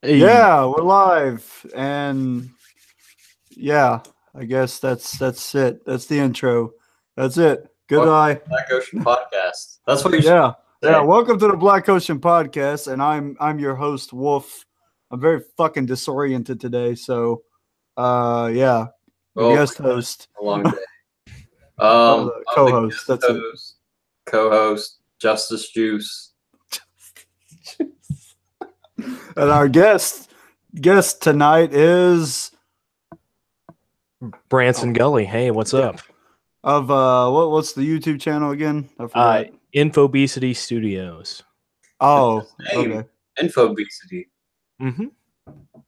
Hey, Yeah, we're live, and yeah, I guess that's it. That's the intro. That's it. welcome to Goodbye. the Black Ocean Podcast. That's what you're supposed Yeah, to yeah. say. Welcome to the Black Ocean Podcast, and I'm your host Wolf. I'm very fucking disoriented today, so yeah, the Well, guest host, a long day. the I'm the co-host. guest That's it. host, co-host, Justice Juice. And our guest tonight is Bransen Gulley. Hey, what's Yeah. up? of what's the YouTube channel again? I forgot. Infobesity Studios. Oh, Name, okay. Infobesity. Mm-hmm.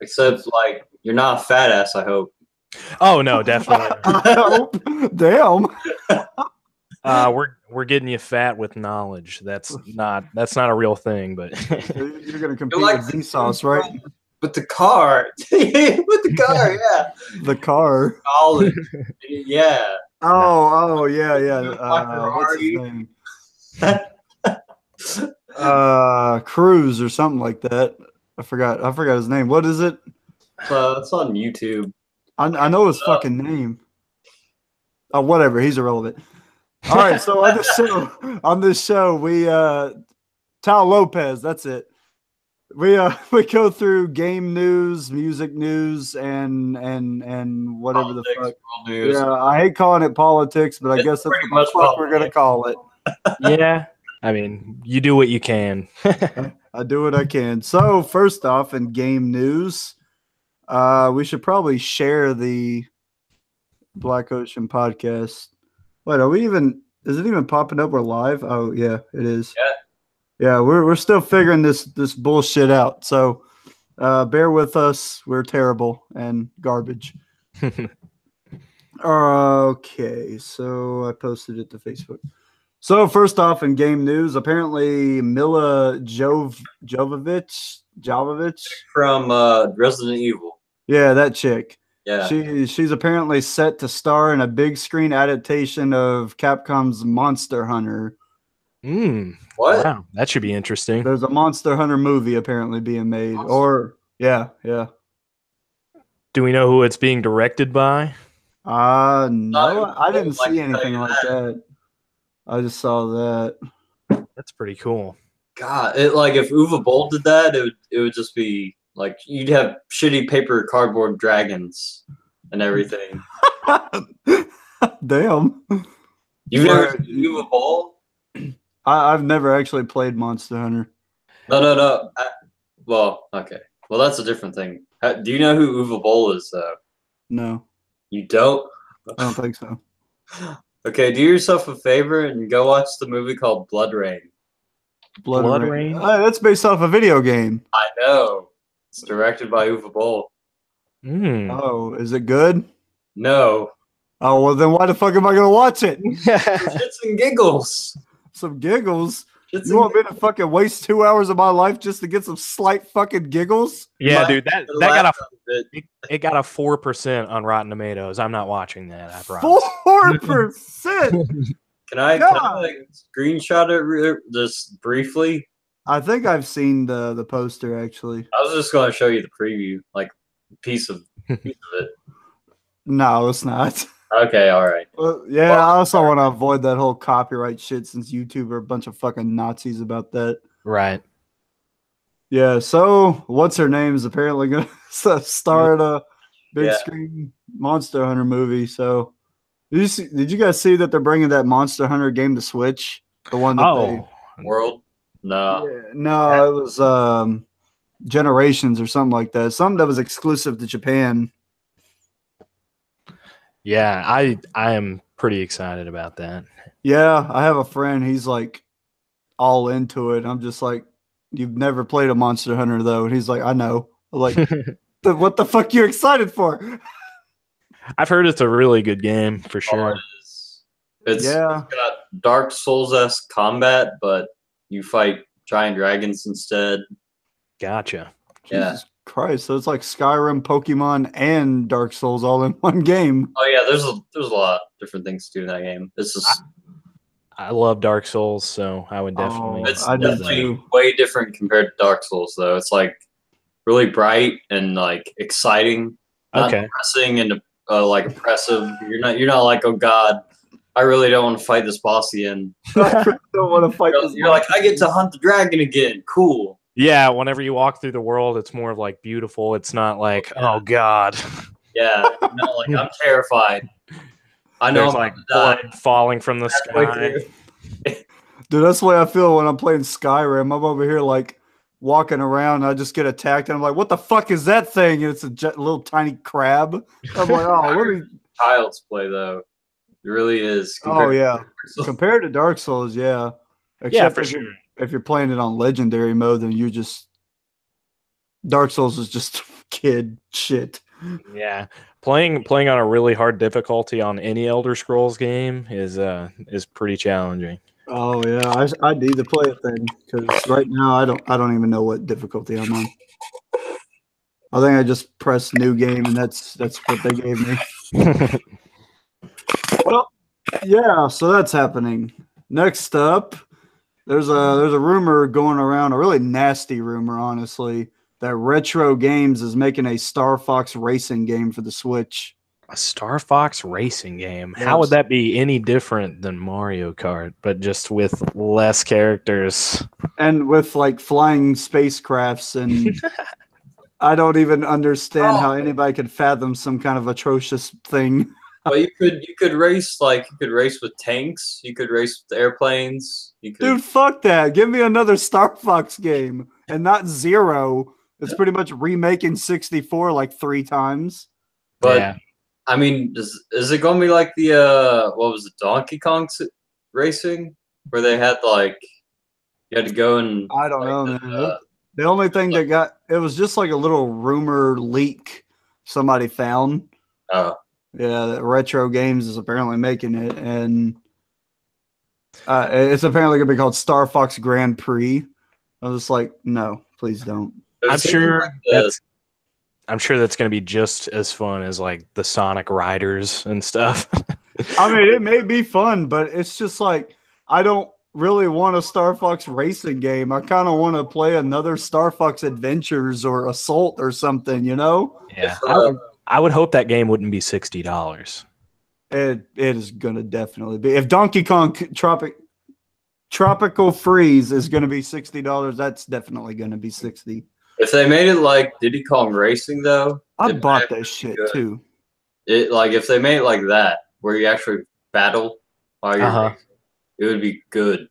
Except, like, you're not a fat ass, I hope. Oh no, definitely. Damn. We're getting you fat with knowledge. That's not a real thing, but You're gonna compete like with Vsauce, right? With the car. With the car, yeah. The car. College. Yeah. Oh, yeah. What's his Ferrari. name? Cruz or something like that. I forgot his name. What is it? It's on YouTube. I know his fucking name. Oh, whatever. He's irrelevant. All right. So on this show, we Tal Lopez. That's it. We go through game news, music news, and whatever Politics, the fuck. world news. Yeah, I hate calling it politics, but I It's guess that's pretty what the much fuck we're gonna call it. yeah. I mean, you do what you can. I do what I can. So first off, in game news, we should probably share the Black Ocean podcast. Wait, are we even? Is it even popping up? We're live. Oh yeah, it is. Yeah, we're still figuring this bullshit out. So bear with us. We're terrible and garbage. Okay, so I posted it to Facebook. So first off, in game news, apparently Mila Jovovich, From Resident Evil. yeah, that chick. Yeah. She's apparently set to star in a big screen adaptation of Capcom's Monster Hunter. What? Wow, that should be interesting. There's a Monster Hunter movie apparently being made, or yeah. Do we know who it's being directed by? No, I didn't Like see anything like that. I just saw that. That's pretty cool. God, if Uwe Boll did that, it would just be like you'd have shitty paper cardboard dragons and everything. Damn. You've never seen Uwe Boll? I've never actually played Monster Hunter. No. Well, okay. Well, that's a different thing. Do you know who Uwe Boll is, though? No, You don't? I don't think so. Okay, do yourself a favor and go watch the movie called Blood Rain. Blood Rain? That's based off a video game. I know. It's directed by Uwe Boll. Oh, is it good? No. Oh, well, then why the fuck am I going to watch it? Shits and giggles. Some giggles? Shits You want me to fucking waste 2 hours of my life just to get some slight fucking giggles? Yeah, dude, that got it. it got a 4% on Rotten Tomatoes. I'm not watching that. I promise. 4%? Can I God. like, screenshot it just briefly? I think I've seen the poster, actually. I was just going to show you the preview, like piece of it. No, it's not. Okay, all right. Well, yeah, I also want to avoid that whole copyright shit since YouTube are a bunch of fucking Nazis about that. Right. Yeah, so what's her name is apparently going to star in a big Yeah. screen Monster Hunter movie. So did you guys see that they're bringing that Monster Hunter game to Switch? The one that World? No. no, it was Generations or something like that. Something that was exclusive to Japan. Yeah, I am pretty excited about that. Yeah, I have a friend. He's like all into it. I'm just like, you've never played a Monster Hunter though, and he's like, I know. I'm like, what the fuck you excited for? I've heard it's a really good game for Oh, sure. It's Yeah. got Dark Souls-esque combat, but you fight giant dragons instead. Gotcha. Yeah. Jesus Christ! So it's like Skyrim, Pokemon, and Dark Souls all in one game. Oh yeah, there's a lot of different things to do in that game. It's just I love Dark Souls, so I would definitely. it's I do definitely too. way different compared to Dark Souls, though. It's like really bright and like exciting, not Okay. depressing and like oppressive. You're not like, oh god, I really don't want to fight this boss again. I really don't want to fight this. You're like, I get to hunt the dragon again. Cool. Yeah, whenever you walk through the world, it's more of like beautiful. It's not like, oh god. Yeah, like I'm terrified. I know There's I'm like about to blood falling from the halfway sky. through. Dude, that's the way I feel when I'm playing Skyrim. I'm over here like walking around, and I just get attacked, and I'm like, "What the fuck is that thing?" And it's a little tiny crab. I'm like, "Oh, let me." Child's play though. It really is. Oh compared yeah, to- compared to Dark Souls, yeah. Yeah, Except for if sure. if you're playing it on Legendary mode, then you just Dark Souls is just kid shit. Yeah. Playing on a really hard difficulty on any Elder Scrolls game is pretty challenging. Oh yeah, I need to play it then because right now I don't even know what difficulty I'm on. I think I just pressed new game and that's what they gave me. Well, yeah, so that's happening. Next up, there's a rumor going around, a really nasty rumor, honestly, that Retro Games is making a Star Fox racing game for the Switch. A Star Fox racing game. Yes. How would that be any different than Mario Kart, but just with less characters? And with like flying spacecrafts and I don't even understand how anybody could fathom some kind of atrocious thing. But you could race with tanks. You could race with airplanes. You could. Dude, fuck that. Give me another Star Fox game and not Zero. It's pretty much remaking 64 like 3 times. But Yeah. I mean, is it going to be like the what was it, Donkey Kong racing, where they had like you had to go and I don't know, man. The only thing that got it was just like a little rumor leak somebody found. oh Yeah, that Retro Games is apparently making it, and it's apparently gonna be called Star Fox Grand Prix. I was just like, no, please don't. I'm sure that's going to be just as fun as like the Sonic Riders and stuff. I mean, it may be fun, but it's just like I don't really want a Star Fox racing game. I kind of want to play another Star Fox Adventures or Assault or something, you know? Yeah. I would hope that game wouldn't be $60. It is gonna definitely be. If Donkey Kong Tropical Freeze is gonna be $60, that's definitely gonna be 60. If they made it like Diddy Kong Racing, though, I bought that shit good. too. It like if they made it like that, where you actually battle while you're racing, it would be good.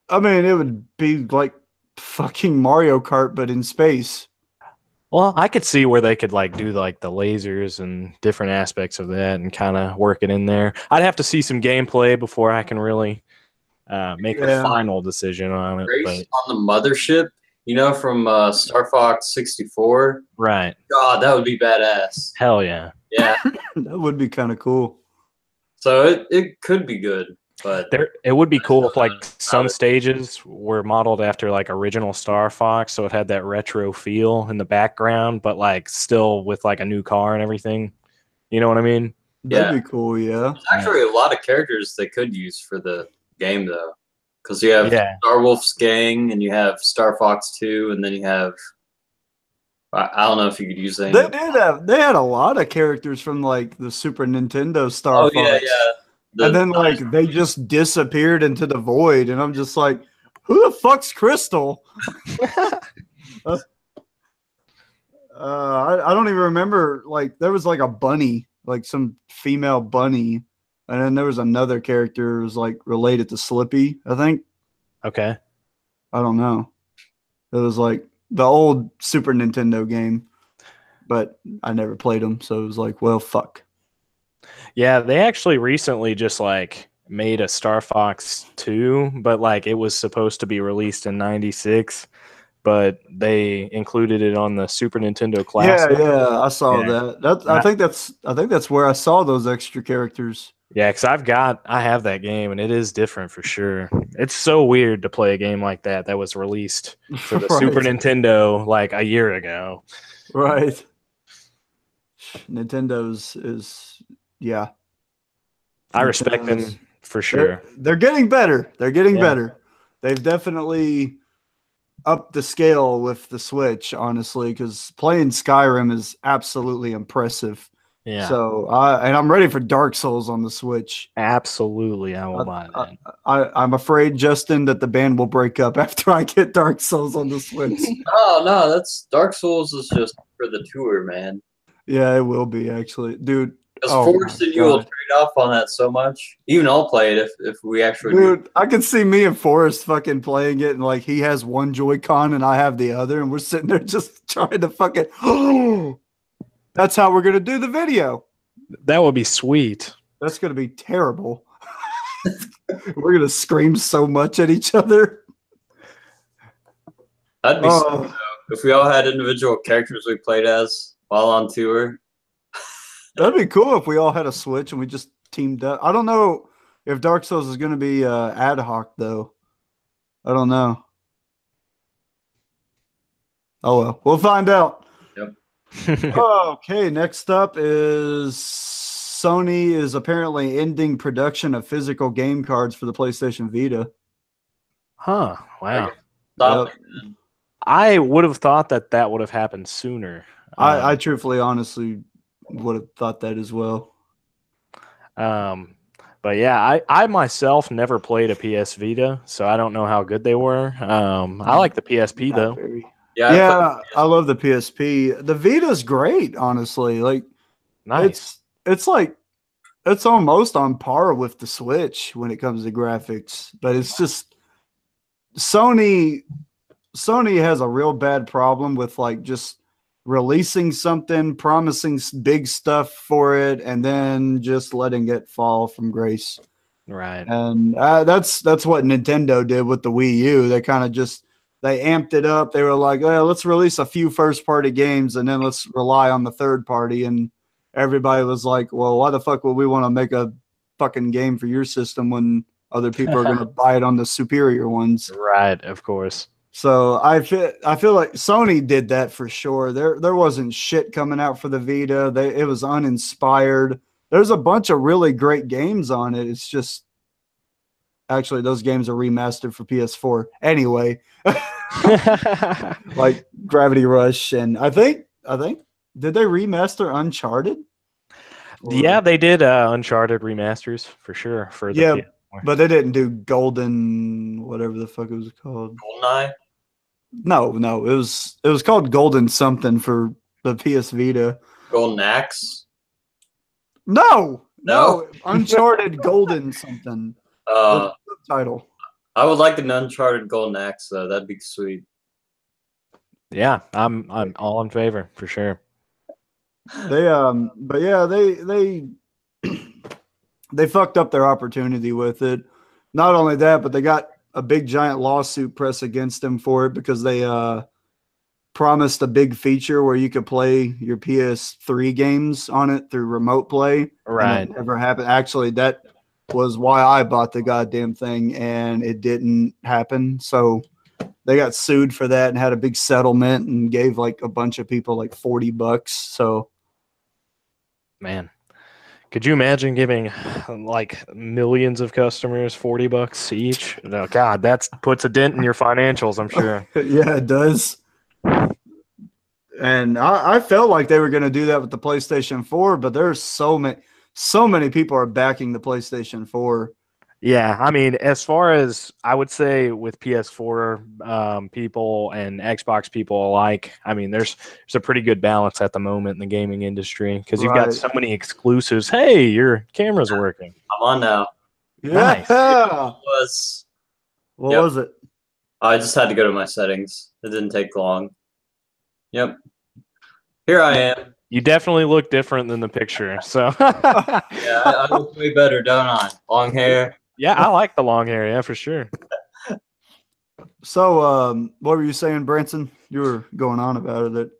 I mean, it would be like fucking Mario Kart, but in space. Well, I could see where they could like do like the lasers and different aspects of that and kind of work it in there. I'd have to see some gameplay before I can really make a final decision on it. Race on the mothership, you know, from Star Fox 64. Right. God, that would be badass. Hell yeah. Yeah. That would be kind of cool. So it could be good, but it would be cool if like some stages were modeled after like original Star Fox, so it had that retro feel in the background, but like still with like a new car and everything. You know what I mean? That'd be cool, yeah. There's actually a lot of characters they could use for the game though, because you have Star Wolf's gang and you have Star Fox 2, and then you have I don't know if you could use any. They had a lot of characters from like the Super Nintendo Star Fox. Yeah. And then like they just disappeared into the void, and I'm just like, who the fuck's Crystal? I don't even remember. Like there was like a bunny, like some female bunny, and then there was another character who was like related to Slippy, I think. Okay. I don't know. It was like the old Super Nintendo game, but I never played them, so it was like, well, fuck. Yeah, they actually recently just like made a Star Fox 2, but like it was supposed to be released in '96, but they included it on the Super Nintendo Classic. Yeah, I saw that. I think that's where I saw those extra characters. Yeah, because I have that game, and it is different for sure. It's so weird to play a game like that was released for the Super Nintendo like a year ago. Right. Nintendo's is yeah. I respect them for sure. They're getting better. They're getting better. They've definitely up the scale with the Switch, honestly, because playing Skyrim is absolutely impressive. Yeah. So, and I'm ready for Dark Souls on the Switch. Absolutely, I will buy that. I'm afraid, Justin, that the band will break up after I get Dark Souls on the Switch. Oh no, that's Dark Souls is just for the tour, man. Yeah, it will be actually, dude. Because Forrest and you will trade off on that so much. Even I'll play it if we actually. Dude, I can see me and Forrest fucking playing it, and like he has one Joy-Con and I have the other, and we're sitting there just trying to fucking. Oh, that's how we're gonna do the video. That would be sweet. That's gonna be terrible. We're gonna scream so much at each other. That'd be sick, though. If we all had individual characters we played as while on tour. That'd be cool if we all had a Switch and we just teamed up. I don't know if Dark Souls is going to be ad hoc, though. I don't know. Oh, well. We'll find out. Yep. Okay, next up is Sony is apparently ending production of physical game cards for the PlayStation Vita. Huh. Wow. Yep. I would have thought that would have happened sooner. I truthfully, honestly would have thought that as well. But yeah, I myself never played a PS Vita, so I don't know how good they were. I like the PSP though. Yeah, I love the PSP. The Vita's great, honestly. Like, nice. It's like it's almost on par with the Switch when it comes to graphics, but it's just Sony has a real bad problem with like just releasing something, promising big stuff for it, and then just letting it fall from grace. Right. And that's what Nintendo did with the Wii U. They kind of just they amped it up. They were like, "Oh, let's release a few first-party games, and then let's rely on the third party." And everybody was like, "Well, why the fuck would we want to make a fucking game for your system when other people are going to buy it on the superior ones?" Right. Of course. So I feel like Sony did that for sure. There wasn't shit coming out for the Vita. It was uninspired. There's a bunch of really great games on it. It's just actually those games are remastered for PS4 anyway. Like Gravity Rush and I think did they remaster Uncharted? Yeah, they did Uncharted remasters for sure for the PS4. But they didn't do Golden whatever the fuck it was called. GoldenEye? No, it was called Golden something for the PS Vita. Golden Axe? No, Uncharted Golden something. Title. I would like an Uncharted Golden Axe though. That'd be sweet. Yeah, I'm all in favor for sure. But yeah, they fucked up their opportunity with it. Not only that, but they got a big giant lawsuit press against them for it because they promised a big feature where you could play your PS3 games on it through remote play. Right. And it never happened. Actually, that was why I bought the goddamn thing, and it didn't happen. So they got sued for that and had a big settlement and gave like a bunch of people like $40. So, man. Could you imagine giving like millions of customers $40 each? No, God, that puts a dent in your financials, I'm sure. Yeah, it does. And I felt like they were going to do that with the PlayStation 4, but there's so many people are backing the PlayStation 4. Yeah, I mean, as far as I would say with PS4 people and Xbox people alike, I mean, there's a pretty good balance at the moment in the gaming industry because you've got so many exclusives. Hey, your camera's working. I'm on now. Yeah. Nice. What was it? I just had to go to my settings. It didn't take long. Yep. Here I am. You definitely look different than the picture. So yeah, I look way better, don't I? Long hair. Yeah, I like the long hair. Yeah, for sure. So, what were you saying, Branson? You were going on about it.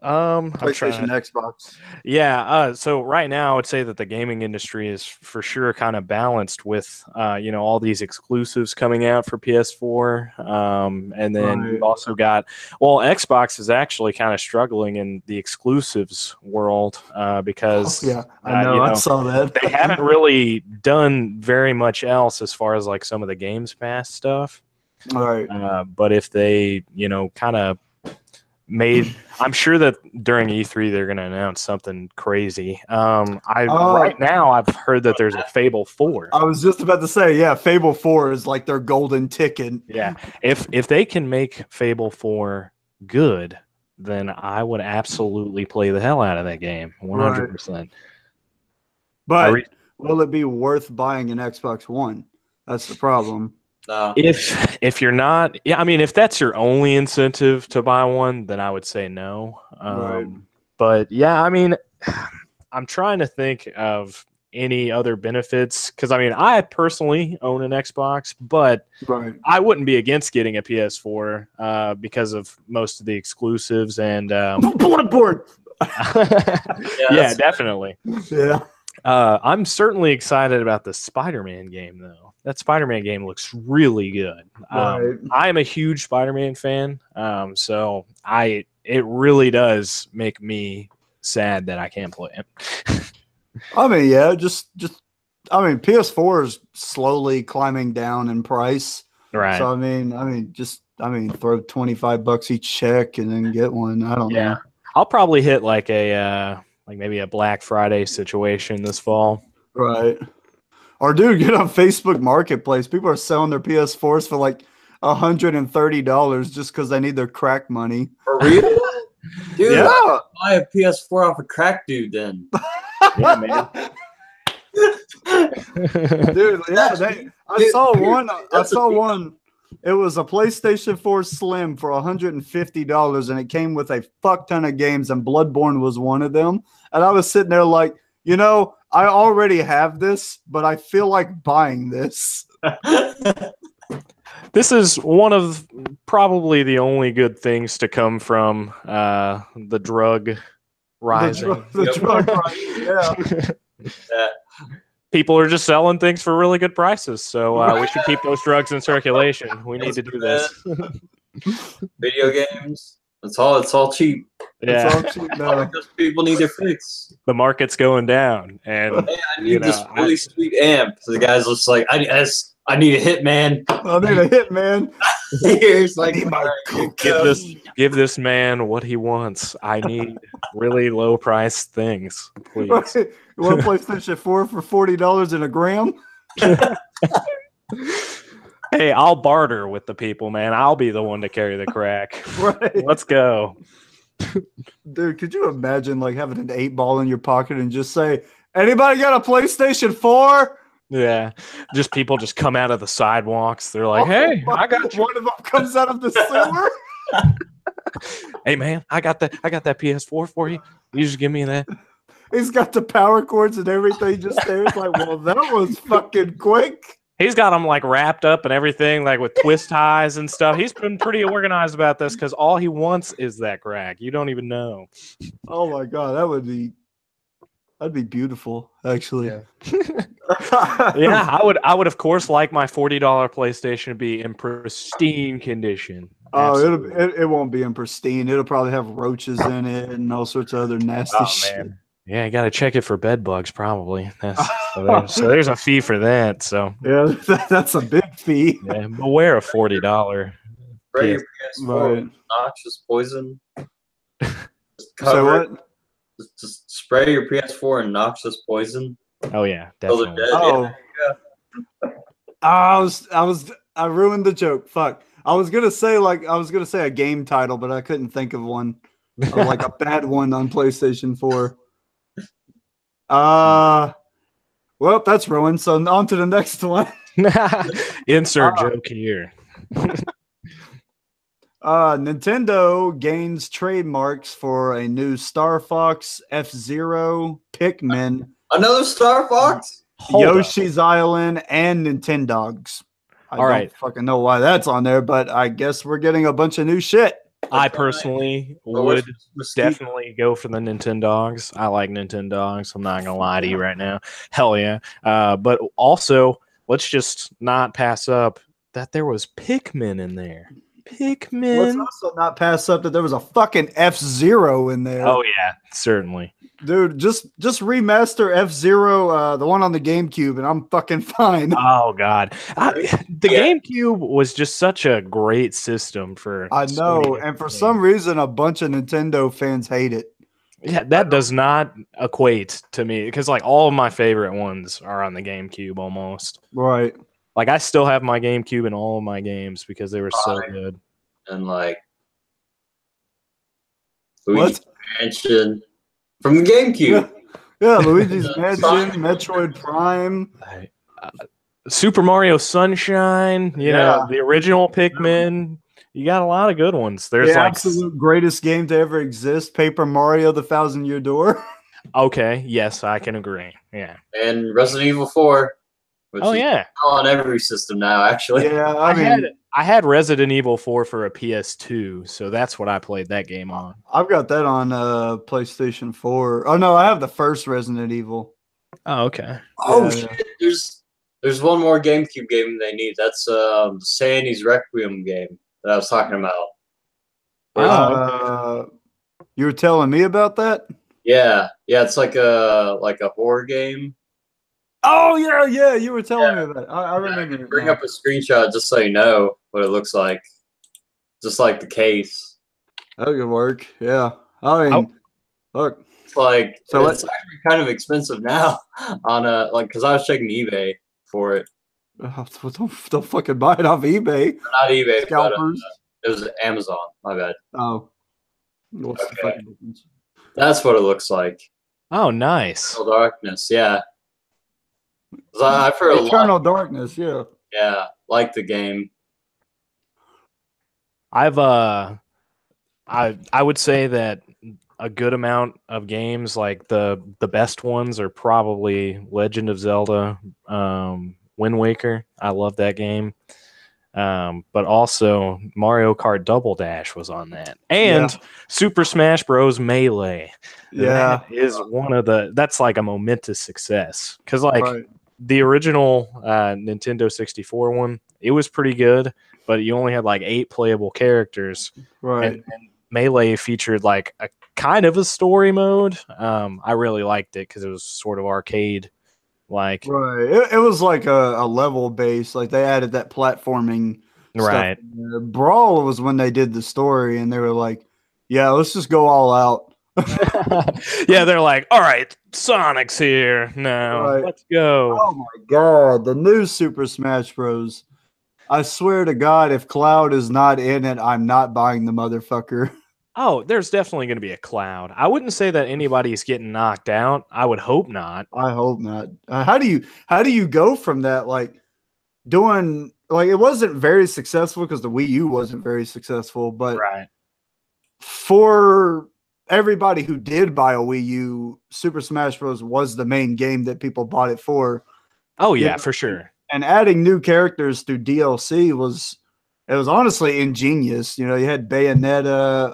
PlayStation, Xbox. Yeah. So right now, I would say that the gaming industry is for sure kind of balanced with, all these exclusives coming out for PS4. And then you've also got, Xbox is actually kind of struggling in the exclusives world because I know, I saw that. They haven't really done very much else as far as like some of the Games Pass stuff. All right. But if they, kind of made, I'm sure that during E3 they're going to announce something crazy. Right now I've heard that there's a Fable 4. I was just about to say, yeah, Fable 4 is like their golden ticket. Yeah, if they can make Fable 4 good, then I would absolutely play the hell out of that game, 100%. Right. But will it be worth buying an Xbox One? That's the problem. No. If you're not, if that's your only incentive to buy one, then I would say no. Right. But yeah, I'm trying to think of any other benefits because I personally own an Xbox, but I wouldn't be against getting a PS4 because of most of the exclusives and Bloodborne. Yeah, definitely. Yeah. I'm certainly excited about the Spider-Man game, though. That Spider-Man game looks really good. Right. I am a huge Spider-Man fan, so it really does make me sad that I can't play it. Yeah, PS4 is slowly climbing down in price. Right. So throw $25 each check and then get one. I don't know. I'll probably hit like maybe a Black Friday situation this fall. Right. Or dude, get on Facebook Marketplace. People are selling their PS4s for like $130 just because they need their crack money. For real? Dude, yeah. Buy a PS4 off a crack dude then. Yeah, man. Dude, yeah, I saw one. It was a PlayStation 4 Slim for $150, and it came with a fuck ton of games, and Bloodborne was one of them. And I was sitting there like, I already have this, but I feel like buying this. This is one of probably the only good things to come from the drug rising. The drug rising, yeah. People are just selling things for really good prices, so we should keep those drugs in circulation. We need to do this. Video games. It's all cheap. Yeah. It's all cheap now. Because people need their fix. The market's going down, and hey, I need this really sweet amp. So the guy's just like, I need a hit, man. I need a hit, man. Here's like, give this man what he wants. I need really low priced things, please. Right. You want a PlayStation 4 for $40 in a gram? Hey, I'll barter with the people, man. I'll be the one to carry the crack. Right. Let's go. Dude, could you imagine like having an 8-ball in your pocket and just say, anybody got a PlayStation 4? Yeah. Just people just come out of the sidewalks. They're like, hey, I got you. One of them comes out of the sewer. Hey man, I got that PS4 for you. You just give me that. He's got the power cords and everything just there. It's like, well, that was fucking quick. He's got them like wrapped up and everything, like with twist ties and stuff. He's been pretty organized about this because all he wants is that crack. You don't even know. Oh my god, that'd be beautiful, actually. Yeah. Yeah, I would of course like my $40 PlayStation to be in pristine condition. Oh, it won't be in pristine. It'll probably have roaches in it and all sorts of other nasty shit. Man. Yeah, you got to check it for bed bugs, probably. So there's a fee for that. So yeah, that's a big fee. Yeah, beware of $40. Spray your PS4 with noxious poison. So what? Just spray your PS4 in noxious poison. Oh yeah, definitely. Oh, yeah. I ruined the joke. Fuck. I was gonna say a game title, but I couldn't think of one, or like a bad one on PlayStation 4. Well, that's ruined. So on to the next one. Insert joke here. Nintendo gains trademarks for a new Star Fox, F-Zero, Pikmin, another Star Fox, Yoshi's Island, and Nintendogs. I don't fucking know why that's on there, but I guess we're getting a bunch of new shit. I personally would definitely go for the Nintendogs. I like Nintendogs. I'm not gonna lie to you right now. Hell yeah. But also, let's just not pass up that there was Pikmin in there. Pikmin. Let's also not pass up that there was a fucking F-Zero in there. Oh yeah, certainly. Dude, just remaster F-Zero, the one on the GameCube, and I'm fucking fine. Oh God, the GameCube was just such a great system for. I know, and for some reason, a bunch of Nintendo fans hate it. Yeah, that does not equate to me because like all of my favorite ones are on the GameCube almost. Right. Like I still have my GameCube in all of my games because they were so good. And like Luigi's Mansion from the GameCube. Yeah, Luigi's Mansion, Metroid Prime, Super Mario Sunshine. You know, the original Pikmin. You got a lot of good ones. There's the like absolute greatest game to ever exist, Paper Mario: The Thousand Year Door. Okay, yes, I can agree. Yeah. And Resident Evil 4. Which is on every system now, actually. Yeah, I had Resident Evil 4 for a PS2, so that's what I played that game on. I've got that on PlayStation 4. Oh no, I have the first Resident Evil. Oh, okay. Oh shit! There's one more GameCube game they need. That's the Sandy's Requiem game that I was talking about. You were telling me about that? Yeah, it's like a horror game. Oh yeah, you were telling me that. I remember. Bring up a screenshot just so you know what it looks like, just like the case. That could work. Yeah, I mean, look, it's like so it's actually kind of expensive now on because I was checking eBay for it. Don't fucking buy it off eBay. Not eBay, Scalpers. But it was Amazon. My bad. Oh, what's the fucking difference? That's what it looks like. Oh, nice. Eternal Darkness, yeah. I've heard Eternal Darkness, yeah. Yeah, like the game. I would say that a good amount of games, like the best ones, are probably Legend of Zelda, Wind Waker. I love that game. But also Mario Kart Double Dash was on that, and Super Smash Bros. Melee. Yeah, that is that's like a momentous success because the original Nintendo 64 one, it was pretty good, but you only had like 8 playable characters. Right. And Melee featured like a kind of a story mode. I really liked it because it was sort of arcade. Like it was like a level base. Like they added that platforming. Right. Stuff. Brawl was when they did the story, and they were like, "Yeah, let's just go all out." Yeah, they're like, "All right, Sonic's here now. Let's go." Oh my god, the new Super Smash Bros. I swear to God, if Cloud is not in it, I'm not buying the motherfucker. Oh, there's definitely going to be a Cloud. I wouldn't say that anybody's getting knocked out. I would hope not. I hope not. How do you go from that, like doing like it wasn't very successful because the Wii U wasn't very successful, but for everybody who did buy a Wii U, Super Smash Bros. Was the main game that people bought it for. Oh yeah, for sure. And adding new characters through DLC was honestly ingenious. You know, you had Bayonetta.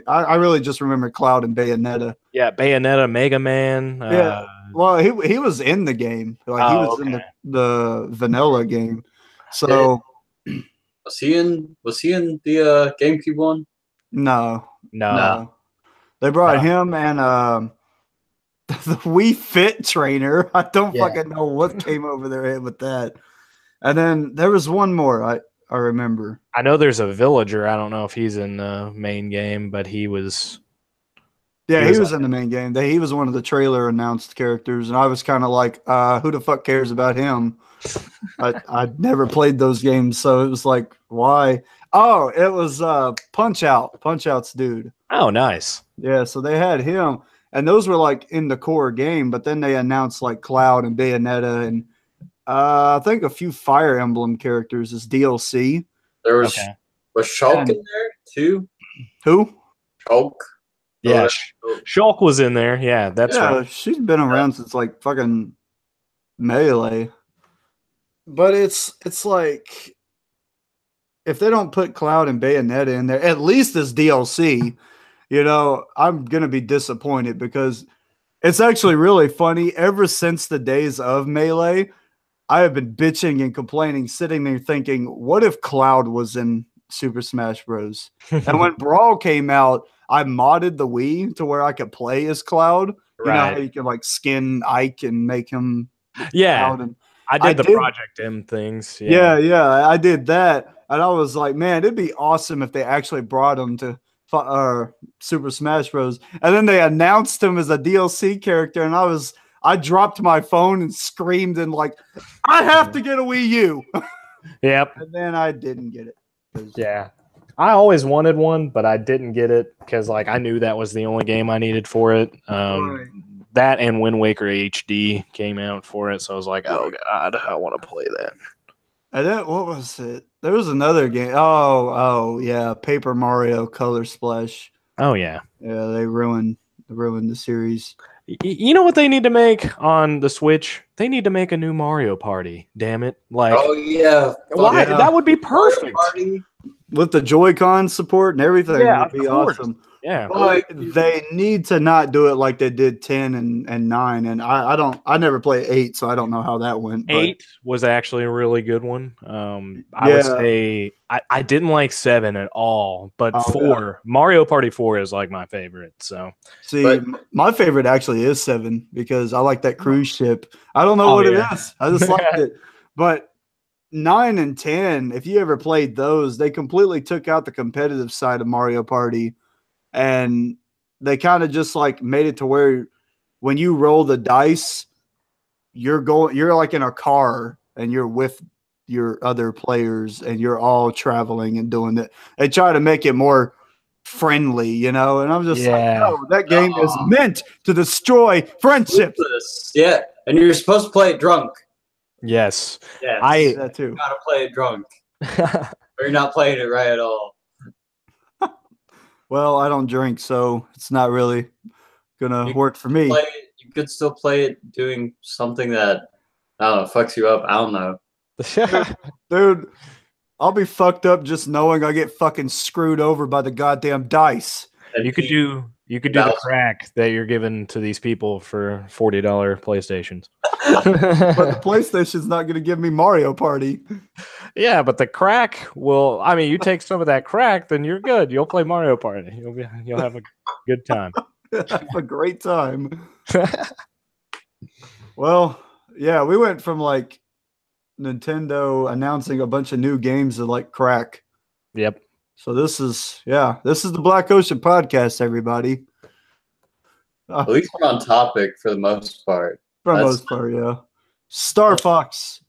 I really just remember Cloud and Bayonetta. Yeah, Bayonetta, Mega Man. Yeah. Well, he was in the game. Like he was in the vanilla game. So was he in the GameCube one? No. They brought him and the Wii Fit trainer. I don't fucking know what came over their head with that. And then there was one more I remember. I know there's a villager. I don't know if he's in the main game, but he was. Yeah, he was in the main game. He was one of the trailer announced characters, and I was kind of like, who the fuck cares about him? I'd never played those games, so it was like, why? Oh, it was Punch Out's dude. Oh, nice. Yeah, so they had him, and those were like in the core game, but then they announced like Cloud and Bayonetta and I think a few Fire Emblem characters as DLC. There was Shulk in there too. Who? Shulk. Yeah, Shulk was in there. Yeah, that's right. She's been around since like fucking Melee. But it's like if they don't put Cloud and Bayonetta in there, at least as DLC, you know, I'm gonna be disappointed because it's actually really funny. Ever since the days of Melee, I have been bitching and complaining, sitting there thinking, what if Cloud was in Super Smash Bros. And when Brawl came out, I modded the Wii to where I could play as Cloud. You know how you can like skin Ike and make him Cloud. And I did the Project M things. Yeah, I did that. And I was like, man, it'd be awesome if they actually brought him to Super Smash Bros. And then they announced him as a DLC character, and I dropped my phone and screamed and like, I have to get a Wii U. Yep. And then I didn't get it. Yeah. I always wanted one, but I didn't get it because like I knew that was the only game I needed for it. Right. That and Wind Waker HD came out for it, so I was like, oh god, I want to play that. And then what was it? There was another game. Oh yeah, Paper Mario Color Splash. Oh yeah. Yeah, they ruined the series. You know what they need to make on the Switch? They need to make a new Mario Party. Damn it! Like, oh yeah, why? Yeah. That would be perfect. With the Joy-Con support and everything, yeah, it'd be awesome. Yeah, but they need to not do it like they did 10 and 9. And I never played 8, so I don't know how that went. 8 was actually a really good one. I would say I didn't like 7 at all, but 4, Mario Party 4 is like my favorite. So see, my favorite actually is 7 because I like that cruise ship. I don't know what it is. I just liked it. But 9 and 10, if you ever played those, they completely took out the competitive side of Mario Party, and they kind of just like made it to where when you roll the dice, you're like in a car and you're with your other players and you're all traveling and doing it. They try to make it more friendly, you know, and I'm just like, no, that game is meant to destroy friendships. Yeah, and you're supposed to play it drunk. Yes. Yeah, that too. You gotta play it drunk. Or you're not playing it right at all. Well, I don't drink, so it's not really gonna work for me. You could still play it doing something that, I don't know, fucks you up. I don't know. Dude, I'll be fucked up just knowing I get fucking screwed over by the goddamn dice. And you could do the crack that you're giving to these people for $40 PlayStations. But the PlayStation's not going to give me Mario Party. Yeah, but the crack will. I mean, you take some of that crack, then you're good. You'll play Mario Party. You'll have a good time. Have a great time. Well, yeah, we went from like Nintendo announcing a bunch of new games to like crack. Yep. So this is the Black Ocean Podcast, everybody. At least we're on topic for the most part. For the most part, yeah. Star Fox.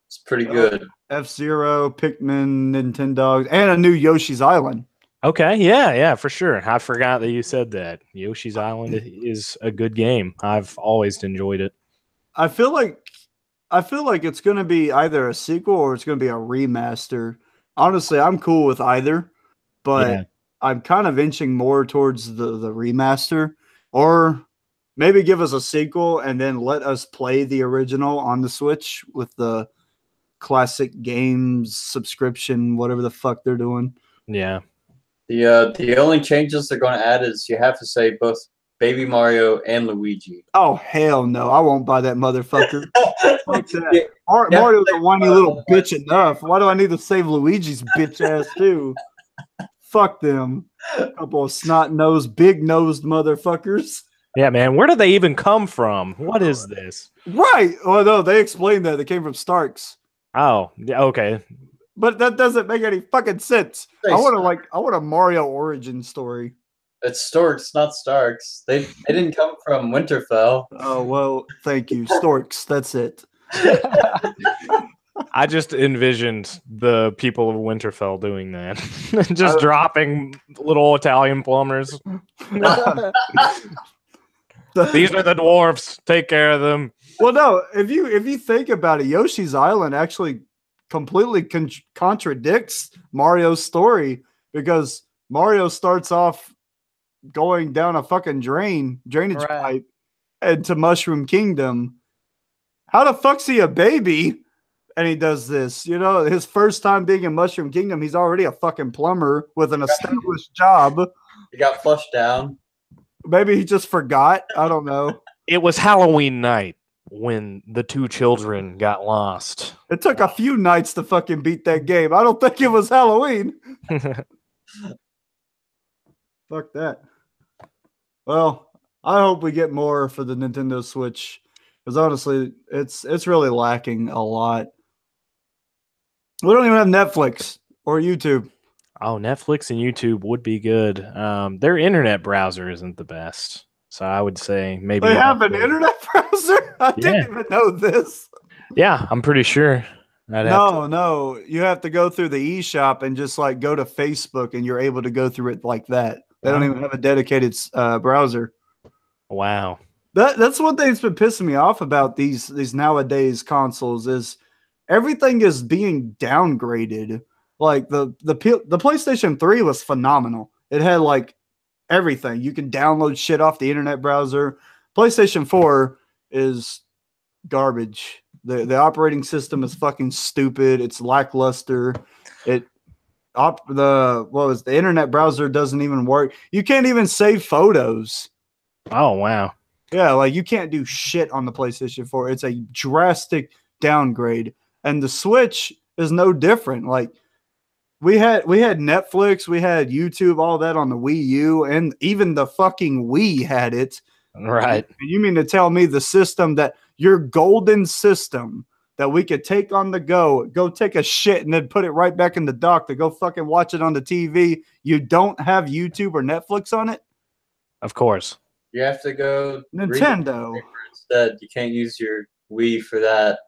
It's pretty good. F-Zero, Pikmin, Nintendogs, and a new Yoshi's Island. Okay, yeah, for sure. I forgot that you said that. Yoshi's Island is a good game. I've always enjoyed it. I feel like it's going to be either a sequel or it's going to be a remaster. Honestly, I'm cool with either. But I'm kind of inching more towards the remaster, or maybe give us a sequel and then let us play the original on the Switch with the classic games subscription, whatever the fuck they're doing. Yeah. The only changes they're going to add is you have to say both Baby Mario and Luigi. Oh, hell no. I won't buy that motherfucker. Like that. Mario's a whiny little bitch enough. Why do I need to save Luigi's bitch ass too? Fuck them. A couple of snot-nosed, big-nosed motherfuckers. Yeah, man. Where did they even come from? What is this? Right. Oh, no, they explained that. They came from Starks. Oh, yeah, okay. But that doesn't make any fucking sense. I want a Mario origin story. It's Storks, not Starks. They didn't come from Winterfell. Oh, well, thank you. Storks, that's it. I just envisioned the people of Winterfell doing that. Just dropping little Italian plumbers. These are the dwarves. Take care of them. Well, no, if you think about it, Yoshi's Island actually completely contradicts Mario's story, because Mario starts off going down a fucking drainage pipe into Mushroom Kingdom. How the fuck's he a baby? And he does this, you know, his first time being in Mushroom Kingdom, he's already a fucking plumber with an established job. He got flushed down. Maybe he just forgot. I don't know. It was Halloween night. when the two children got lost. It took a few nights to fucking beat that game. I don't think it was Halloween. Fuck that. Well, I hope we get more for the Nintendo Switch, because honestly, it's really lacking a lot. We don't even have Netflix or YouTube. Oh, Netflix and YouTube would be good. Their internet browser isn't the best, so I would say maybe they have an internet browser. I didn't even know this. Yeah, I'm pretty sure. No, you have to go through the eShop and just like go to Facebook, and you're able to go through it like that. They don't even have a dedicated browser. Wow. That's one thing that's been pissing me off about these nowadays consoles is everything is being downgraded. Like the PlayStation 3 was phenomenal. It had like everything. You can download shit off the internet browser. PlayStation 4 is garbage. The operating system is fucking stupid. It's lackluster. The internet browser doesn't even work. You can't even save photos. Oh wow. Yeah, like you can't do shit on the PlayStation 4. It's a drastic downgrade. And the Switch is no different. Like we had Netflix, we had YouTube, all that on the Wii U, and even the fucking Wii had it. Right. And you mean to tell me the system that your golden system that we could take on the go take a shit and then put it right back in the dock to go fucking watch it on the TV, you don't have YouTube or Netflix on it? Of course. You have to go Nintendo instead. You can't use your Wii for that.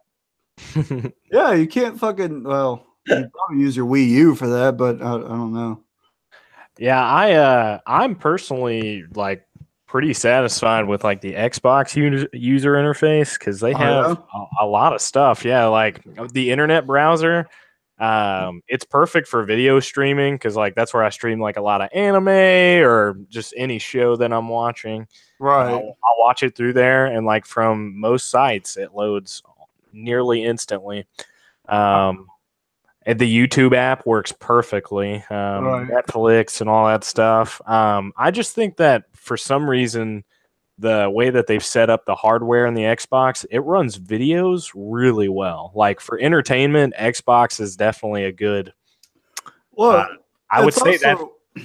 Yeah, you can't fucking. Well, you probably use your Wii U for that, but I don't know. Yeah, I'm personally like pretty satisfied with like the Xbox user interface because they have a lot of stuff. Yeah, like the internet browser. It's perfect for video streaming because like that's where I stream like a lot of anime or just any show that I'm watching. Right. I'll watch it through there, and like from most sites, it loads nearly instantly. And the YouTube app works perfectly. Right. Netflix and all that stuff. I just think that for some reason, the way that they've set up the hardware in the Xbox, it runs videos really well. Like for entertainment, Xbox is definitely a good. Well, I would say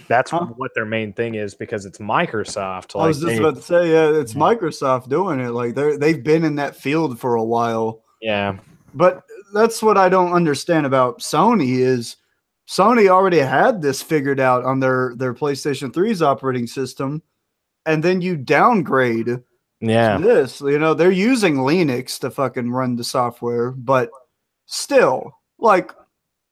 that's what their main thing is because it's Microsoft. I was just about to say, yeah, it's Microsoft doing it. Like they've been in that field for a while. Yeah. But that's what I don't understand about Sony is Sony already had this figured out on their PlayStation 3's operating system, and then you downgrade this. You know, they're using Linux to fucking run the software, but still, like,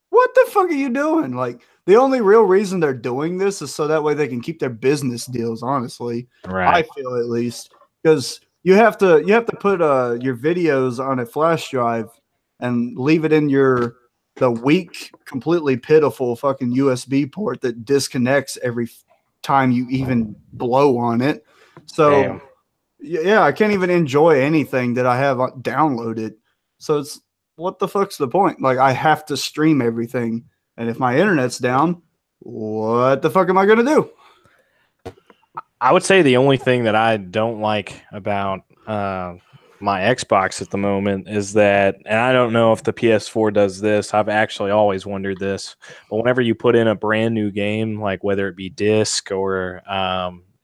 what the fuck are you doing? Like, the only real reason they're doing this is so that way they can keep their business deals, honestly. Right. I feel at least. Because you have to put your videos on a flash drive and leave it in the weak, completely pitiful fucking USB port that disconnects every time you even blow on it. So, yeah, I can't even enjoy anything that I have downloaded. So it's, what the fuck's the point? Like, I have to stream everything. And if my internet's down, what the fuck am I going to do? I would say the only thing that I don't like about my Xbox at the moment is that, and I don't know if the PS4 does this, I've actually always wondered this, but whenever you put in a brand new game, like whether it be disc or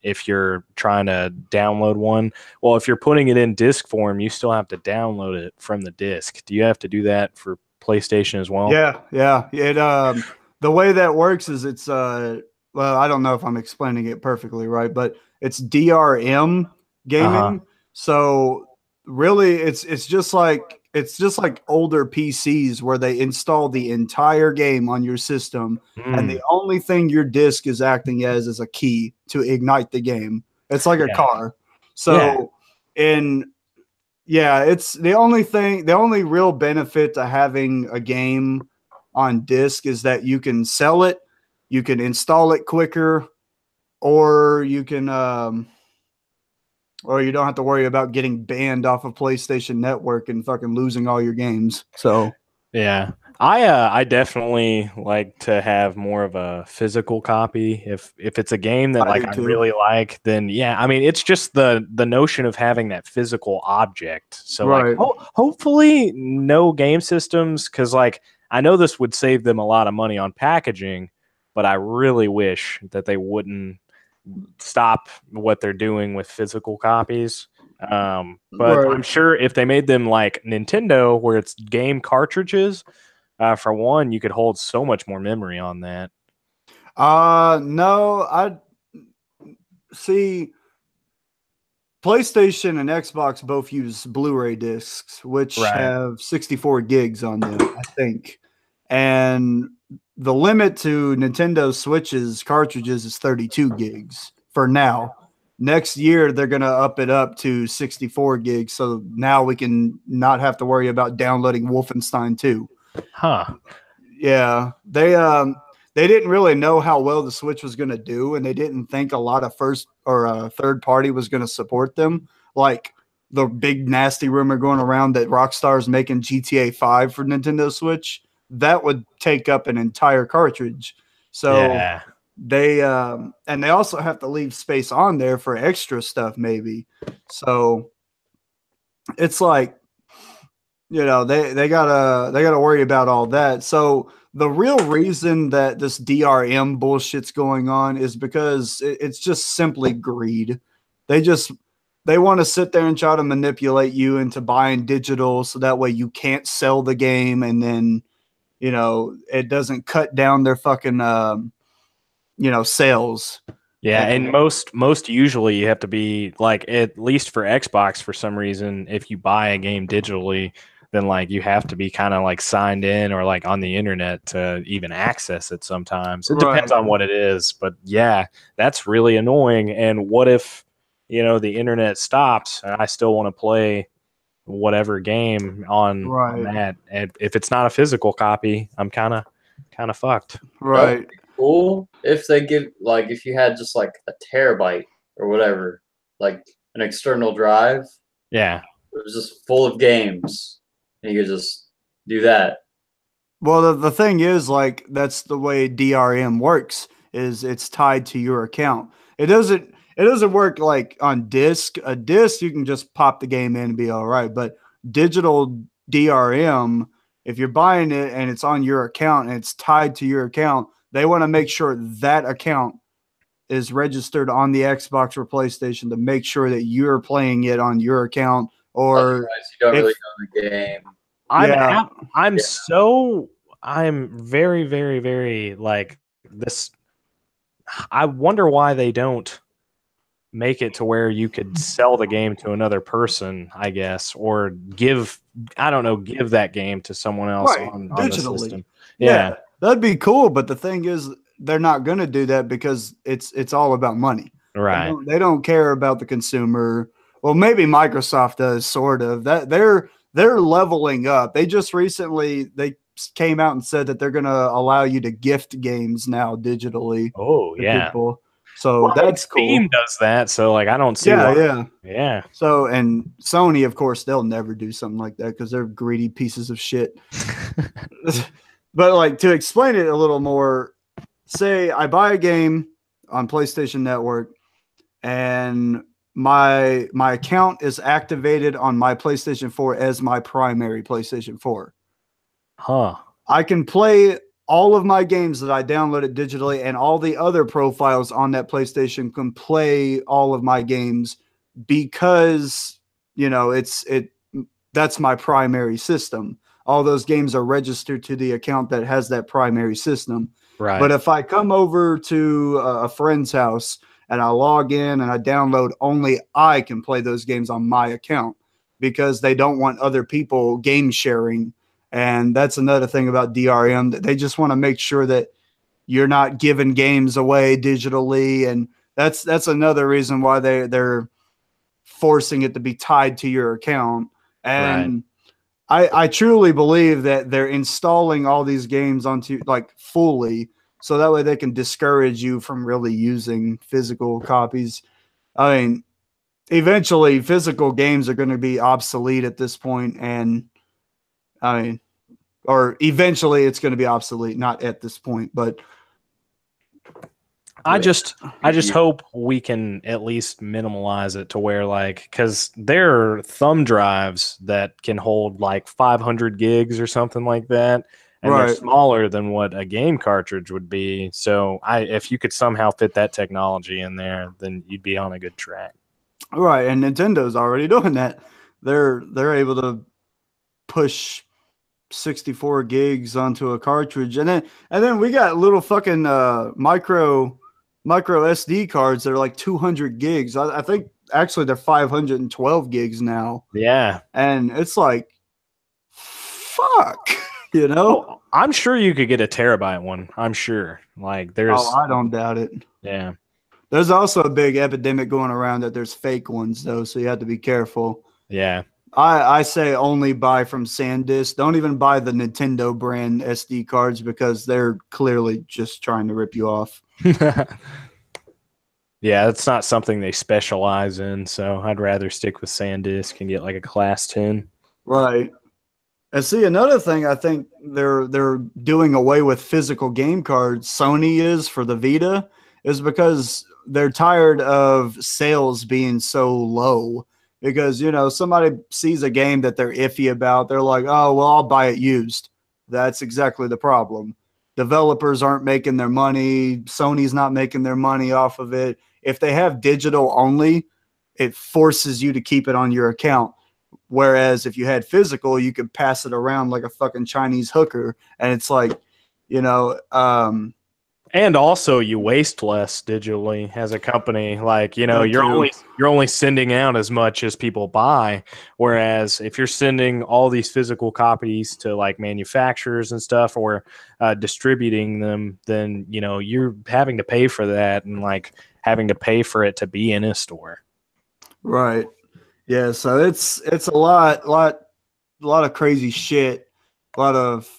if you're trying to download one, well, if you're putting it in disc form, you still have to download it from the disc. Do you have to do that for PlayStation as well? Yeah. It the way that works is it's well, I don't know if I'm explaining it perfectly right, but it's DRM gaming. So really it's just like older PCs where they install the entire game on your system and the only thing your disc is acting as is a key to ignite the game. It's like a car. So it's the only real benefit to having a game on disc is that you can sell it, you can install it quicker, or you can or you don't have to worry about getting banned off of PlayStation Network and fucking losing all your games. So yeah, I definitely like to have more of a physical copy. If it's a game that like I really like, then yeah. I mean, it's just the notion of having that physical object. So like, hopefully, no game systems, because like I know this would save them a lot of money on packaging, but I really wish that they wouldn't stop what they're doing with physical copies. But I'm sure if they made them like Nintendo, where it's game cartridges. For one, you could hold so much more memory on that. No, I see. PlayStation and Xbox both use Blu-ray discs, which have 64 gigs on them, I think. And the limit to Nintendo Switch's cartridges is 32 gigs for now. Next year, they're going to up it up to 64 gigs. So now we can not have to worry about downloading Wolfenstein 2. Huh. Yeah. They didn't really know how well the Switch was going to do, and they didn't think a lot of first or third party was going to support them. Like the big nasty rumor going around that Rockstar's making GTA 5 for Nintendo Switch, that would take up an entire cartridge. So they also have to leave space on there for extra stuff maybe. So it's like, you know, they gotta worry about all that. So the real reason that this DRM bullshit's going on is because it's just simply greed. They want to sit there and try to manipulate you into buying digital so that way you can't sell the game, and then, you know, it doesn't cut down their fucking sales. Yeah, and most usually you have to be like, at least for Xbox, for some reason, if you buy a game digitally, then like you have to be kind of like signed in or like on the internet to even access it sometimes. It depends on what it is, but yeah, that's really annoying. And what if, you know, the internet stops and I still want to play whatever game on that, and if it's not a physical copy, I'm kind of fucked. That would be cool if they give, like, if you had just like a terabyte or whatever, like an external drive. Yeah, it was just full of games. And you could just do that. Well, the thing is, like, that's the way DRM works, is it's tied to your account. It doesn't work like on disc. A disc, you can just pop the game in and be all right. But digital DRM, if you're buying it and it's on your account and it's tied to your account, they want to make sure that account is registered on the Xbox or PlayStation to make sure that you're playing it on your account. Or otherwise you don't really know the game. I'm very, very, very like this. I wonder why they don't make it to where you could sell the game to another person, I guess, or give that game to someone else on the system. Yeah, that'd be cool. But the thing is, they're not going to do that because it's all about money. Right. They don't care about the consumer. Well, maybe Microsoft does, sort of. That they're leveling up. They just recently came out and said that they're going to allow you to gift games now digitally. Oh, yeah. People. So that's cool. Steam does that. So like, I don't see. Yeah. So, and Sony, of course, they'll never do something like that because they're greedy pieces of shit. But like, to explain it a little more, say I buy a game on PlayStation Network and my account is activated on my PlayStation 4 as my primary PlayStation 4. Huh. I can play all of my games that I downloaded digitally, and all the other profiles on that PlayStation can play all of my games because, you know, that's my primary system. All those games are registered to the account that has that primary system. Right. But if I come over to a friend's house and I log in and I download, only I can play those games on my account because they don't want other people game sharing. And that's another thing about DRM, that they just want to make sure that you're not giving games away digitally. And that's another reason why they're forcing it to be tied to your account. And I truly believe that they're installing all these games onto, like, fully, so that way they can discourage you from really using physical copies. I mean, eventually physical games are going to be obsolete at this point. And I mean, or eventually it's going to be obsolete. Not at this point, but I just hope we can at least minimalize it to where, like, because there are thumb drives that can hold like 500 gigs or something like that, and they're smaller than what a game cartridge would be. So if you could somehow fit that technology in there, then you'd be on a good track. Right, and Nintendo's already doing that. They're able to push 64 gigs onto a cartridge, and then we got little fucking micro SD cards that are like 200 gigs. I think actually they're 512 gigs now. Yeah, and it's like, fuck, you know. I'm sure you could get a terabyte one. I'm sure. Like there's. Oh, I don't doubt it. Yeah. There's also a big epidemic going around that there's fake ones though, so you have to be careful. Yeah. I say only buy from SanDisk. Don't even buy the Nintendo brand SD cards because they're clearly just trying to rip you off. Yeah, it's not something they specialize in, so I'd rather stick with SanDisk and get like a Class 10. Right. And see, another thing I think they're doing away with physical game cards, Sony is for the Vita, is because they're tired of sales being so low. Because, you know, somebody sees a game that they're iffy about. They're like, oh, well, I'll buy it used. That's exactly the problem. Developers aren't making their money. Sony's not making their money off of it. If they have digital only, it forces you to keep it on your account. Whereas if you had physical, you could pass it around like a fucking Chinese hooker. And it's like, you know, and also you waste less digitally as a company. Like, you know, you're only sending out as much as people buy. Whereas if you're sending all these physical copies to like manufacturers and stuff, or distributing them, then, you know, you're having to pay for that and like having to pay for it to be in a store. Right. Yeah. So it's a lot of crazy shit, a lot of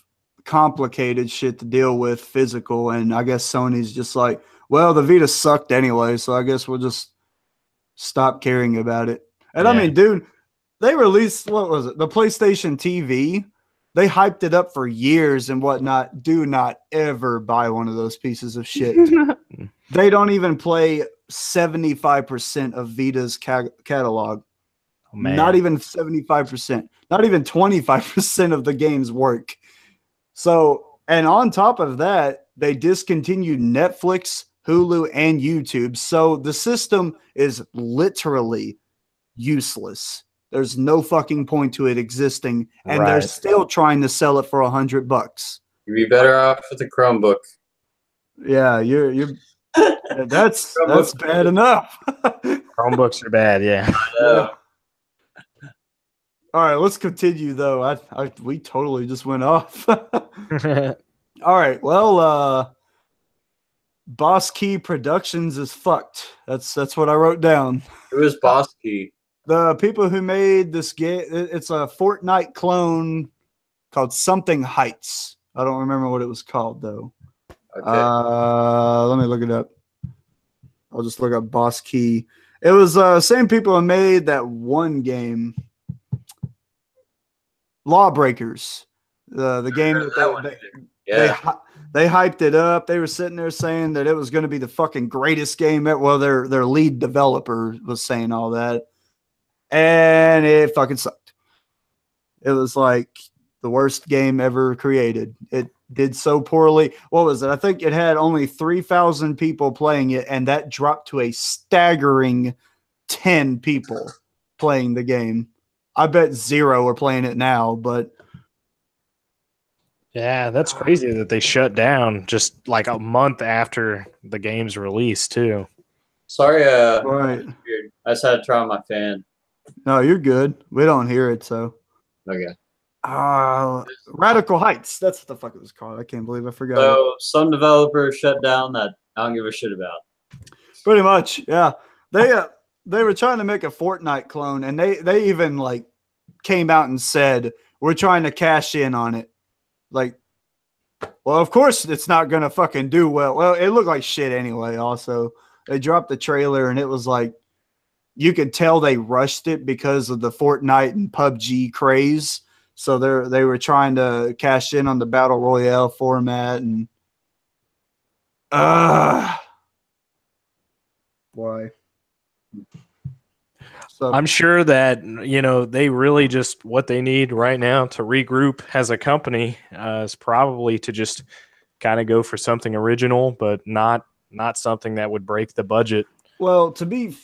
complicated shit to deal with physical, and I guess Sony's just like, well, the Vita sucked anyway, so I guess we'll just stop caring about it. And yeah. I mean, dude, they released, what was it, the PlayStation TV? They hyped it up for years and whatnot. Do not ever buy one of those pieces of shit. They don't even play 75% of Vita's catalog. Oh, not even 75%. Not even 25% of the games work. So, and on top of that, they discontinued Netflix, Hulu, and YouTube. So the system is literally useless. There's no fucking point to it existing, and they're still trying to sell it for $100. You'd be better off with a Chromebook. Yeah, you're that's bad enough. Chromebooks are bad, yeah. All right, let's continue though. We totally just went off. All right, well, Boss Key Productions is fucked. That's what I wrote down. Who is Boss Key? The people who made this game. It's a Fortnite clone called Something Heights. I don't remember what it was called though. Okay. Let me look it up. I'll just look up Boss Key. It was same people who made that one game. Lawbreakers, the game that they hyped it up. They were sitting there saying that it was going to be the fucking greatest game ever. Well, their lead developer was saying all that, and it fucking sucked. It was like the worst game ever created. It did so poorly. What was it? I think it had only 3,000 people playing it, and that dropped to a staggering 10 people playing the game. I bet 0 are playing it now, but yeah, that's crazy that they shut down just like a month after the game's release too. Sorry, right. I just had to try on my fan. No, you're good. We don't hear it, so okay. Radical Heights. That's what the fuck it was called. I can't believe I forgot. So some developer shut down that I don't give a shit about. Pretty much, yeah. They were trying to make a Fortnite clone, and they even like came out and said, we're trying to cash in on it. Like, well, of course it's not going to fucking do well. Well, it looked like shit anyway. Also, they dropped the trailer, and it was like, you could tell they rushed it because of the Fortnite and PUBG craze. So they were trying to cash in on the battle royale format, and why? So I'm sure that, they really just what they need right now to regroup as a company is probably to just kind of go for something original, but not something that would break the budget. well, to be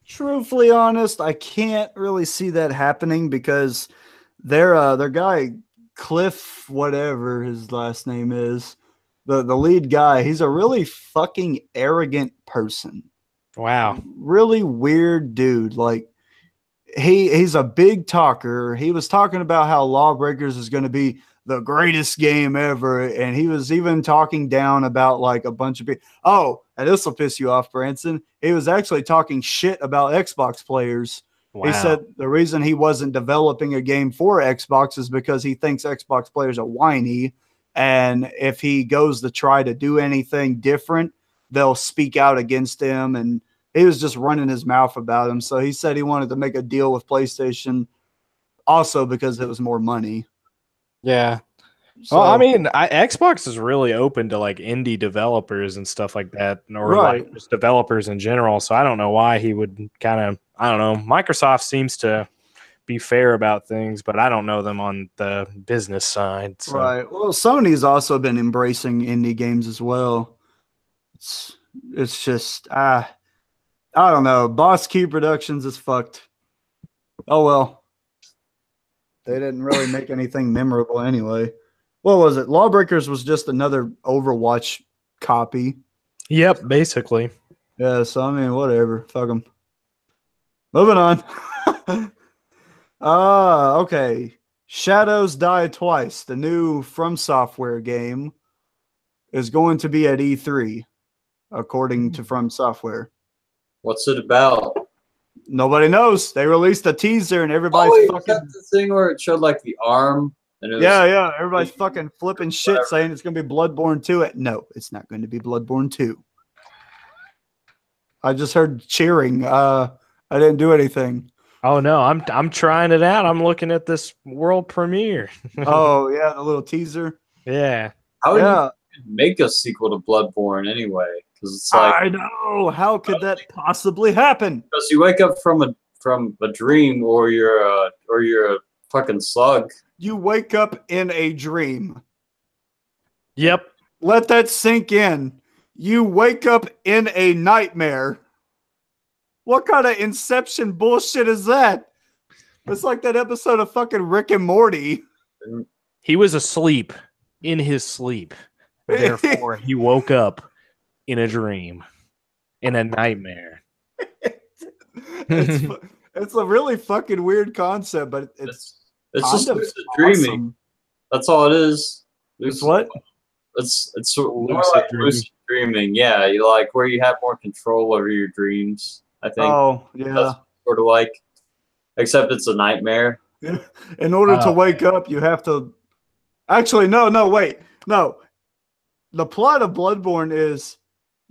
truthfully honest, I can't really see that happening because their guy Cliff, whatever his last name is, the lead guy, he's a really fucking arrogant person. Wow. Really weird dude. Like he's a big talker. He was talking about how Lawbreakers is going to be the greatest game ever, and he was even talking down about like a bunch of people. Oh, and this will piss you off, Branson. He was actually talking shit about Xbox players. Wow. He said the reason he wasn't developing a game for Xbox is because he thinks Xbox players are whiny, and if he goes to try to do anything different, they'll speak out against him. And he was just running his mouth about him. So he said he wanted to make a deal with PlayStation also because it was more money. Yeah. So, well, I mean, Xbox is really open to like indie developers and stuff like that, or like just developers in general. So I don't know why he would kind of, I don't know. Microsoft seems to be fair about things, but I don't know them on the business side. So. Right. Well, Sony's also been embracing indie games as well. It's just, I don't know. Boss Key Productions is fucked. Oh, well. They didn't really make anything memorable anyway. What was it? Lawbreakers was just another Overwatch copy. Yep, basically. Yeah, so I mean, whatever. Fuck them. Moving on. Okay. Shadows Die Twice, the new From Software game, is going to be at E3, according to From Software. What's it about? Nobody knows. They released a teaser and everybody's fucking. Is that the thing where it showed like the arm? And it was yeah. Everybody's fucking flipping shit, whatever, saying it's going to be Bloodborne 2. No, it's not going to be Bloodborne 2. I just heard cheering. I didn't do anything. Oh no, I'm trying it out. I'm looking at this world premiere. Oh yeah, the little teaser. Yeah. How would you make a sequel to Bloodborne anyway? Because it's like, I know. How could that possibly happen? Because you wake up from a dream, or you're a fucking slug. You wake up in a dream. Yep. Let that sink in. You wake up in a nightmare. What kind of Inception bullshit is that? It's like that episode of fucking Rick and Morty. He was asleep in his sleep. Therefore, he woke up in a dream, in a nightmare. It's a really fucking weird concept, but it's just lucid dreaming. That's all it is. It's what? It's more like lucid dreaming. Yeah, you like where you have more control over your dreams. I think. Oh yeah. That's sort of like, except it's a nightmare. In order to wake up, you have to. Actually, wait. The plot of Bloodborne is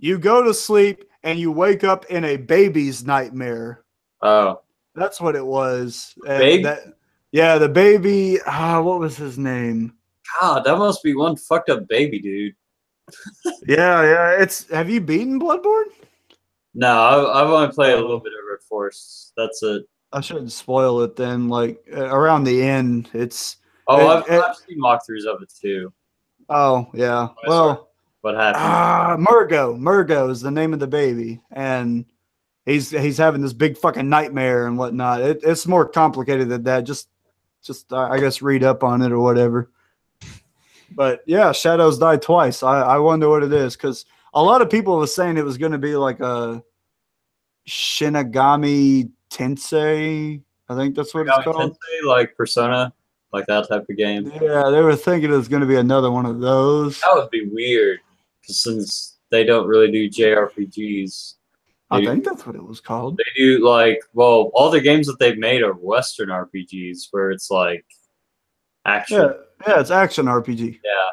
you go to sleep and you wake up in a baby's nightmare. Oh. That's what it was. Baby? The baby. What was his name? God, that must be one fucked up baby, dude. Yeah. Have you beaten Bloodborne? No, I've only played a little bit of Red Force. That's it. I shouldn't spoil it then. Like around the end, it's. I've seen walkthroughs of it too. Oh yeah. Well, what happened? Murgo is the name of the baby, and he's having this big fucking nightmare and whatnot. It's more complicated than that. Just I guess read up on it or whatever. But yeah, Shadows Die Twice. I wonder what it is, because a lot of people were saying it was going to be like a Shinigami Tensei. I think that's what it's called. Tensei, like Persona, like that type of game. Yeah, they were thinking it was going to be another one of those. That would be weird, because since they don't really do JRPGs. I think that's what it was called. They do all the games that they've made are Western RPGs, where it's like action. Yeah, it's action RPG. Yeah.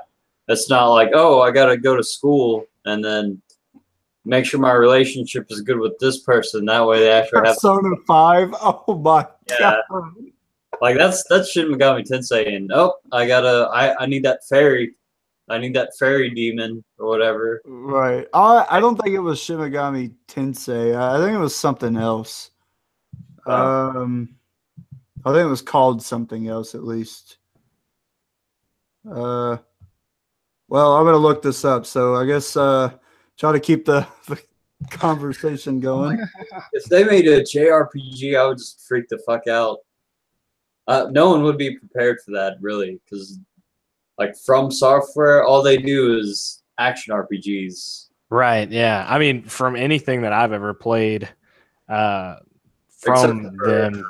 It's not like, I got to go to school and then make sure my relationship is good with this person. That way they actually have... Persona 5? Oh, my God. Like that's Shin Megami Tensei, and I need that fairy. I need that fairy demon or whatever. Right. I don't think it was Shin Megami Tensei. I think it was something else. I think it was called something else at least. Well, I'm gonna look this up. So I guess try to keep the conversation going. If they made a JRPG, I would just freak the fuck out. No one would be prepared for that, really, because like From Software, all they do is action RPGs. Right. Yeah. I mean, from anything that I've ever played, from them.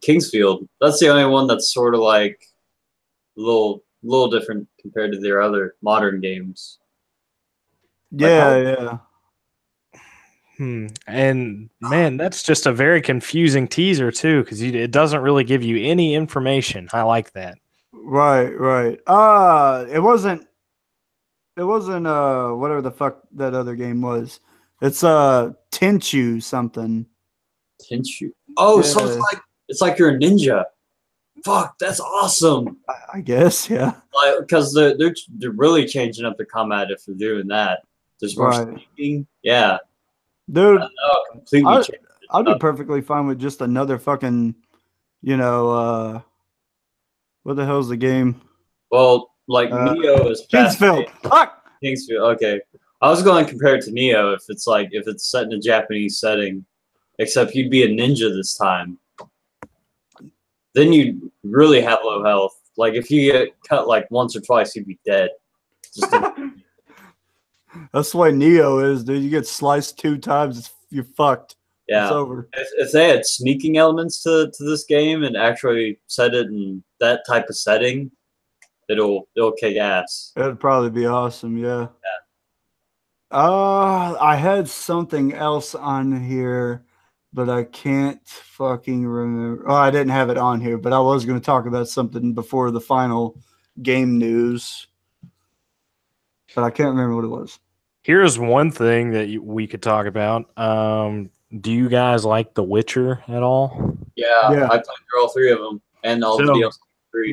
Kingsfield. That's the only one that's sort of like a little different compared to their other modern games. Yeah. And man, that's just a very confusing teaser too, because it doesn't really give you any information. I like that. Right. It wasn't whatever the fuck that other game was. It's Tenchu something. Tenchu. Oh, yeah. So it's like you're a ninja. Fuck, that's awesome. I guess, yeah. Like, because they're really changing up the combat if they're doing that. There's more sneaking. Yeah. Dude, completely I'd be perfectly fine with just another fucking, what the hell's the game? Well, like Neo is Kingsfield. Fuck. Kingsfield. Okay, I was going to compare it to Neo if it's set in a Japanese setting, except you'd be a ninja this time. Then you'd really have low health. Like if you get cut like once or twice, you'd be dead. That's why Neo is, dude. You get sliced 2 times, you're fucked. Yeah, it's over. If they had sneaking elements to this game and actually set it in that type of setting, it'll kick ass. It'd probably be awesome. Yeah. I had something else on here, but I can't fucking remember. Oh, I didn't have it on here, but I was going to talk about something before the final game news, but I can't remember what it was. Here's one thing that we could talk about. Do you guys like The Witcher at all? Yeah. I played through all 3 of them and all the DLC.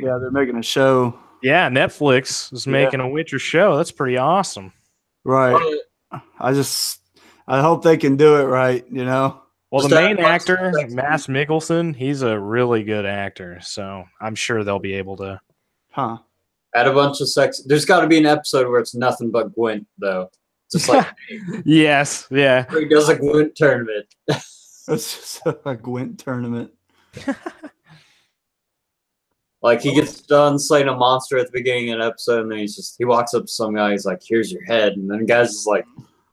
Yeah, they're making a show. Yeah, Netflix is making a Witcher show. That's pretty awesome. Right. I hope they can do it right, Well, the main actor, Mads Mikkelsen, he's a really good actor, so I'm sure they'll be able to. Huh. Add a bunch of sex. There's got to be an episode where it's nothing but Gwent, though. Just like yes, yeah. He does a Gwent tournament. It's just a Gwent tournament. Like he gets done slaying a monster at the beginning of an episode, and then he walks up to some guy. He's like, "Here's your head," and then the guy's just like,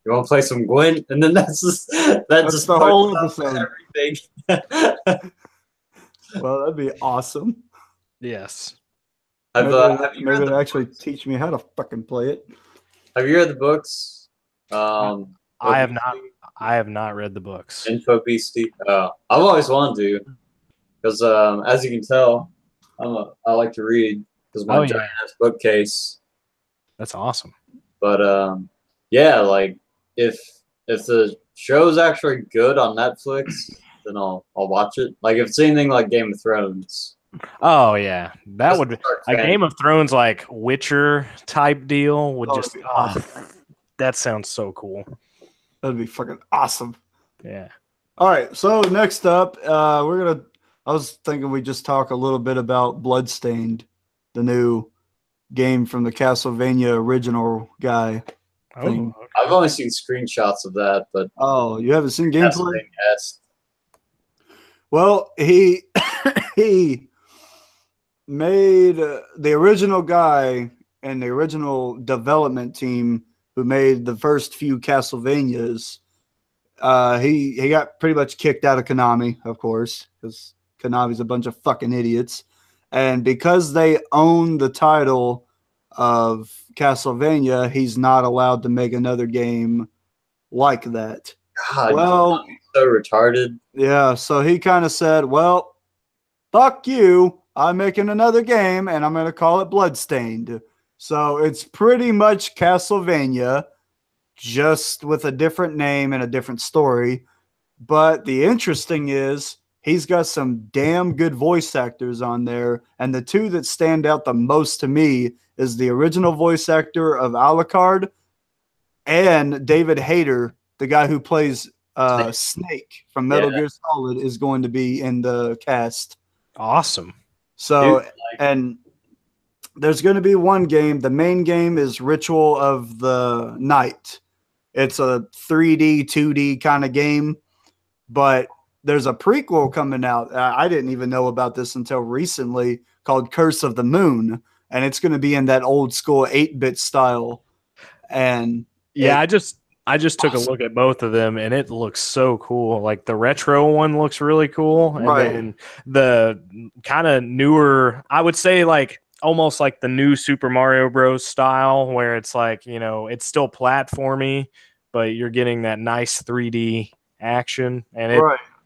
"You want to play some Gwent?" And then that's just the whole episode. Everything. Well, that'd be awesome. Yes. Maybe it'd actually teach me how to fucking play it. Have you read the books? I have not. I have not read the books. Infobesity. I've always wanted to, because as you can tell, I like to read because my giant ass bookcase. That's awesome. But yeah, like if the show's actually good on Netflix, then I'll watch it. Like if it's anything like Game of Thrones. Oh yeah, that would be a Game of Thrones like Witcher type deal would just. That sounds so cool. That'd be fucking awesome. Yeah. All right. So next up, I was thinking we just talk a little bit about Bloodstained, the new game from the Castlevania original guy. Okay. I've only seen screenshots of that, but you haven't seen gameplay? Yes. Well, he made the original guy and the original development team who made the first few Castlevanias. He got pretty much kicked out of Konami, of course, because Konami's a bunch of fucking idiots. And because they own the title of Castlevania, he's not allowed to make another game like that. God, well, so retarded. Yeah, so he kind of said, well, fuck you. I'm making another game, and I'm going to call it Bloodstained. So it's pretty much Castlevania, just with a different name and a different story. But the interesting is he's got some damn good voice actors on there. And the two that stand out the most to me is the original voice actor of Alucard and David Hayter, the guy who plays Snake from Metal Gear Solid, is going to be in the cast. Awesome. So, and there's going to be one game. The main game is Ritual of the Night. It's a 3D, 2D kind of game, but there's a prequel coming out. I didn't even know about this until recently, called Curse of the Moon, and it's going to be in that old school 8-bit style. And yeah, I just took a look at both of them, and it looks so cool. Like the retro one looks really cool, and then the kind of newer, I would say, like almost like the new Super Mario Bros. Style, where it's like, you know, it's still platformy, but you're getting that nice 3D action, and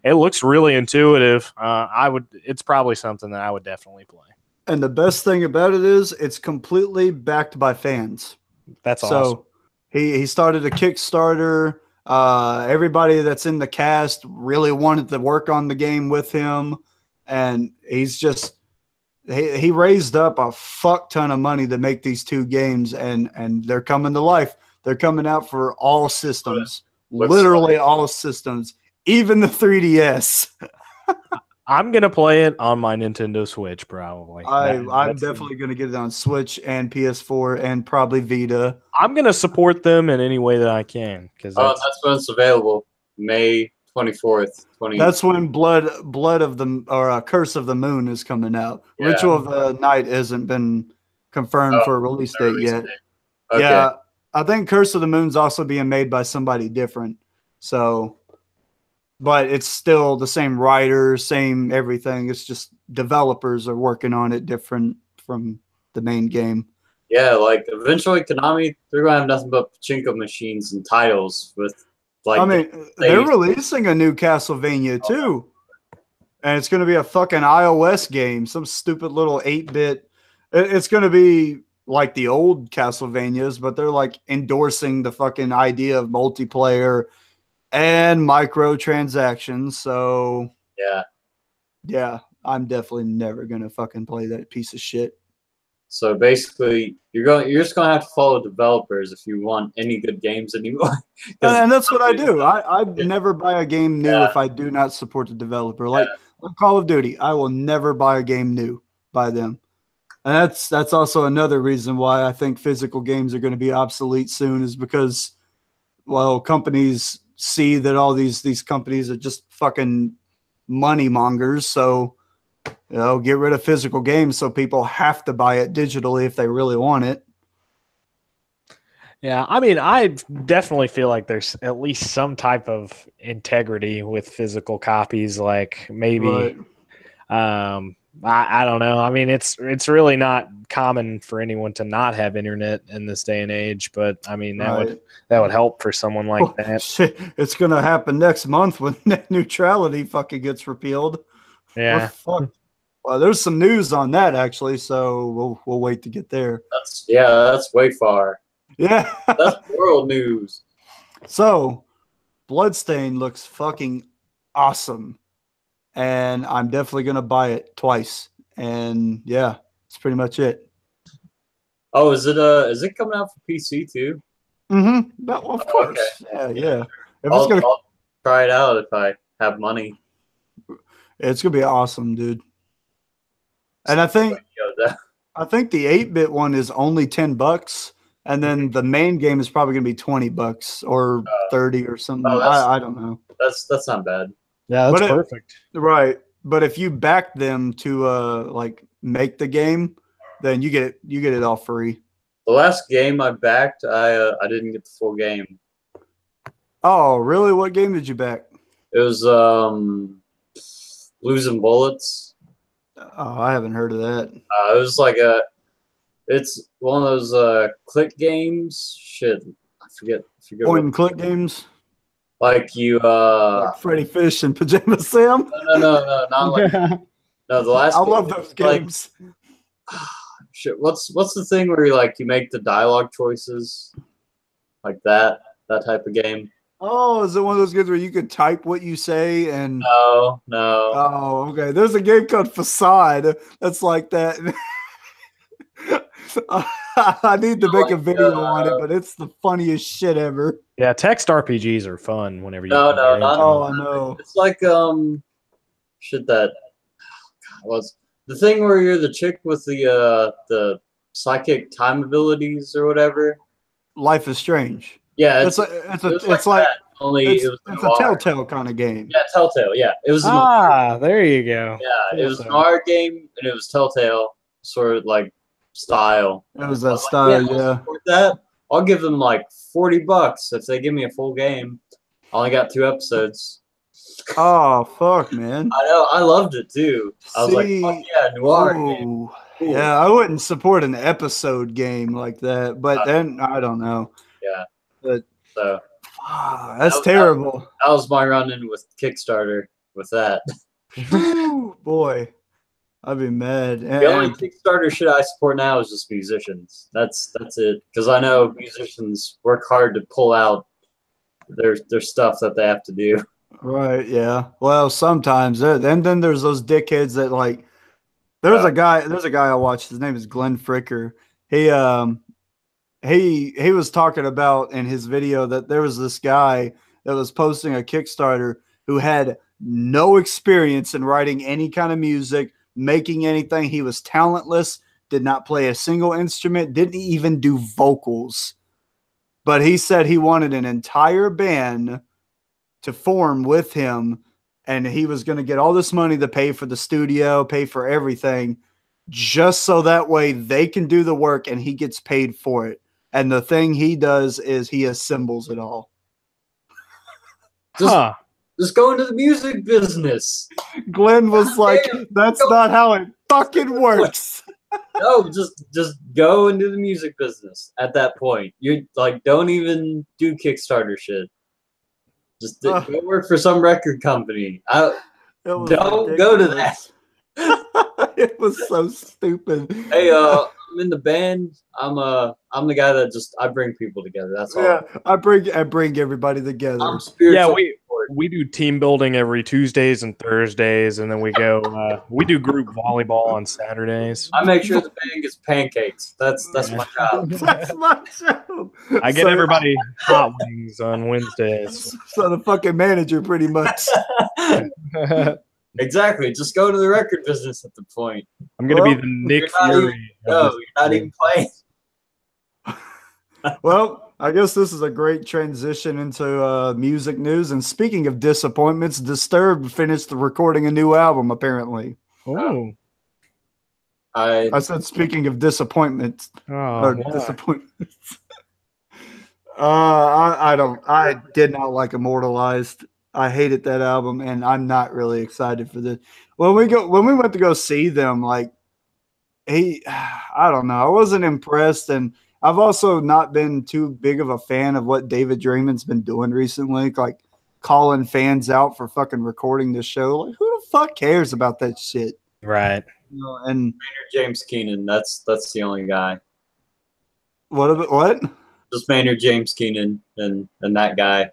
it looks really intuitive. It's probably something that I would definitely play. And the best thing about it is it's completely backed by fans. That's awesome. He started a Kickstarter. Everybody that's in the cast really wanted to work on the game with him, and he's just he raised up a fuck ton of money to make these two games, and they're coming to life. They're coming out for all systems, literally all systems, even the 3DS. I'm gonna play it on my Nintendo Switch, probably. I'm definitely gonna get it on Switch and PS4 and probably Vita. I'm gonna support them in any way that I can, because that's when it's available, May 24th. That's when Blood of the or Curse of the Moon is coming out. Yeah. Ritual of the Night hasn't been confirmed for a release date yet. Okay. Yeah, I think Curse of the Moon's also being made by somebody different. So. But it's still the same writer, same everything. It's just developers are working on it different from the main game. Yeah, like eventually Konami, they're going to have nothing but pachinko machines and titles with like. I mean, they're releasing a new Castlevania too. And it's going to be a fucking iOS game, some stupid little 8-bit. It's going to be like the old Castlevanias, but they're like endorsing the fucking idea of multiplayer and microtransactions. So yeah, I'm definitely never gonna fucking play that piece of shit. So basically, you're just gonna have to follow developers if you want any good games anymore. And that's what I do. I never buy a game new if I do not support the developer. Like Call of Duty, I will never buy a game new by them. And that's also another reason why I think physical games are going to be obsolete soon, is because, well, companies see that all these companies are just fucking money mongers. So, you know, get rid of physical games so people have to buy it digitally if they really want it. Yeah, I mean, I definitely feel like there's at least some type of integrity with physical copies. Like maybe, I don't know. I mean, it's really not common for anyone to not have internet in this day and age. But I mean, that would help for someone like that. Shit, it's gonna happen next month when net neutrality fucking gets repealed. Yeah. Well, there's some news on that actually, so we'll wait to get there. That's way far. Yeah, that's world news. So, Bloodstain looks fucking awesome. And I'm definitely going to buy it twice. And yeah, that's pretty much it. Oh, is it coming out for PC too? Mm-hmm. Well, of course. Okay. Yeah. I'll try it out if I have money. It's going to be awesome, dude. And I think the 8-bit one is only $10, and then the main game is probably going to be $20 or 30 or something. I don't know. That's not bad. Yeah, that's perfect. Right. But if you back them to like make the game, then you get it all free. The last game I backed, I didn't get the full game. Oh, really? What game did you back? It was Losing Bullets. Oh, I haven't heard of that. It was like it's one of those click games. Shit, I forget. Point and click games. Like you, like Freddy Fish and Pajama Sam. No, not like. No, the last. I love those games. Like, shit, what's the thing where you make the dialogue choices, like that type of game? Oh, is it one of those games where you could type what you say and? No. Oh, okay. There's a game called Facade that's like that. I need to make a video on it, but it's the funniest shit ever. Yeah, text RPGs are fun whenever you No, can get not. into Oh, them. I know. It's like shit that was the thing where you're the chick with the psychic time abilities or whatever. Life is Strange. Yeah, It's like it was it's like that, only it's it was it's a noir. Telltale kind of game. Yeah, Telltale. Yeah, it was. There you go. Yeah, it was an art game, and it was Telltale sort of like style. It was I that was like, style, I'll yeah. support that. I'll give them like $40 if they give me a full game. I only got 2 episodes. Oh fuck, man. I know, I loved it too. I was like, fuck yeah, noir game. Ooh, Cool. yeah, I wouldn't support an episode game like that, but then I don't know. Yeah, But so that's terrible. that was my run-in with Kickstarter with that. Ooh, boy, I'd be mad. The only Kickstarter shit I support now is just musicians. That's it. Because I know musicians work hard to pull out their stuff that they have to do. Right, yeah. Well, sometimes, and then there's those dickheads that like. There's a guy I watched. His name is Glenn Fricker. He was talking about in his video that there was this guy that was posting a Kickstarter who had no experience in writing any kind of music, making anything. He was talentless, did not play a single instrument, didn't even do vocals. But he said he wanted an entire band to form with him, and he was going to get all this money to pay for the studio, pay for everything, just so that way they can do the work and he gets paid for it. And the thing he does is he assembles it all. Just go into the music business. Glenn was like, that's not how it fucking works. No, just go into the music business at that point. You like don't even do Kickstarter shit. Just go work for some record company. Don't go to that. It was so stupid. Hey, I'm in the band. I'm the guy that I bring people together. That's all. Yeah, I bring everybody together. I'm spiritual. Yeah, we do team building every Tuesdays and Thursdays, and then we go. We do group volleyball on Saturdays. I make sure the band gets pancakes. That's my job. That's my job. I get everybody hot wings on Wednesdays. So the fucking manager, pretty much. Exactly. Just go to the record business at the point. I'm gonna be the Nick Fury. No, you're not even playing. Well, I guess this is a great transition into music news. And speaking of disappointments, Disturbed finished recording a new album, apparently. Oh. I said speaking of disappointments. Disappointments. I did not like Immortalized. I hated that album, and I'm not really excited for this. When we went to go see them, like I don't know, I wasn't impressed, and I've also not been too big of a fan of what David Draymond's been doing recently, like calling fans out for fucking recording this show. Like, who the fuck cares about that shit? Right. You know, and Maynard James Keenan, that's the only guy. What? Just Maynard James Keenan and that guy.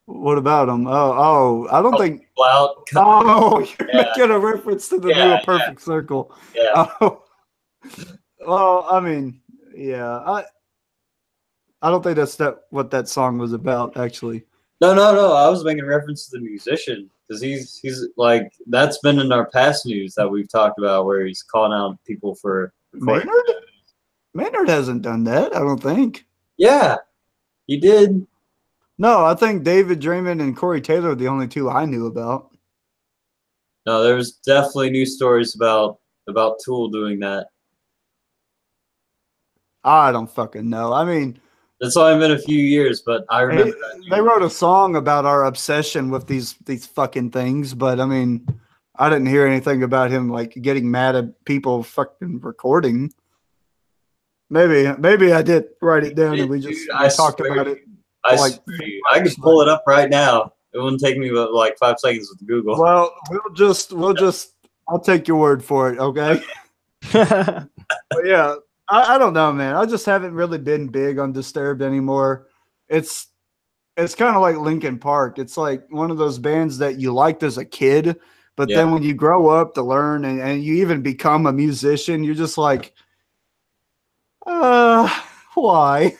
What about him? Oh, I don't think. Out. Oh, you're making a reference to the new Perfect Circle. Yeah. Oh. Well, I mean, yeah, I don't think that's what that song was about, actually. No. I was making reference to the musician because he's like that's been in our past news that we've talked about where he's calling out people for Maynard. Maynard hasn't done that, I don't think. Yeah, he did. No, I think David Draymond and Corey Taylor are the only two I knew about. No, there's definitely news stories about Tool doing that. I don't fucking know. I mean, it's only been a few years, but I remember that. They wrote a song about our obsession with these fucking things, but I mean, I didn't hear anything about him like getting mad at people fucking recording. Maybe I did write it down and we talked about it. I can pull it up right now. It wouldn't take me but like 5 seconds with Google. Well, I'll take your word for it, okay? But yeah, I don't know, man. I just haven't really been big on Disturbed anymore. It's it's kind of like Linkin Park. It's like one of those bands that you liked as a kid, but Yeah. then when you grow up to learn and you even become a musician, you're just like, why?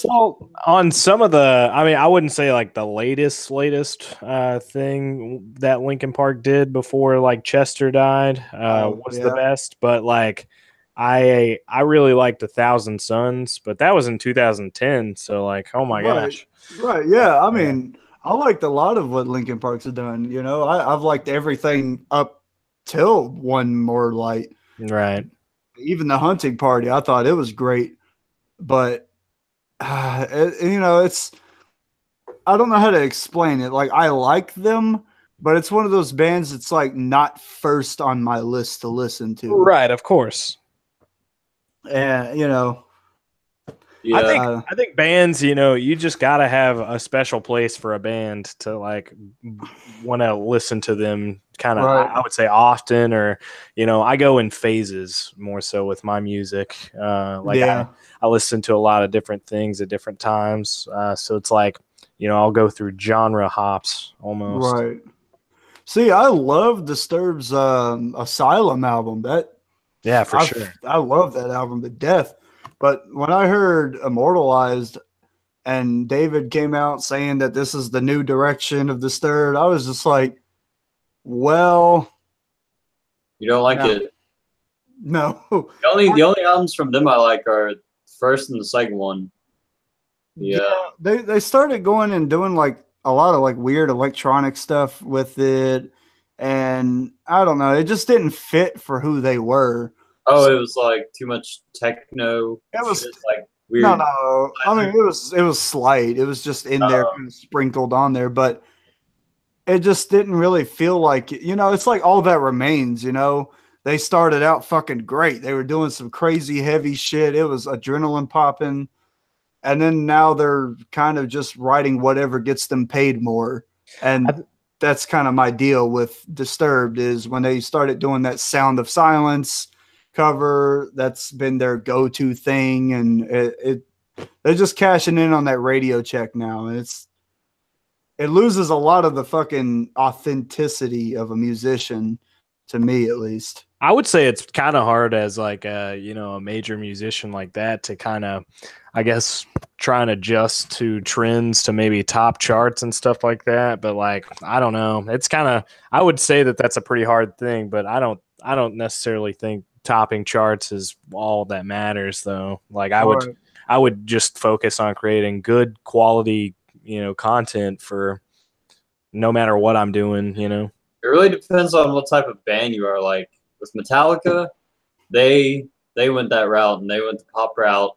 Well, on some of the, I mean, I wouldn't say like the latest thing that Linkin Park did before like Chester died was the best, but like I really liked 1,000 Suns, but that was in 2010, so like, oh my gosh. Right. Yeah. I mean, I liked a lot of what Linkin Park's done. You know, I've liked everything up till One More Light. Right. Even the Hunting Party, I thought it was great. But, you know, I don't know how to explain it. Like, I like them, but it's one of those bands that's like not first on my list to listen to. Right. Of course. And, you know, Yeah. I think bands, you know, you just got to have a special place for a band to like want to listen to them kind of, I would say often, or, you know, I go in phases more so with my music. I listen to a lot of different things at different times. So it's like, you know, I'll go through genre hops almost. Right. See, I love Disturbed's Asylum album. Yeah, for sure. I love that album to death. But when I heard Immortalized and David came out saying that this is the new direction of Disturbed, I was just like, well, You don't like it? No. The only albums from them I like are the first and the second one. Yeah. They started going and doing like a lot of like weird electronic stuff with it. And I don't know, it just didn't fit for who they were. Oh, it was like too much techno. It was shit, like weird. No. I mean, it was slight. It was just in there, kind of sprinkled on there, but it just didn't really feel like, you know, it's like All That Remains, you know. They started out fucking great. They were doing some crazy heavy shit. It was adrenaline popping. And then now they're kind of just writing whatever gets them paid more. And that's kind of my deal with Disturbed is when they started doing that Sound of Silence cover, that's been their go-to thing. And they're just cashing in on that radio check now. And it loses a lot of the fucking authenticity of a musician, to me at least. I would say it's kind of hard as like a, you know, a major musician like that to kind of, I guess, try and adjust to trends to maybe top charts and stuff like that. But like, I don't know. It's kind of, I would say that that's a pretty hard thing, but I don't necessarily think topping charts is all that matters though. Like I would just focus on creating good quality, you know, content for no matter what I'm doing, you know. It really depends on what type of band you are. Like with Metallica, they went that route and they went the pop route,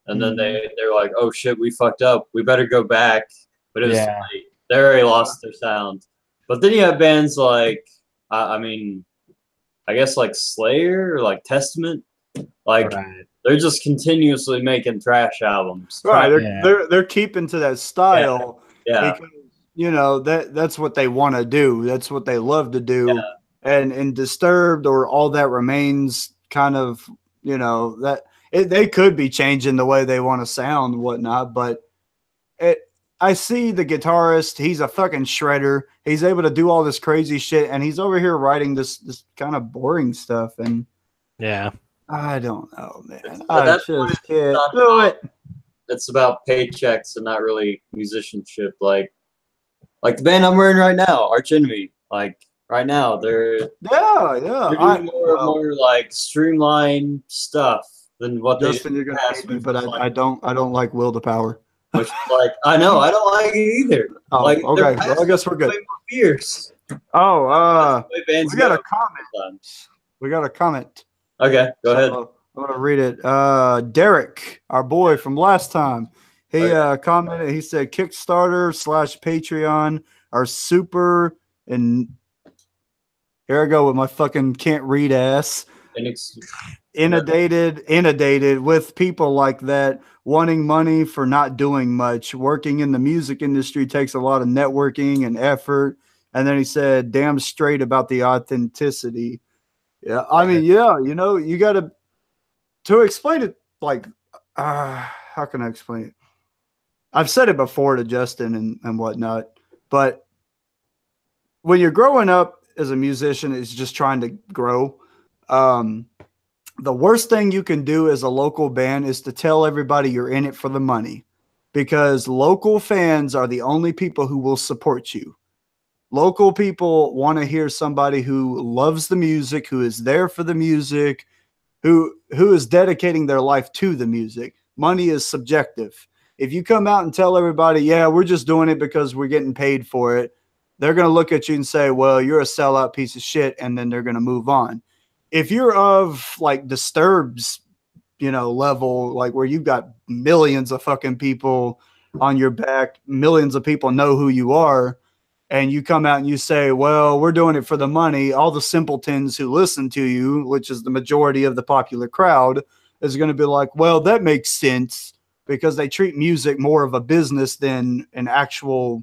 and then they were like, oh shit, we fucked up, we better go back. But it was late. They already lost their sound. But then you have bands like I mean, I guess like Slayer or like Testament, like they're just continuously making trash albums. Right, they're keeping to that style. Yeah. Because, you know, that's what they want to do. That's what they love to do. Yeah. And in Disturbed or All That Remains, kind of, you know, that they could be changing the way they want to sound and whatnot, but I see the guitarist, he's a fucking shredder. He's able to do all this crazy shit, and he's over here writing this kind of boring stuff. And I don't know, man. I just can't do it. It's about paychecks and not really musicianship. Like the band I'm wearing right now, Arch Enemy. Like right now, they're doing more like streamlined stuff than what Justin, you're gonna hate me, but I don't like Will to Power. Which, like, I know, I don't like it either. Oh, like, okay. Well, I guess we're good. Fierce. Oh, we got a comment. We got a comment. Okay, go ahead. I'm going to read it. Derek, our boy from last time, he commented, he said, Kickstarter / Patreon are super, and here I go with my fucking can't read ass. Inundated with people like that wanting money for not doing much. Working in the music industry takes a lot of networking and effort. And then he said, damn straight about the authenticity. Yeah, I mean, yeah, you know, you got to explain it like, how can I explain it? I've said it before to Justin and whatnot, but when you're growing up as a musician, is just trying to grow. The worst thing you can do as a local band is to tell everybody you're in it for the money, because local fans are the only people who will support you. Local people want to hear somebody who loves the music, who is there for the music, who is dedicating their life to the music. Money is subjective. If you come out and tell everybody, yeah, we're just doing it because we're getting paid for it, they're going to look at you and say, well, you're a sellout piece of shit, and then they're going to move on. If you're of like Disturbed's, level, like where you've got millions of fucking people on your back, millions of people know who you are, and you come out and you say, well, we're doing it for the money, all the simpletons who listen to you, which is the majority of the popular crowd, is going to be like, well, that makes sense, because they treat music more of a business than an actual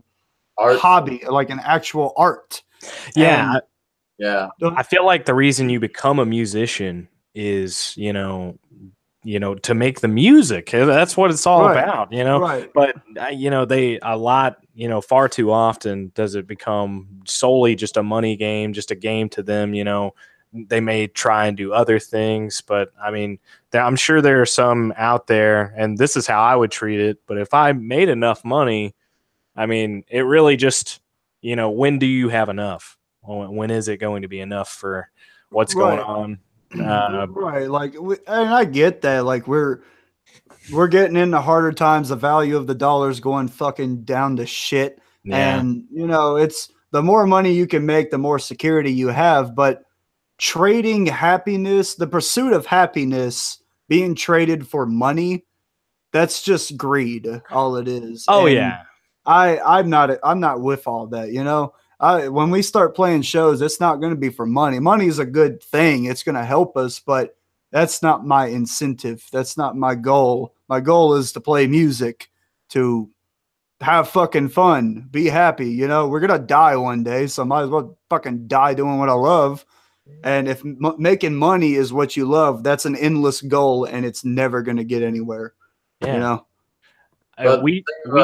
Art. hobby, like an actual art. Yeah. Yeah. I feel like the reason you become a musician is, to make the music. That's what it's all about, Right. But, far too often does it become solely just a money game, just a game to them. They may try and do other things, but I mean, I'm sure there are some out there, and this is how I would treat it. But if I made enough money, I mean, it really just, when do you have enough? When is it going to be enough for what's going on? Right. Like, and I get that. Like, we're getting into harder times. The value of the dollar's going fucking down to shit. Yeah. And, it's the more money you can make, the more security you have. But trading happiness, the pursuit of happiness being traded for money, that's just greed. All it is. Oh, and yeah. I'm not with all that, when we start playing shows, it's not going to be for money. Money is a good thing. It's going to help us, but that's not my incentive. That's not my goal. My goal is to play music, to have fucking fun, be happy. We're going to die one day, so I might as well fucking die doing what I love. And if making money is what you love, that's an endless goal, and it's never going to get anywhere. Yeah. But we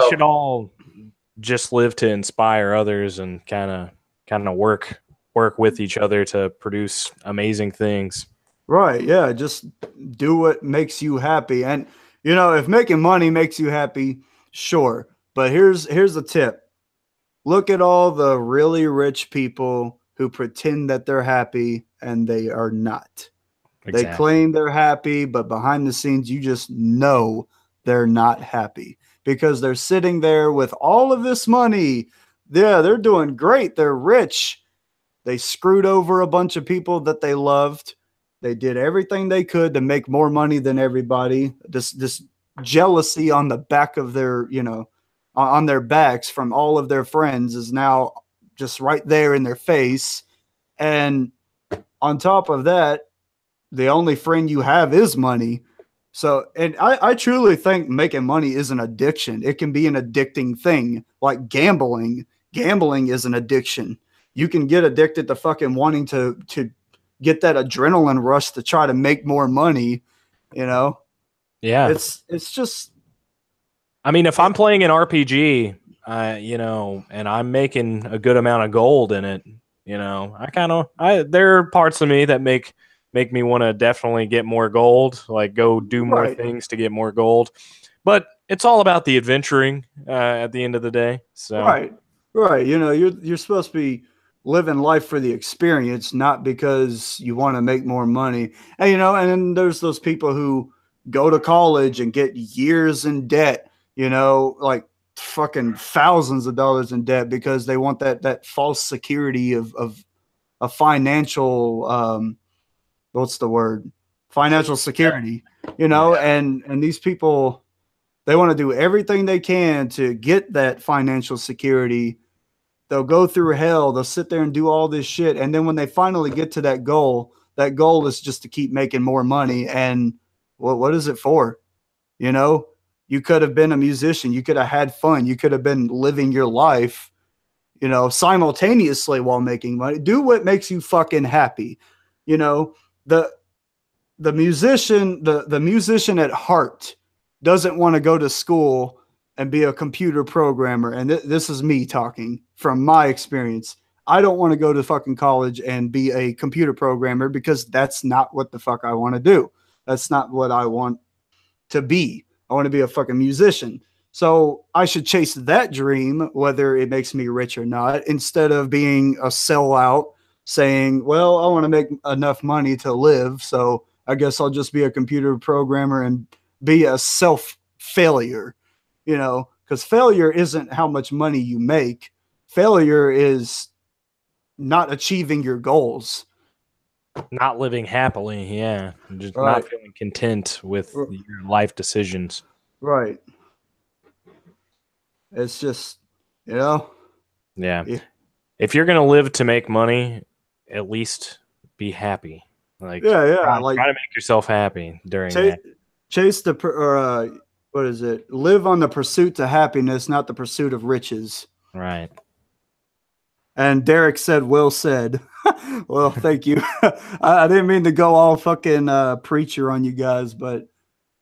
should all just live to inspire others and kind of work with each other to produce amazing things. Right. Yeah. Just do what makes you happy. And, if making money makes you happy, sure. But here's a tip. Look at all the really rich people who pretend that they're happy and they are not. Exactly. They claim they're happy, but behind the scenes, you just know they're not happy, because they're sitting there with all of this money. Yeah, they're doing great. They're rich. They screwed over a bunch of people that they loved. They did everything they could to make more money than everybody. This jealousy on the back of their, on their backs from all of their friends is now just right there in their face. And on top of that, the only friend you have is money. So, and I truly think making money is an addiction. It can be an addicting thing, like gambling. Gambling is an addiction. You can get addicted to fucking wanting to get that adrenaline rush to try to make more money, Yeah. It's just, I mean, if I'm playing an RPG, and I'm making a good amount of gold in it, there are parts of me that make me want to definitely get more gold, like go do more things to get more gold. But it's all about the adventuring at the end of the day. So right. You're supposed to be living life for the experience, not because you want to make more money. And and then there's those people who go to college and get years in debt, like fucking thousands of dollars in debt, because they want that false security of a financial what's the word? Financial security, and these people, they want to do everything they can to get that financial security. They'll go through hell. They'll sit there and do all this shit. And then when they finally get to that goal is just to keep making more money. And what is it for? You could have been a musician. You could have had fun. You could have been living your life, simultaneously while making money. Do what makes you fucking happy. The musician at heart doesn't want to go to school and be a computer programmer, and this is me talking from my experience. I don't want to go to fucking college and be a computer programmer because that's not what the fuck I want to do. That's not what I want to be. I want to be a fucking musician. So I should chase that dream, whether it makes me rich or not, instead of being a sellout saying, well, I want to make enough money to live. So I guess I'll just be a computer programmer and be a self failure, you know, because failure isn't how much money you make. Failure is not achieving your goals. Not living happily, yeah. Just Right. not feeling content with your life decisions. Right. It's just, you know. Yeah. If you're gonna live to make money, at least be happy. Like try to make yourself happy during that. Chase what is it? Live on the pursuit to happiness, not the pursuit of riches. Right. And Derek said, well said. Well, thank you. I didn't mean to go all fucking preacher on you guys, but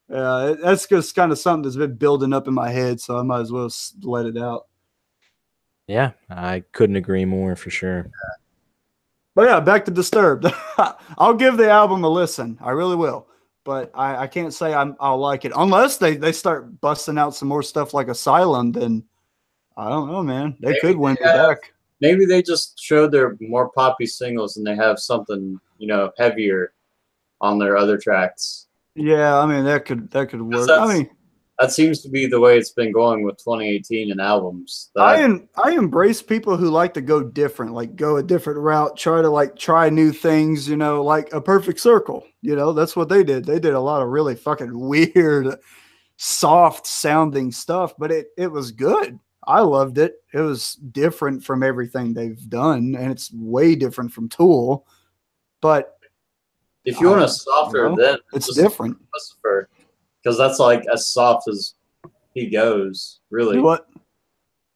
that's just kind of something that's been building up in my head, so I might as well let it out. Yeah, I couldn't agree more for sure. But yeah, back to Disturbed. I'll give the album a listen. I really will. But I can't say I'll like it. Unless they start busting out some more stuff like Asylum, then I don't know, man. They could win me back. Maybe they just showed their more poppy singles and they have something, you know, heavier on their other tracks. Yeah, I mean that could work. I mean, that seems to be the way it's been going with 2018 and albums. I embrace people who like to go different, like go a different route, try new things, you know, like A Perfect Circle. You know, that's what they did. They did a lot of really fucking weird, soft sounding stuff, but it was good. I loved it. It was different from everything they've done, and it's way different from Tool. But if you want a softer, then it's different. Because that's like as soft as he goes, really. What?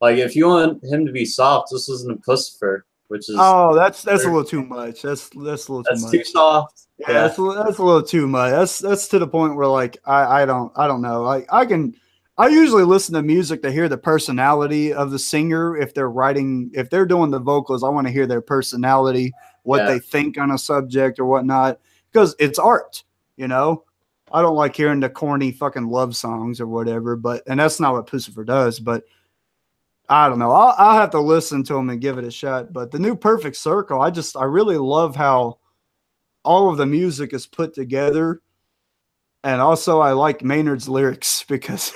Like if you want him to be soft, this isn't a Pussifer, which is that's a little too much. That's a little too much. That's too soft. Yeah, that's a little too much. That's to the point where like I don't know. I usually listen to music to hear the personality of the singer. If they're doing the vocals, I want to hear their personality, what they think on a subject or whatnot, because it's art, you know. I don't like hearing the corny fucking love songs or whatever, and that's not what Pussifer does, but I don't know. I'll have to listen to them and give it a shot. But the new Perfect Circle, I really love how all of the music is put together. And also I like Maynard's lyrics because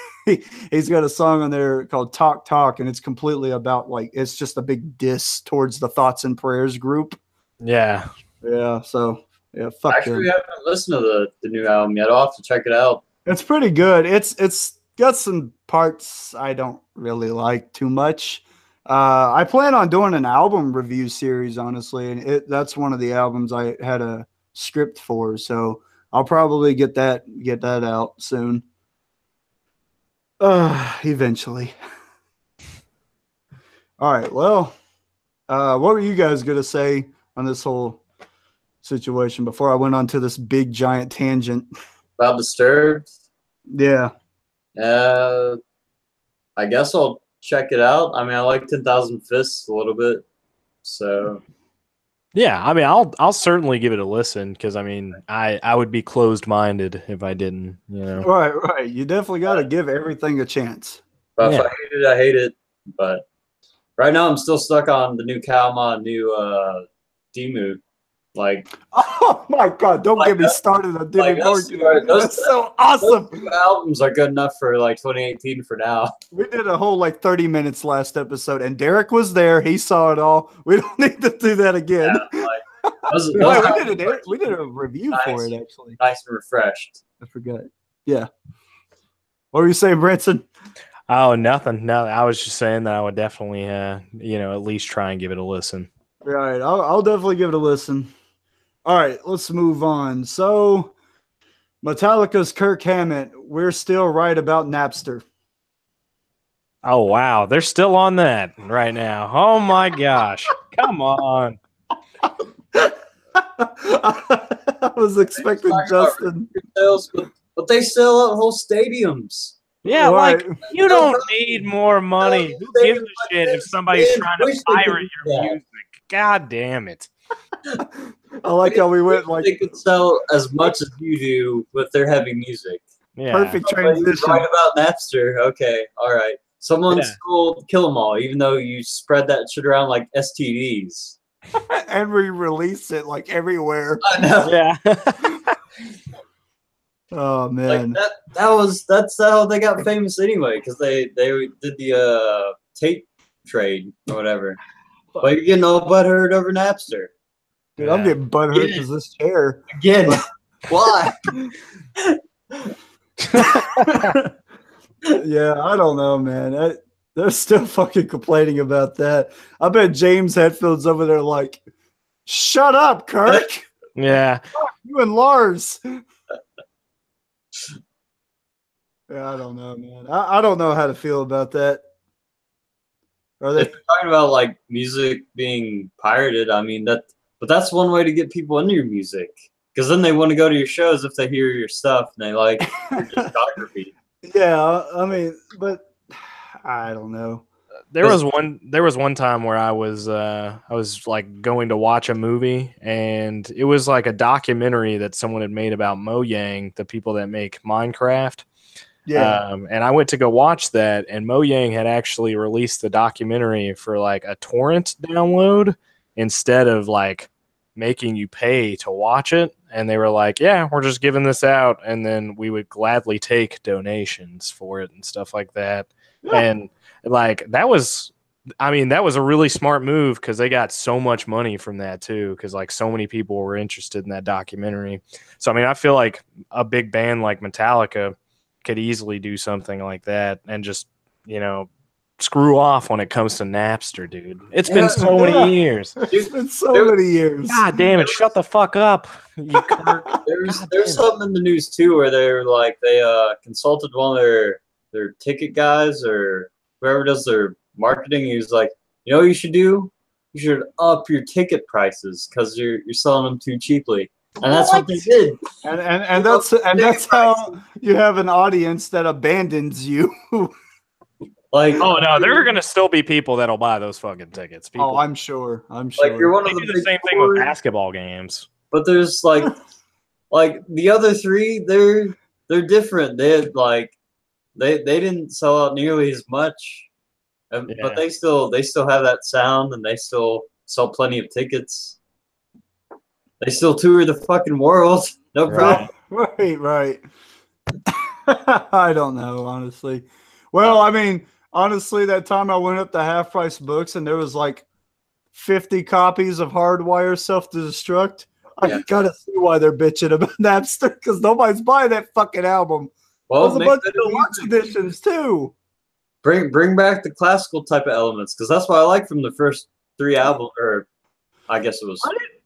he's got a song on there called Talk Talk, and it's completely about like, it's just a big diss towards the Thoughts and Prayers group. Yeah. Yeah. So yeah, fuck Actually, we haven't listened to the new album yet. I'll have to check it out. It's pretty good. It's got some parts I don't really like too much. I plan on doing an album review series, honestly, and that's one of the albums I had a script for. So I'll probably get that out soon. Eventually. All right. Well, what were you guys gonna say on this whole situation before I went on to this big giant tangent about Disturbed? Yeah. I guess I'll check it out. I mean, I like 10,000 Fists a little bit, so. Yeah, I mean, I'll certainly give it a listen because I mean, I would be closed-minded if I didn't, you know. Right. You definitely got to give everything a chance. But if I hate it, I hate it. But right now, I'm still stuck on the new Kalma, new Demu. Like, oh my God! Don't get me started on Demu. That's so awesome. Those two albums are good enough for like 2018 for now. We did a whole like 30 minutes last episode, and Derek was there. He saw it all. We don't need to do that again. Yeah, we did a review for it actually. Nice and refreshed. I forgot. Yeah. What were you saying, Bransen? Oh, nothing. No, I was just saying that I would definitely, at least try and give it a listen. Right. I'll definitely give it a listen. All right, let's move on. So, Metallica's Kirk Hammett, we're still right about Napster. Oh, wow. They're still on that right now. Oh, my gosh. Come on. I was expecting Justin. But they sell out whole stadiums. Yeah, Right. like you don't need more money. Who gives a shit if somebody's trying to wish they could pirate do your that. music? God damn it. I like how we went like They could sell as much as you do with their heavy music. Yeah. perfect But you transition. write about Napster. Okay, all right. Someone Yeah. stole Kill 'Em All, even though you spread that shit around like STDs. And we release it like everywhere. I know. Yeah. Oh Like man. that's how they got famous anyway, because they did the tape trade or whatever. But you're getting all butthurt over Napster Dude, I'm Yeah. getting butthurt because this chair. again. Why? Yeah, I don't know, man. They're still fucking complaining about that. I bet James Hetfield's over there like, shut up, Kirk. Yeah. You and Lars. Yeah, I don't know, man. I don't know how to feel about that. Are If they? you're talking about like music being pirated, I mean but that's one way to get people into your music, because then they want to go to your shows if they hear your stuff and they like your discography. Yeah, I mean, but I don't know. There was one time where I was like going to watch a movie, and it was like a documentary that someone had made about Mojang, the people that make Minecraft. Yeah, And I went to go watch that, and Mojang had actually released the documentary for like a torrent download instead of like making you pay to watch it. And they were like, yeah, we're just giving this out, and then we would gladly take donations for it and stuff like that. Yeah. And like that was a really smart move, because they got so much money from that too, because like so many people were interested in that documentary. So I mean, I feel like a big band like Metallica could easily do something like that and just, screw off when it comes to Napster, dude. It's been so many years. It's been so many years. God damn it, shut the fuck up, you Kirk. There's something in the news too where they're like they consulted one of their ticket guys or whoever does their marketing. He was like, you know what you should do? You should up your ticket prices because you're selling them too cheaply. And that's what they did. And that's how you have an audience that abandons you. Like, Oh no, there are gonna still be people that'll buy those fucking tickets. People, I'm sure. like you're one they of do the the big same thing four, with basketball games. but there's like the other three, they're different. They had like they didn't sell out nearly as much, but they still have that sound, and they still sell plenty of tickets. They still tour the fucking world. No problem. Right. I don't know, honestly. Well, I mean, honestly, that time I went up to Half Price Books and there was like 50 copies of Hardwire Self-Destruct. I gotta see why they're bitching about Napster, because nobody's buying that fucking album. Well, There's a bunch of deluxe editions too. Bring back the classical type of elements, because that's what I like from the first three albums, or I guess it was.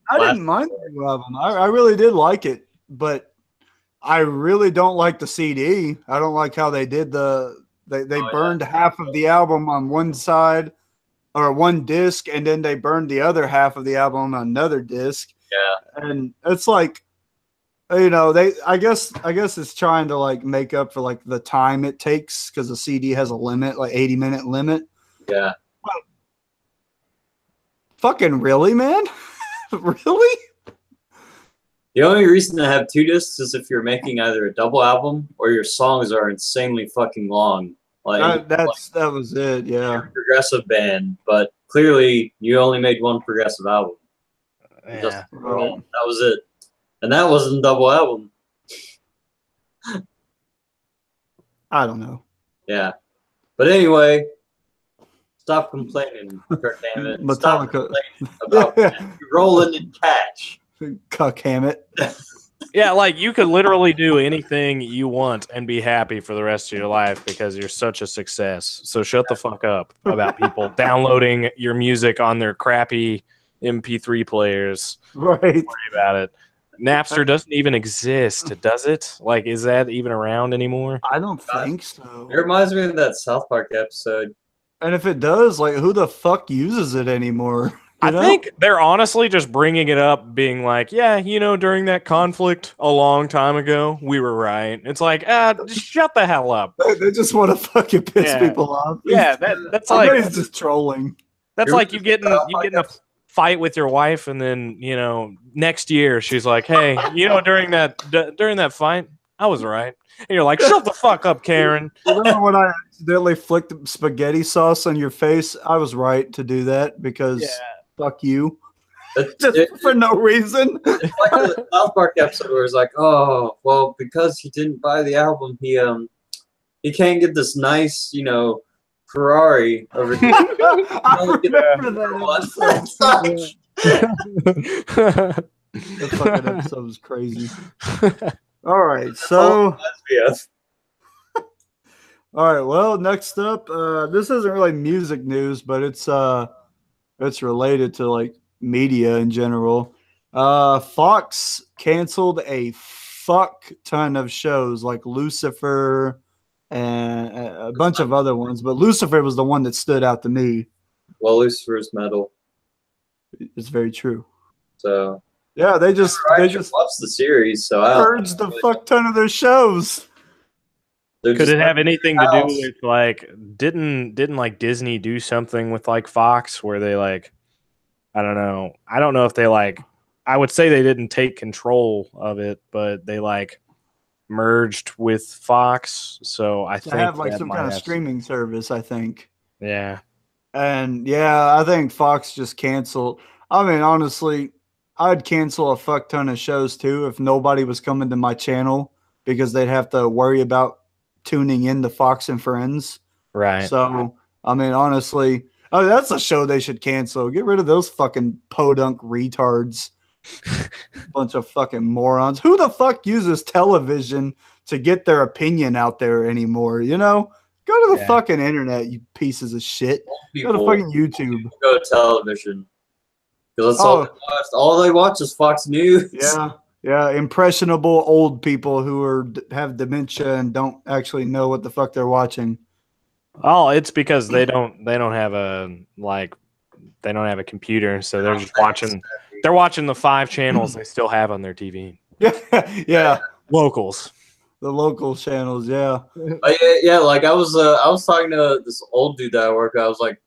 I didn't mind the new album. I really did like it, but I really don't like the CD. I don't like how they did they burned half of the album on one side or one disc, and then they burned the other half of the album on another disc. Yeah. And it's like, I guess it's trying to like make up for like the time it takes, because the CD has a limit, like 80-minute limit. Yeah. Well, fucking really, man? Really? The only reason to have two discs is if you're making either a double album or your songs are insanely fucking long. Like That was it, yeah. you're a progressive band, but clearly you only made one progressive album. Yeah. That was it. And that wasn't a double album. I don't know. Yeah. But anyway, stop complaining, Kurt damn it. Stop Metallica. complaining about rolling in cash. Cuck Hammett. Yeah, like you could literally do anything you want and be happy for the rest of your life because you're such a success. So shut the fuck up about people downloading your music on their crappy MP3 players. Right. Don't worry about it. Napster doesn't even exist, does it? Like, is that even around anymore? I don't think so. It reminds me of that South Park episode. And if it does, like, who the fuck uses it anymore? I think they're honestly just bringing it up, being like, yeah, during that conflict a long time ago, we were right. It's like, just shut the hell up. They just want to fucking piss people off. Yeah, that's like he's just trolling. That's like you get in a fight with your wife, and then next year she's like, hey, during that fight, I was right. And you're like, shut the fuck up, Karen. Remember when I accidentally flicked spaghetti sauce on your face? I was right to do that because fuck you. Just for no reason. Like the South Park episode where it's like, oh, well, because he didn't buy the album, he can't get this nice, Ferrari over here. I remember that episode. That fucking episode was crazy. All right, so all right. Well, next up, this isn't really music news, but it's related to like media in general. Fox canceled a fuck ton of shows like Lucifer and a bunch of other ones, but Lucifer was the one that stood out to me. Well, Lucifer's metal. It's very true. So yeah, they just watched the series, so I purged the fuck ton of their shows. Could it have anything to do with like didn't like Disney do something with like Fox where they like I don't know if they like I would say they didn't take control of it, but they like merged with Fox, so I think they have like some kind of streaming service, I think. Yeah. And yeah, I think Fox just canceled. I mean, honestly, I'd cancel a fuck ton of shows too if nobody was coming to my channel because they'd have to worry about tuning in to Fox and Friends. Right. So, I mean, honestly, that's a show they should cancel. Get rid of those fucking podunk retards. Bunch of fucking morons. Who the fuck uses television to get their opinion out there anymore? Go to the fucking internet, you pieces of shit. Go to fucking YouTube. Go to television. Because that's all they watch. All they watch is Fox News. Yeah. Impressionable old people who have dementia and don't actually know what the fuck they're watching. Oh, it's because they don't have a computer, so they're just watching. They're watching the 5 channels they still have on their TV. Yeah. Locals. The local channels, yeah. Yeah, like I was talking to this old dude that I work with. I was like,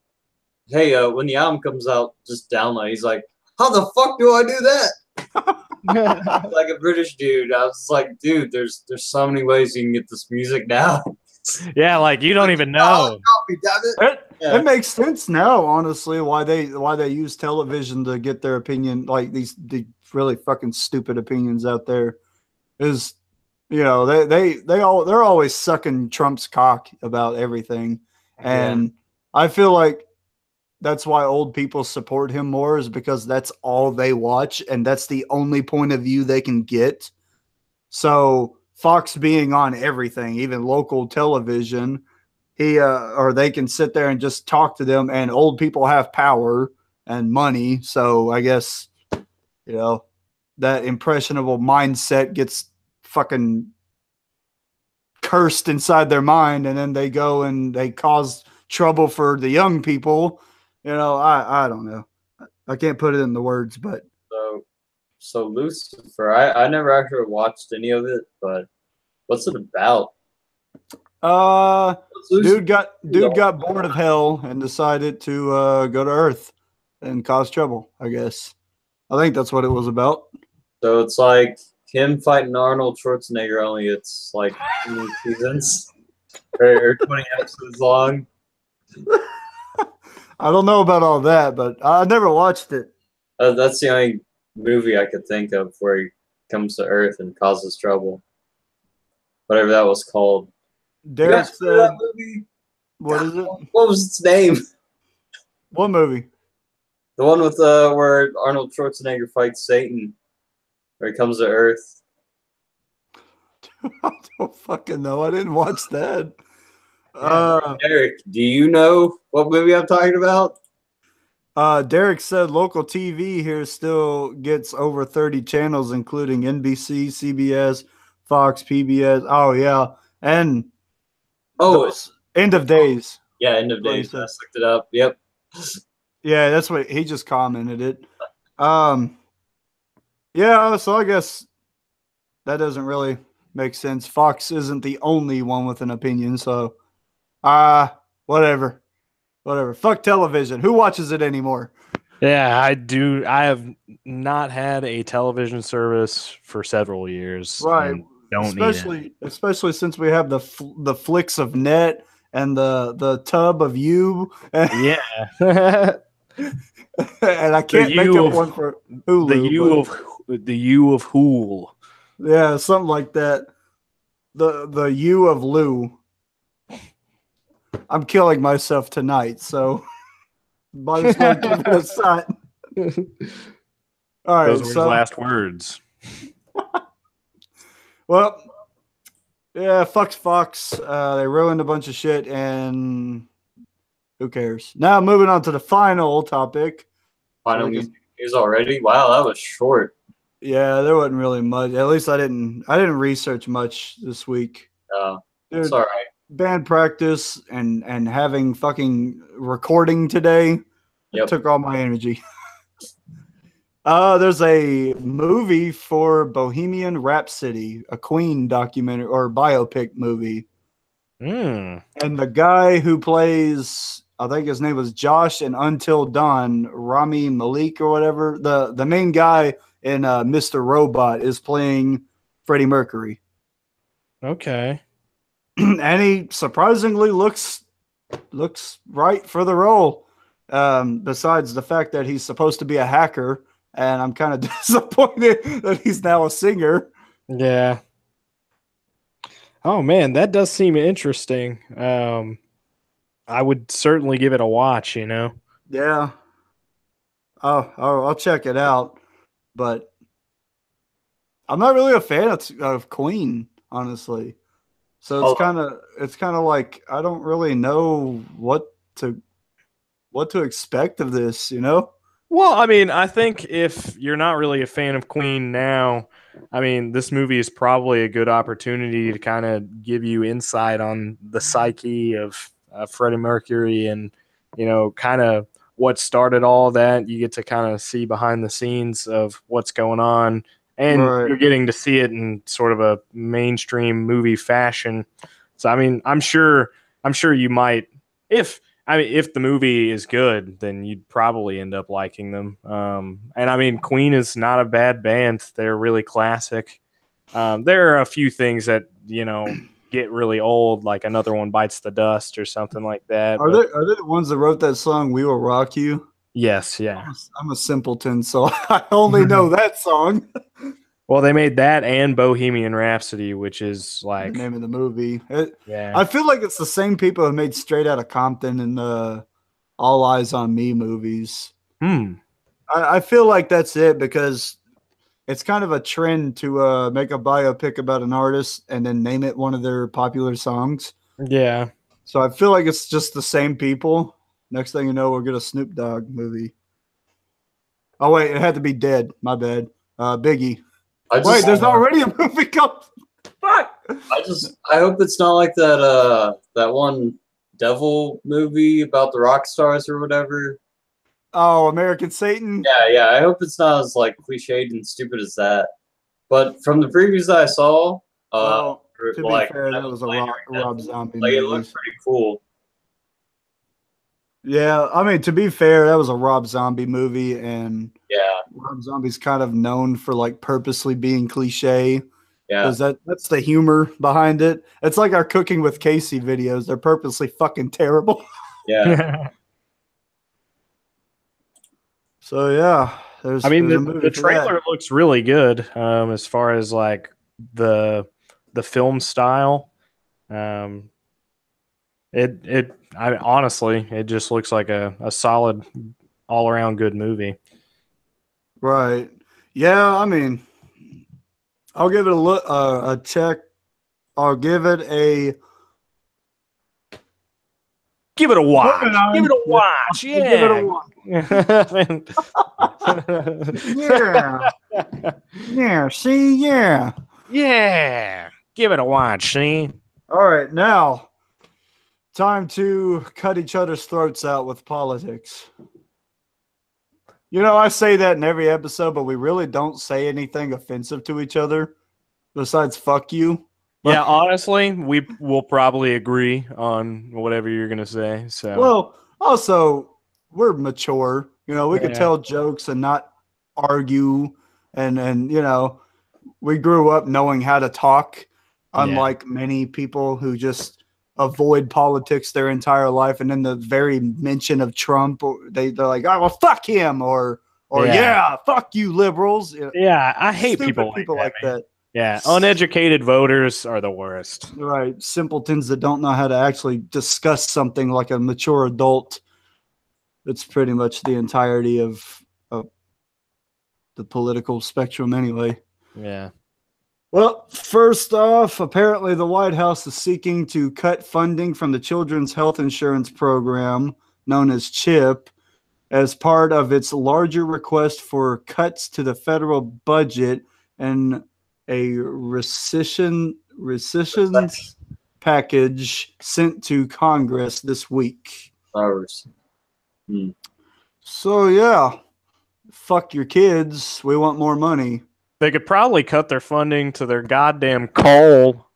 hey, when the album comes out, just download. He's like, how the fuck do I do that? Like a British dude. I was like, dude, there's so many ways you can get this music now. Yeah, like you don't even know. It makes sense now, honestly, why they use television to get their opinion, like the really fucking stupid opinions out there. Is they're always sucking Trump's cock about everything, and I feel like that's why old people support him more, is because that's all they watch and that's the only point of view they can get. So Fox being on everything, even local television, or they can sit there and just talk to them, and old people have power and money. So I guess, that impressionable mindset gets fucking cursed inside their mind, and then they go and they cause trouble for the young people. I don't know. I can't put it in the words, but so Lucifer, I never actually watched any of it, but what's it about? Dude got bored of hell and decided to go to Earth and cause trouble, I guess. I think that's what it was about. So it's like him fighting Arnold Schwarzenegger, only it's like 20 seasons or 20 episodes long. I don't know about all that, but I never watched it. That's the only movie I could think of where he comes to Earth and causes trouble. Whatever that was called. Derek said, that movie? What is it? What was its name? What movie? The one with where Arnold Schwarzenegger fights Satan, where he comes to Earth. I don't fucking know. I didn't watch that. Derek, do you know what movie I'm talking about? Derek said local TV here still gets over 30 channels, including NBC, CBS, Fox, PBS. Oh, yeah. And it's End of Days. Yeah, End of Days. I looked it up. Yep. Yeah, that's what he just commented it. Yeah, so I guess that doesn't really make sense. Fox isn't the only one with an opinion, so whatever. Whatever. Fuck television. Who watches it anymore? Yeah, I do. I have not had a television service for several years, Right. and don't need it. Especially since we have the flicks of net and the tub of you. Yeah, And I can't make up one for Hulu. the U of Hool. Yeah, something like that. The U of Lou. I'm killing myself tonight, so might as well give it a shot. All right, Those were his last words. Well, yeah, fuck Fox. They ruined a bunch of shit, and who cares? Now, moving on to the final topic. Final news already? Wow, that was short. Yeah, there wasn't really much. At least I didn't research much this week. It's all right. Band practice and having fucking recording today took all my energy. There's a movie for Bohemian Rhapsody, a Queen documentary or biopic movie. And the guy who plays, I think his name was Josh in Until Dawn, Rami Malek or whatever. The main guy in Mr. Robot is playing Freddie Mercury. Okay. And he surprisingly looks right for the role. Besides the fact that he's supposed to be a hacker, and I'm kind of disappointed that he's now a singer. Yeah. Oh man, that does seem interesting. I would certainly give it a watch, you know. Yeah. I'll check it out, but I'm not really a fan of Queen, honestly. So it's kind of like I don't really know what to expect of this, you know? Well, I mean, I think if you're not really a fan of Queen now, I mean, this movie is probably a good opportunity to kind of give you insight on the psyche of Freddie Mercury and, you know, kind of what started all that. You get to kind of see behind the scenes of what's going on, and you're getting to see it in sort of a mainstream movie fashion. So, I mean, I'm sure you might, if the movie is good, then you'd probably end up liking them. And I mean, Queen is not a bad band. They're really classic. There are a few things that, you know, get really old, like Another One Bites the Dust or something like that. Are they the ones that wrote that song, We Will Rock You? Yes, yeah. I'm a simpleton, so I only know that song. Well, they made that and Bohemian Rhapsody, which is like the name of the movie. Yeah. I feel like it's the same people who made Straight Outta Compton and the All Eyes on Me movies. I feel like that's it because it's kind of a trend to make a biopic about an artist and then name it one of their popular songs. Yeah. So I feel like it's just the same people. Next thing you know, we'll get a Snoop Dogg movie. Oh, wait, it had to be Dead. My bad. Biggie. Wait, there's already a movie coming. Fuck. I hope it's not like that one devil movie about the rock stars or whatever. Oh, American Satan? Yeah. I hope it's not as like cliched and stupid as that. But from the previews that I saw, to be fair, that was a Rob Zombie movie. It looked pretty cool. Yeah, I mean, to be fair, that was a Rob Zombie movie, and Rob Zombie's kind of known for like purposely being cliche. Yeah, because that's the humor behind it. It's like our Cooking with Casey videos; they're purposely fucking terrible. Yeah. So yeah, the trailer looks really good as far as like the film style. Honestly, it just looks like a solid all around good movie. Right. Yeah, I mean, I'll give it a check. I'll give it a watch. Give it a watch. Yeah. Give it a watch. Yeah. Yeah. See. Yeah. Yeah. Give it a watch. See. All right, now time to cut each other's throats out with politics. You know, I say that in every episode, but we really don't say anything offensive to each other besides "fuck you." Yeah, honestly, we will probably agree on whatever you're gonna say. So, Well, also we're mature. You know, we could yeah, tell jokes and not argue, and you know, we grew up knowing how to talk, yeah, unlike many people who just avoid politics their entire life. And then the very mention of Trump, they're like, "Oh, well, fuck him," or yeah, "Yeah, fuck you, liberals." You know, yeah. I hate stupid people like man. that. Yeah, uneducated voters are the worst. Right, simpletons that don't know how to actually discuss something like a mature adult. It's pretty much the entirety of the political spectrum, anyway. Yeah. Well, first off, apparently the White House is seeking to cut funding from the Children's Health Insurance Program, known as CHIP, as part of its larger request for cuts to the federal budget and a rescission package sent to Congress this week. So, yeah, fuck your kids. We want more money. They could probably cut their funding to their goddamn coal.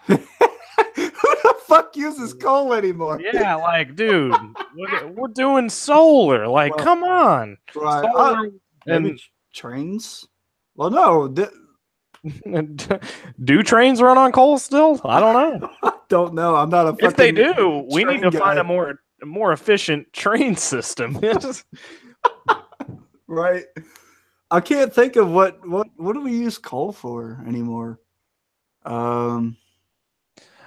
Who the fuck uses coal anymore? Yeah, like, dude, we're doing solar. Like, Well, come on. Right. Solar Maybe trains? Well, no. Do trains run on coal still? I don't know. I don't know. I'm not a fucking If they do, we need to train find guy. a more efficient train system. Right. I can't think of what do we use coal for anymore?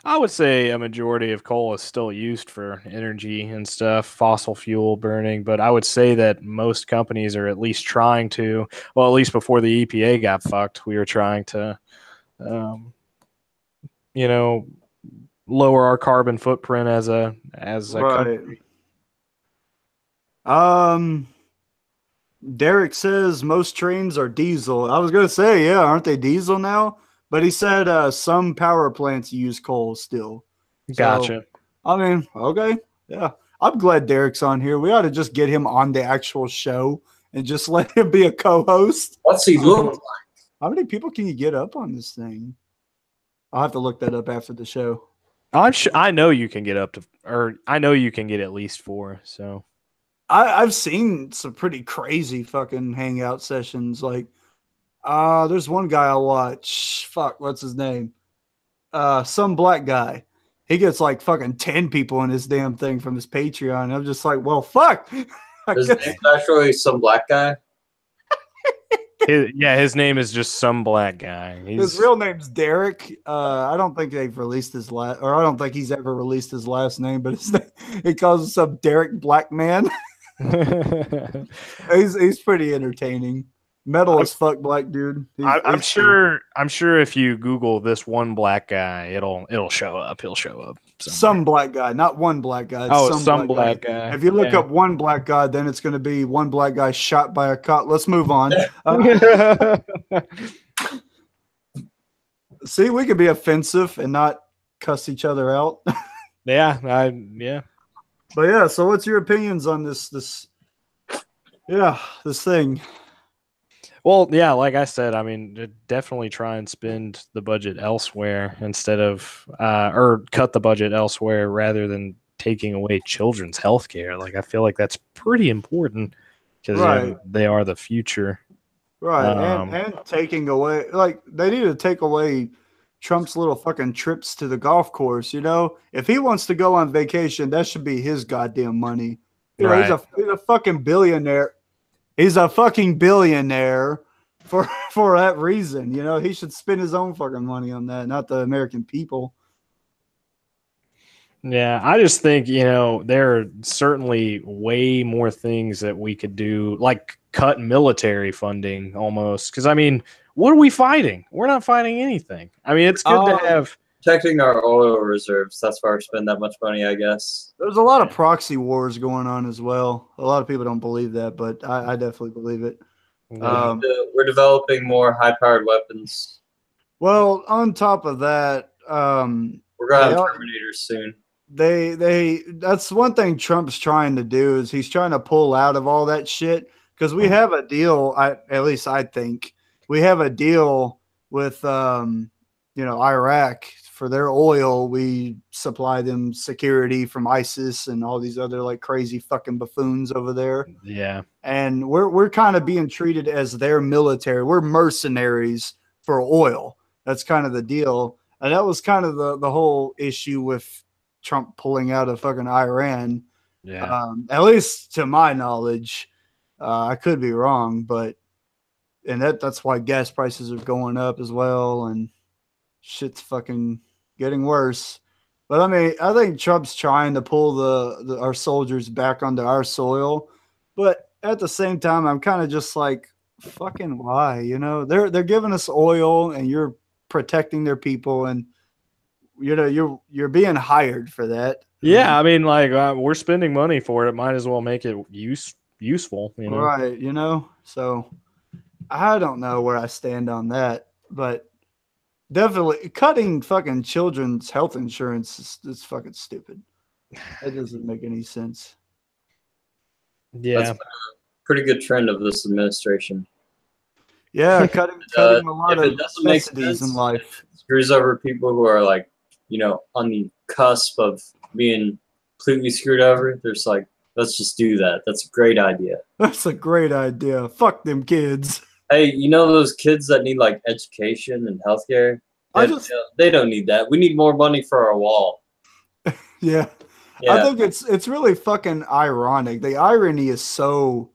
I would say a majority of coal is still used for energy and stuff, fossil fuel burning, but I would say that most companies are at least trying to, well, at least before the EPA got fucked, we were trying to, you know, lower our carbon footprint as a country. Derek says most trains are diesel. I was going to say, yeah, aren't they diesel now? But he said some power plants use coal still. Gotcha. So, I mean, okay. Yeah. I'm glad Derek's on here. We ought to just get him on the actual show and just let him be a co-host. What's he look like? How many people can you get up on this thing? I'll have to look that up after the show. I know you can get up to, or I know you can get at least 4. So I've seen some pretty crazy fucking hangout sessions. Like, there's one guy I watch. Fuck, what's his name? Some black guy. He gets like fucking 10 people in his damn thing from his Patreon. I'm just like, well, fuck. His name's actually some black guy. His name is just some black guy. His real name's Derek. I don't think they've released his last, or I don't think he's ever released his last name, but he calls himself Derek Black Man. he's pretty entertaining. Metal as fuck black dude. I'm sure if you Google this one black guy, it'll show up. He'll show up. Somewhere. Some black guy, not one black guy. Some black guy. If you look up one black guy, then it's going to be one black guy shot by a cop. Let's move on. See, we could be offensive and not cuss each other out. Yeah. But yeah, so what's your opinions on this thing? Well, yeah, like I said, I mean, definitely try and spend the budget elsewhere instead of, or cut the budget elsewhere rather than taking away children's health care. Like, I feel like that's pretty important because they are the future. Right. And taking away, like, they need to take away Trump's little fucking trips to the golf course. You know, if he wants to go on vacation, that should be his goddamn money. You know, he's a fucking billionaire. He's a fucking billionaire for that reason. You know, he should spend his own fucking money on that, not the American people. Yeah, I just think, you know, there are certainly way more things that we could do, like cut military funding almost. Because, I mean, what are we fighting? We're not fighting anything. I mean, it's good to have... Protecting our oil reserves. That's why we spend that much money, I guess. There's a lot of proxy wars going on as well. A lot of people don't believe that, but I definitely believe it. We're developing more high-powered weapons. Well, on top of that, we're going to have Terminators soon. That's one thing Trump's trying to do is he's trying to pull out of all that shit because we have a deal. At least I think we have a deal with Iraq for their oil. We supply them security from ISIS and all these other like crazy fucking buffoons over there. Yeah. And we're kind of being treated as their military. We're mercenaries for oil. That's kind of the deal. And that was kind of the whole issue with Trump pulling out of fucking Iran. Yeah. At least to my knowledge. I could be wrong, but that's why gas prices are going up as well, and shit's fucking getting worse. But I mean, I think Trump's trying to pull our soldiers back onto our soil, but at the same time, I'm kind of just like, fucking why? They're giving us oil, and you're protecting their people, and you're being hired for that. Yeah, I mean, like we're spending money for it. Might as well make it useful, Right? So I don't know where I stand on that, but definitely cutting fucking children's health insurance is fucking stupid. That doesn't make any sense. Yeah, that's been a pretty good trend of this administration. Yeah, cutting a lot of necessities in sense, life. it screws over people who are like, on the cusp of being completely screwed over. There's like, let's just do that. That's a great idea. That's a great idea. Fuck them kids. Hey, those kids that need like education and healthcare? They don't need that. We need more money for our wall. Yeah. I think it's really fucking ironic. The irony is so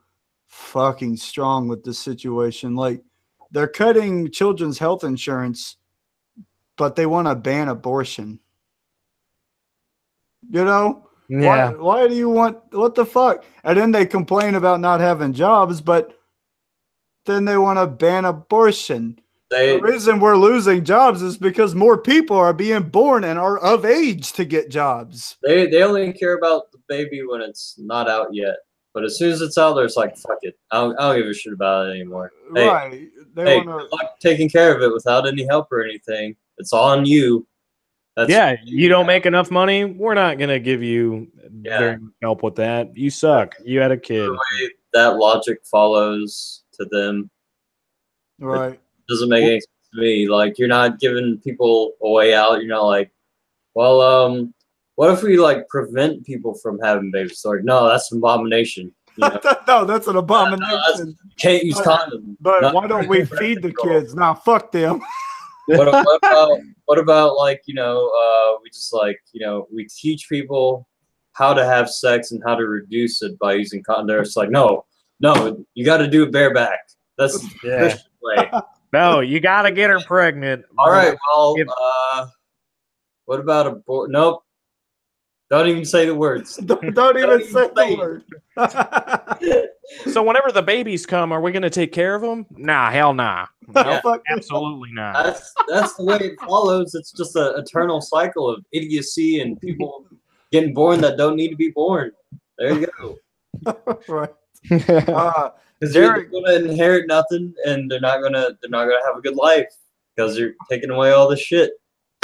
fucking strong with this situation. Like, they're cutting children's health insurance, but they want to ban abortion. Yeah. Why do you want, what the fuck? And then they complain about not having jobs, but then they want to ban abortion. The reason we're losing jobs is because more people are being born and are of age to get jobs. They only care about the baby when it's not out yet. But as soon as it's out, there's like, fuck it. I don't give a shit about it anymore. Right. Good luck taking care of it without any help or anything. It's on you. You don't make enough money, we're not going to give you very much help with that. You suck. You had a kid. The way that logic follows to them. Right. It doesn't make any sense to me. Like, you're not giving people a way out. You're not like, well, what if we like prevent people from having babies? So, like, no, that's an abomination. No, that's an abomination. You can't use condoms. But why don't we feed the kids? Nah, fuck them. What about like, we just like, we teach people how to have sex and how to reduce it by using condoms. It's like, no, you got to do it bareback. That's the Christian way. No, you got to get her pregnant. All right, well, what about abortion? Nope. Don't even say the words. Don't even say the word. So whenever the babies come, are we going to take care of them? Nah, hell nah. No, absolutely not. That's the way it follows. It's just an eternal cycle of idiocy and people getting born that don't need to be born. There you go. Right. Because they're going to inherit nothing, and they're not gonna have a good life because you're taking away all the shit.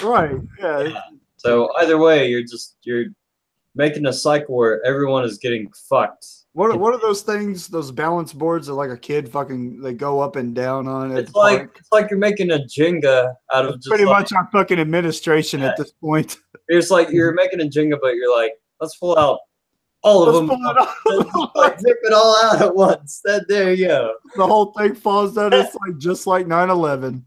Right. Yeah. So either way, you're making a cycle where everyone is getting fucked. What are those things? Those balance boards that like a kid fucking they go up and down on? It's like you're making a Jenga out of just pretty much our fucking administration at this point. It's like you're making a Jenga, but you're like, let's pull out all of them. Like, rip it all out at once. There you go. The whole thing falls down. It's like just like 9/11.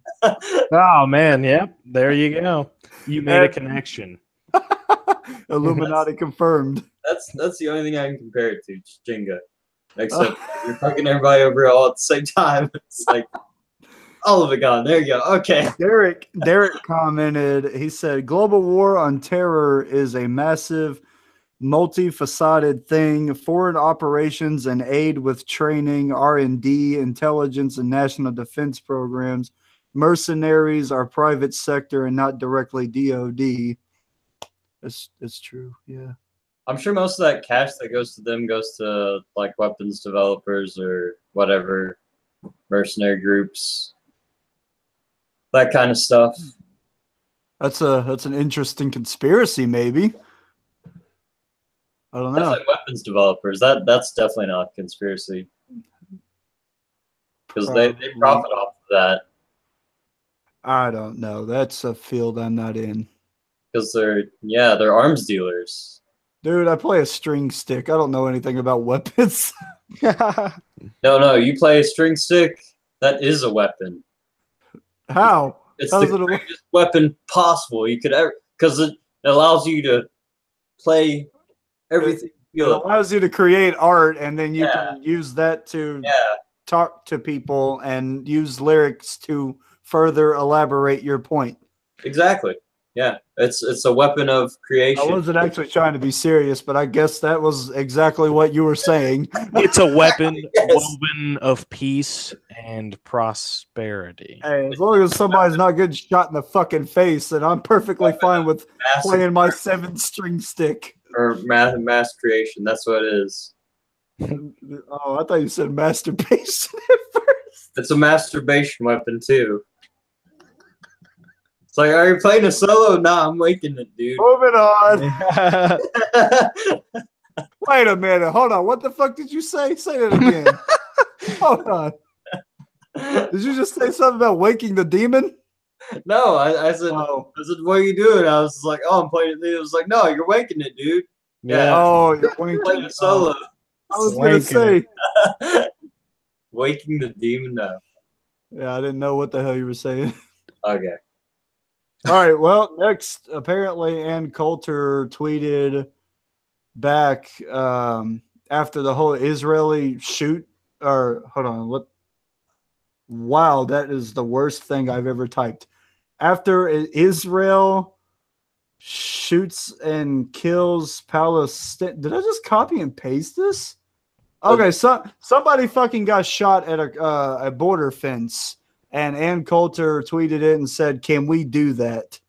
Oh man, yep. There you go. You made a connection. Illuminati confirmed. That's the only thing I can compare it to, just Jenga. Except you're fucking everybody over all at the same time. It's like all of it gone. There you go. Okay. Derek commented, he said, global war on terror is a massive, multifaceted thing. Foreign operations and aid with training, R&D, intelligence, and national defense programs. Mercenaries are private sector and not directly DOD. It's true, yeah. I'm sure most of that cash that goes to them goes to like weapons developers or whatever, mercenary groups, that kind of stuff. That's an interesting conspiracy, maybe. I don't know. That's like weapons developers. That's definitely not a conspiracy. because they profit off of that. I don't know. That's a field I'm not in. Because they're arms dealers. Dude, I play a string stick. I don't know anything about weapons. No, you play a string stick. That is a weapon. How? It's How's the it greatest weapon possible you could ever, because it allows you to play everything. It allows you to create art, and then you can use that to Yeah, talk to people and use lyrics to further elaborate your point. exactly. Yeah, it's a weapon of creation. I wasn't actually trying to be serious, but I guess that was exactly what you were saying. It's a weapon Yes. woven of peace and prosperity. Hey, as long as somebody's not getting shot in the fucking face, then I'm perfectly fine with playing my 7-string stick. Or mass creation. That's what it is. Oh, I thought you said masturbation at first. It's a masturbation weapon too. It's like, are you playing a solo? Nah, I'm waking it, dude. Moving on. Wait a minute. Hold on. What the fuck did you say? Say it again. Hold on. Did you just say something about waking the demon? No, I said, what are you doing? I was like, oh, I'm playing it. It was like, no, you're waking it, dude. Yeah. Oh, you're playing a solo. I was going to say. Waking the demon? No. Yeah, I didn't know what the hell you were saying. Okay. All right. Well, next, apparently, Ann Coulter tweeted back after the whole Israeli shoot. Or hold on. What? Wow, that is the worst thing I've ever typed. After Israel shoots and kills Palestine. Did I just copy and paste this? Okay, so somebody fucking got shot at a border fence, and Ann Coulter tweeted it and said, "Can we do that?"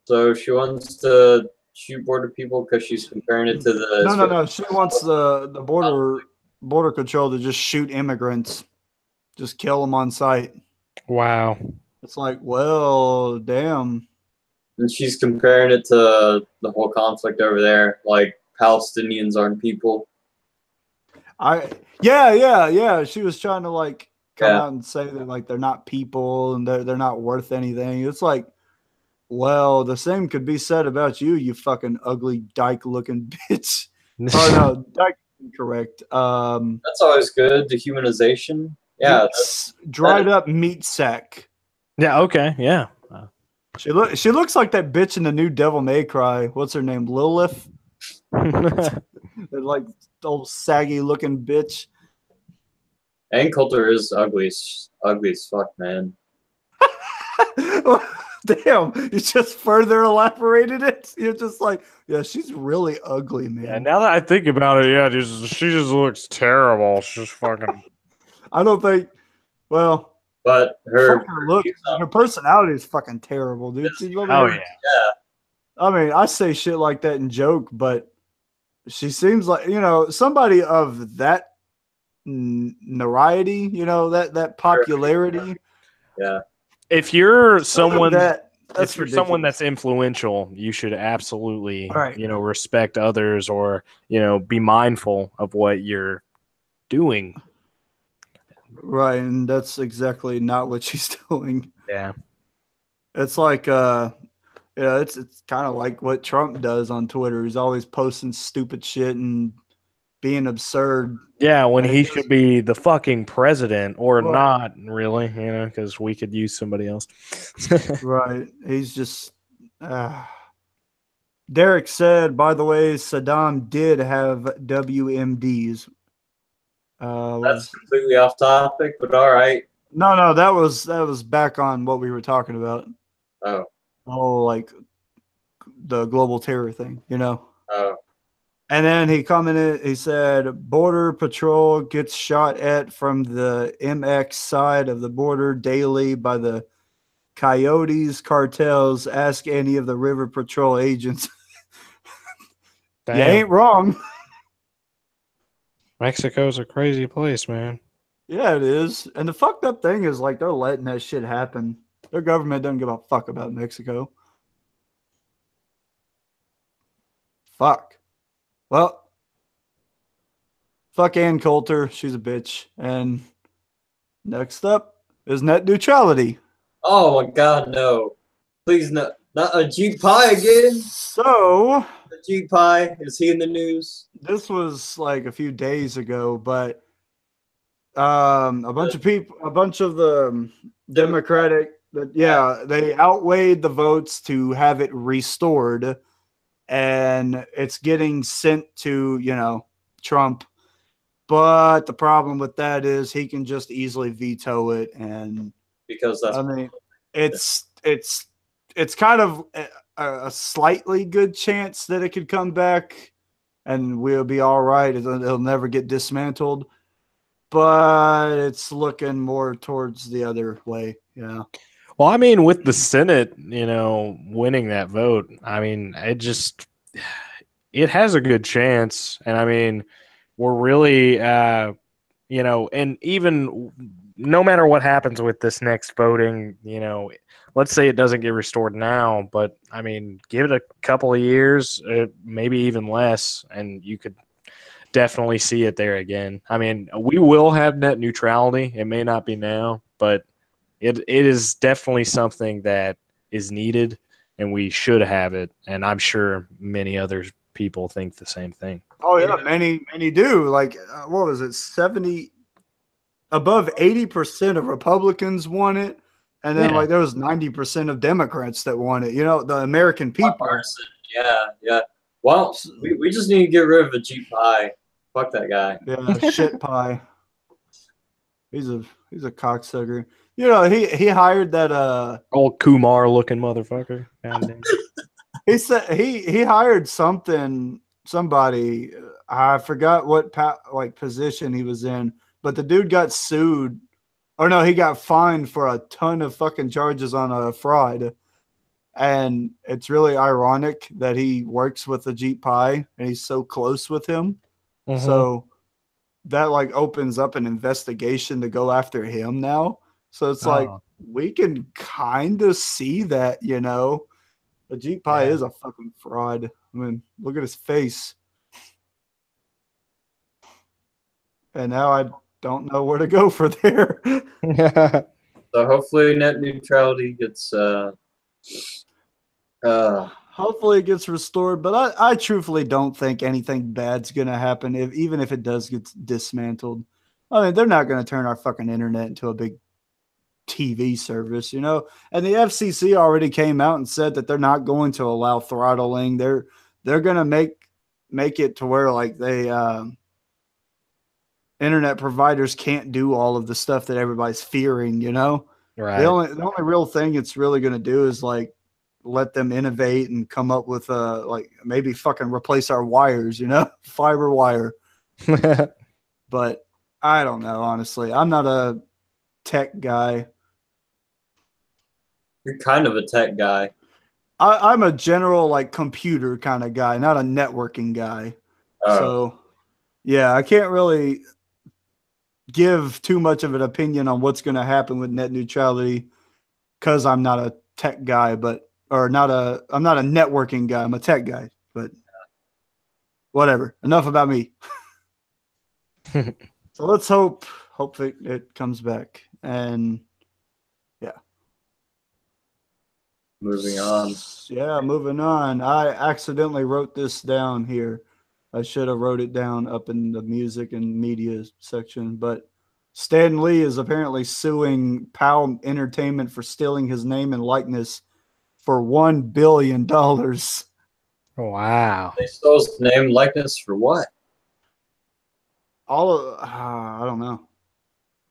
So she wants to shoot border people because she's comparing it to the No. She wants the border control to just shoot immigrants, just kill them on sight. Wow. It's like, well, damn. And she's comparing it to the whole conflict over there, like Palestinians aren't people. Yeah. She was trying to like come out and say that like they're not people and they're not worth anything. It's like, well, the same could be said about you, you fucking ugly dyke looking bitch. Oh no, dyke incorrect. That's always good. Dehumanization. Yeah, dried up meat sack. Yeah. Okay. Yeah. She looks like that bitch in the new Devil May Cry. What's her name? Lilith. They're like old saggy looking bitch. Ann Coulter is ugly as fuck, man. Damn, you just further elaborated it. You're just like, yeah, she's really ugly, man. Yeah, now that I think about it, yeah, she just looks terrible. She's fucking. I don't think. Well, but her personality is fucking terrible, dude. Oh yeah. I mean, I say shit like that in joke, but she seems like somebody of that notoriety, that popularity. Yeah. If you're someone if you're someone that's influential, you should absolutely respect others or be mindful of what you're doing. Right, and that's exactly not what she's doing. Yeah. It's like it's kind of like what Trump does on Twitter. He's always posting stupid shit and being absurd. Yeah, when he should be the fucking president or not, really, because we could use somebody else. Right. He's just. Derek said, by the way, Saddam did have WMDs. That's completely off topic, but all right. No, that was back on what we were talking about. Oh, like the global terror thing, Oh. And then he commented, he said, Border Patrol gets shot at from the MX side of the border daily by the coyotes, cartels. Ask any of the River Patrol agents. You ain't wrong. Mexico's a crazy place, man. Yeah, it is. And the fucked up thing is, like, they're letting that shit happen. Their government doesn't give a fuck about Mexico. Fuck. Well, fuck Ann Coulter. She's a bitch. And Next up is net neutrality. Oh my God, no! Please, not a G Pie again. So The G Pie, is he in the news? this was like a few days ago, but a bunch of people, a bunch of the Democratic, they outweighed the votes to have it restored, and it's getting sent to Trump. But the problem with that is he can just easily veto it, and Because that's I mean, it's kind of a slightly good chance that it could come back, and we'll be all right. It'll never get dismantled, but it's looking more towards the other way. Yeah. Well, I mean, with the Senate, winning that vote, I mean, it has a good chance, and I mean, we're really, and even no matter what happens with this next voting, let's say it doesn't get restored now, but I mean, give it a couple of years, maybe even less, and you could definitely see it there again. I mean, we will have net neutrality. It may not be now, but it is definitely something that is needed, and we should have it. And I'm sure many other people think the same thing. Oh yeah, many do. Like, what was it? 70, above 80% of Republicans want it, and then like there was 90% of Democrats that want it. The American people. Yeah. Well, we just need to get rid of the G Pie. Fuck that guy. Yeah, shit pie. He's a cocksucker. He hired that old Kumar looking motherfucker. He said he hired somebody. I forgot what position he was in, but the dude got sued. Or no, he got fined for a ton of fucking charges on fraud. And it's really ironic that he works with the Jeep Pie and he's so close with him. Mm-hmm. So that opens up an investigation to go after him now. So it's we can kind of see that, the Jeep Pie is a fucking fraud. I mean, look at his face. And now I don't know where to go for there. So hopefully net neutrality gets hopefully it gets restored, but I truthfully don't think anything bad's gonna happen even if it does get dismantled. I mean, they're not gonna turn our fucking internet into a big TV service, and the FCC already came out and said that they're not going to allow throttling. They're gonna make it to where they internet providers can't do all of the stuff that everybody's fearing, Right. The only real thing it's really going to do is let them innovate and come up with maybe fucking replace our wires, fiber wire. But I don't know, honestly. I'm not a tech guy. You're kind of a tech guy. I'm a general computer kind of guy, not a networking guy. So yeah, I can't really give too much of an opinion on what's going to happen with net neutrality because I'm not a tech guy, I'm not a networking guy. I'm a tech guy, but whatever. Enough about me. So let's hope it comes back. And yeah. Moving on. Yeah, moving on. I accidentally wrote this down here. I should have wrote it down up in the music and media section, but Stan Lee is apparently suing POW Entertainment for stealing his name and likeness for $1 billion. Wow. They stole his name and likeness for what? I don't know.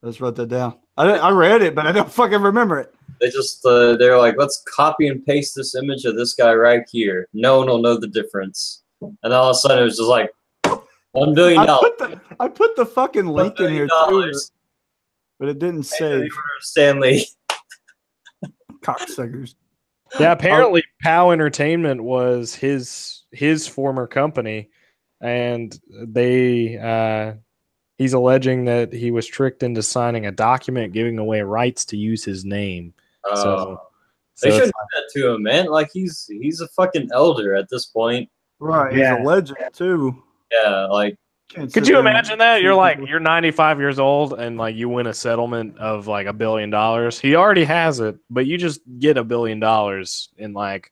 I just wrote that down. I read it, but I don't fucking remember it. They just, they're like, let's copy and paste this image of this guy right here. No one will know the difference. And all of a sudden, it was just like $1 billion. I put the fucking link in here too, but it didn't say Stanley. Cocksuckers. Yeah, apparently POW Entertainment was his former company, and he's alleging that he was tricked into signing a document giving away rights to use his name. So they shouldn't do that to him, man. He's a fucking elder at this point. Right, he's a legend too. Yeah, Can't Could sit you there and imagine that? shoot You're like, people. you're 95 years old and like you win a settlement of like $1 billion. He already has it, but you just get $1 billion in like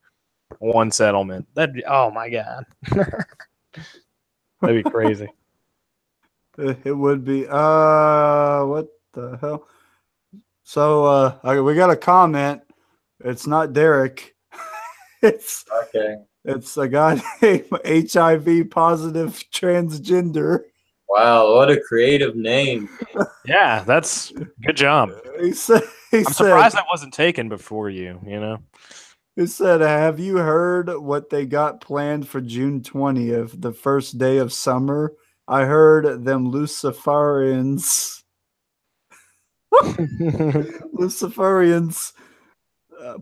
one settlement. Oh my God. That'd be crazy. It would be. What the hell? So we got a comment. It's not Derek. it's Okay. it's a guy named HIV positive transgender. Wow, what a creative name. Yeah, that's good job. He said. I'm surprised that wasn't taken before you, you know? He said, "Have you heard what they got planned for June 20th, the first day of summer? I heard them Luciferians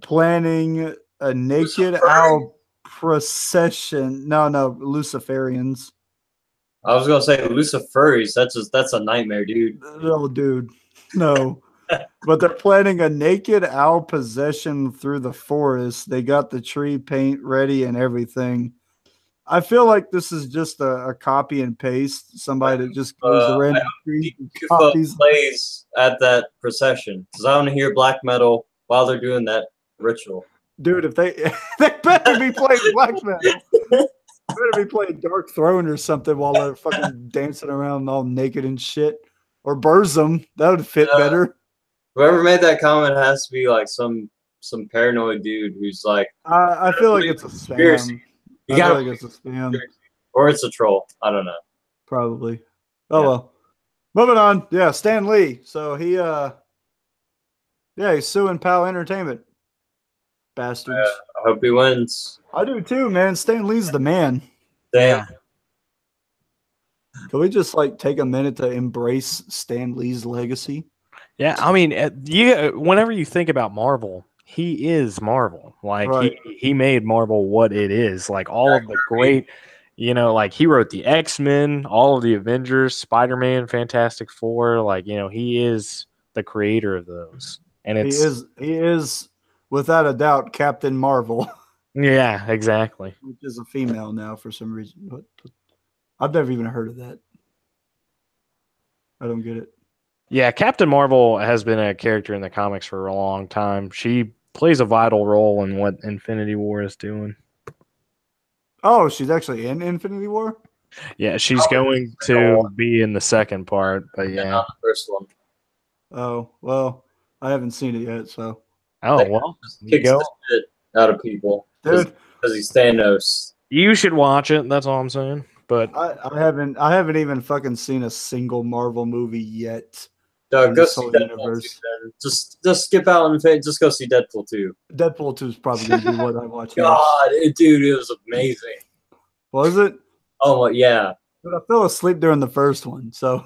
planning a naked owl procession. No, Luciferians. I was gonna say Luciferians. That's a nightmare, dude. No, dude, no." But they're planning a naked owl possession through the forest. They got the tree paint ready and everything. I feel like this is just a copy and paste. Somebody that just goes to random tree and copies. Plays at that procession because I want to hear black metal while they're doing that ritual. Dude, if they better be playing black metal. Better be playing Dark Throne or something while they're fucking dancing around all naked and shit. Or Burzum. That would fit better. Whoever made that comment has to be like some paranoid dude who's like, I feel like it's a spam. You gotta, like it's a spam. or it's a troll. I don't know. Probably. Oh well. Moving on. Yeah, Stan Lee. So he he's suing PAL Entertainment. Bastards. I hope he wins. I do too, man. Stan Lee's the man. Damn. Can we just like take a minute to embrace Stan Lee's legacy? Yeah, I mean, whenever you think about Marvel, he is Marvel. Like Right. he made Marvel what it is. Like all of the great, like he wrote the X-Men, all of the Avengers, Spider-Man, Fantastic Four. Like, he is the creator of those. And he is without a doubt Captain Marvel. Yeah, exactly. Which is a female now for some reason. But I've never even heard of that. I don't get it. Yeah, Captain Marvel has been a character in the comics for a long time. She plays a vital role in what Infinity War is doing. Oh, she's actually in Infinity War? Yeah, she's going to be in the second part, but yeah. Not the first one. Oh, well, I haven't seen it yet, so. Oh, well. Kicks the shit out of people. Dude. Because he's Thanos. You should watch it, that's all I'm saying. But I haven't even fucking seen a single Marvel movie yet. Doug, go see Deadpool 2, then. Just skip out and just go see Deadpool 2. Deadpool 2 is probably going to be what I watch. God, dude, it was amazing. Was it? Oh, yeah. But I fell asleep during the first one, so.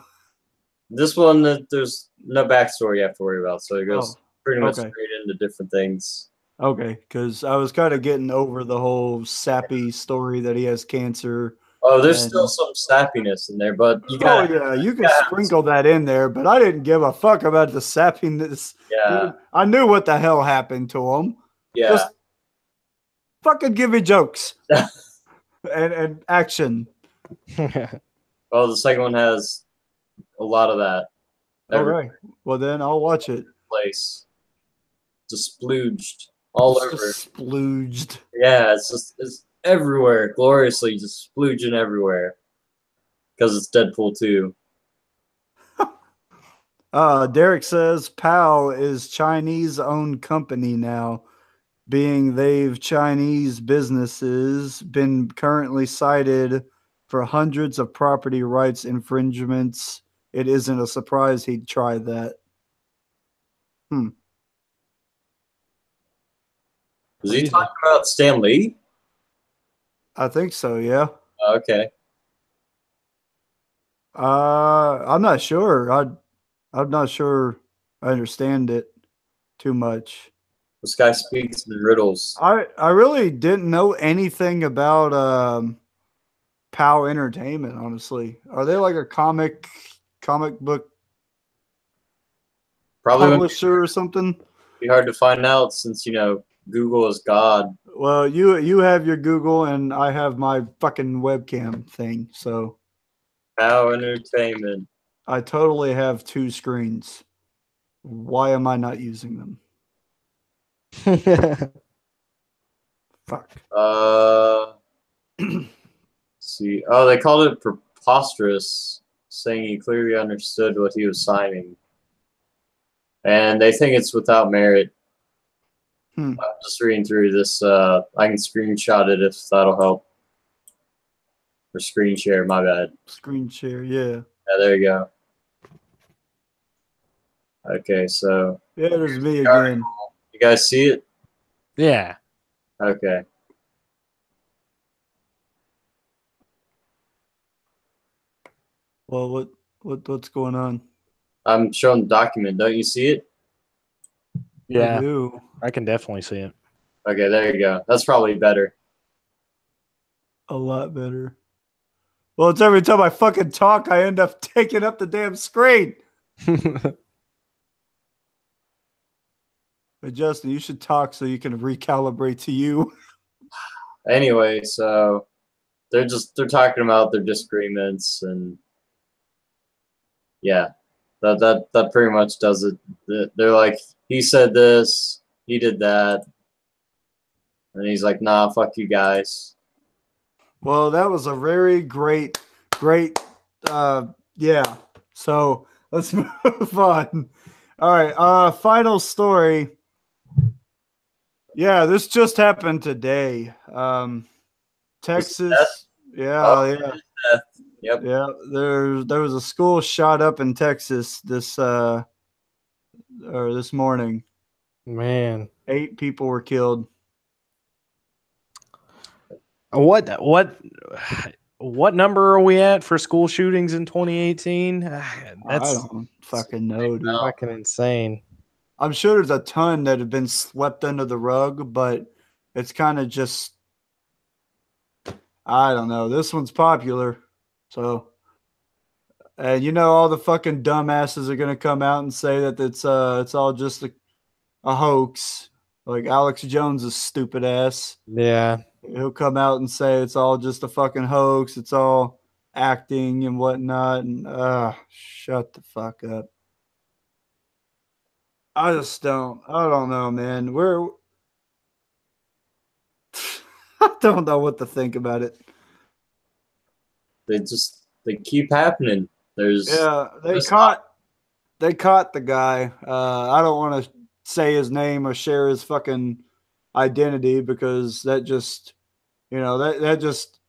This one, there's no backstory you have to worry about, so it goes pretty much straight into different things. Okay, because I was kind of getting over the whole sappy story that he has cancer. Oh, there's still some sappiness in there, but you got. Oh yeah, you can sprinkle that in there, but I didn't give a fuck about the sappiness. Yeah, dude, I knew what the hell happened to him. Yeah, just fucking give me jokes and action. Well, the second one has a lot of that. All right, well then I'll watch it. Place, just splooged all over. Splooged. Yeah, it's everywhere, gloriously just splooging everywhere. Because it's Deadpool 2. Derek says PAL is Chinese-owned company now, being they've Chinese businesses been currently cited for hundreds of property rights infringements. It isn't a surprise he'd try that. Was he talking about Stan Lee? I think so, yeah. Okay. I'm not sure. I'm not sure I understand it too much. This guy speaks in riddles. I really didn't know anything about PAL Entertainment, honestly. Are they like a comic book publisher or something? Be hard to find out since Google is God. Well, you have your Google and I have my fucking webcam thing, so Cow Entertainment. I totally have 2 screens. Why am I not using them? Fuck. See. Oh, they called it preposterous, saying he clearly understood what he was signing. And they think it's without merit. I'm just reading through this. I can screenshot it if that'll help. Or screen share, my bad. Screen share, yeah. Yeah, there you go. Okay, so. Yeah, there's me again. You guys see it? Yeah. Okay. Well, what's going on? I'm showing the document. Don't you see it? Yeah. I do. I can definitely see it. Okay, there you go. That's probably better. A lot better. Well, it's every time I fucking talk, I end up taking up the damn screen. But Justin, you should talk so you can recalibrate to you. Anyway, so they're talking about their disagreements, and yeah, that pretty much does it. They're like, he said this, he did that, and he's like, nah, fuck you guys. Well, that was a very great, yeah. So let's move on. All right, final story. Yeah, this just happened today. Texas. Yeah. Yep. Yeah, there was a school shot up in Texas this morning. Man. 8 people were killed. What number are we at for school shootings in 2018? I That's don't fucking know, dude. fucking insane. I'm sure there's a ton that have been swept under the rug, but it's kind of just, I don't know. This one's popular. So, and you know, all the fucking dumbasses are going to come out and say that it's all just a hoax. Like Alex Jones' stupid ass. Yeah. He'll come out and say it's all just a fucking hoax. It's all acting and whatnot. And shut the fuck up. I don't know, man. I don't know what to think about it. They keep happening. They caught the guy. I don't want to say his name or share his fucking identity because that just, that just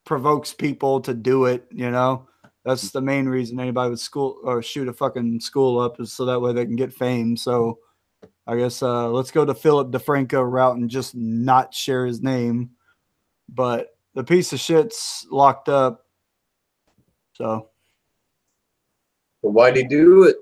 provokes people to do it, That's the main reason anybody would shoot a fucking school up is so that way they can get fame. So I guess let's go to Philip DeFranco route and just not share his name. But the piece of shit's locked up. So. But why'd he do it?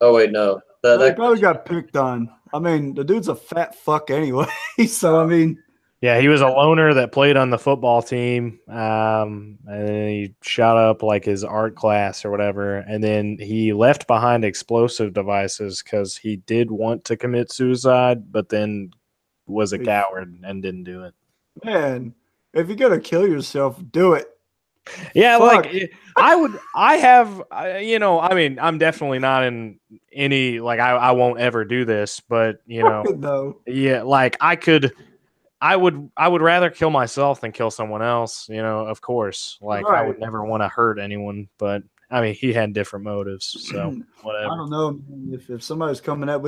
Oh wait, no. He probably got picked on. I mean, the dude's a fat fuck anyway. So I mean. Yeah, he was a loner that played on the football team, and then he shot up like his art class or whatever, and then he left behind explosive devices because he did want to commit suicide, but then was a coward and didn't do it. Man, if you're gonna kill yourself, do it. Yeah, fuck. Like I mean, I'm definitely not in any I won't ever do this, but no. Yeah, like I would rather kill myself than kill someone else, of course. Like right. I would never want to hurt anyone, but I mean, he had different motives, so whatever. I don't know if somebody's coming at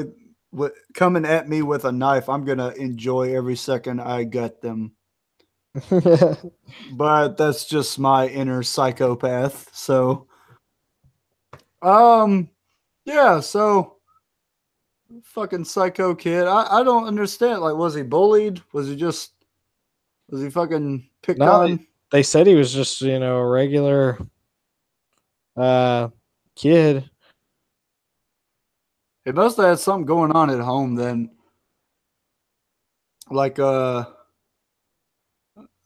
me with a knife, I'm gonna enjoy every second I gut them. But that's just my inner psychopath. So, yeah. So. Fucking psycho kid. I don't understand. Like, was he bullied? Was he fucking picked on? They said he was just, a regular kid. He must have had something going on at home then. Like, I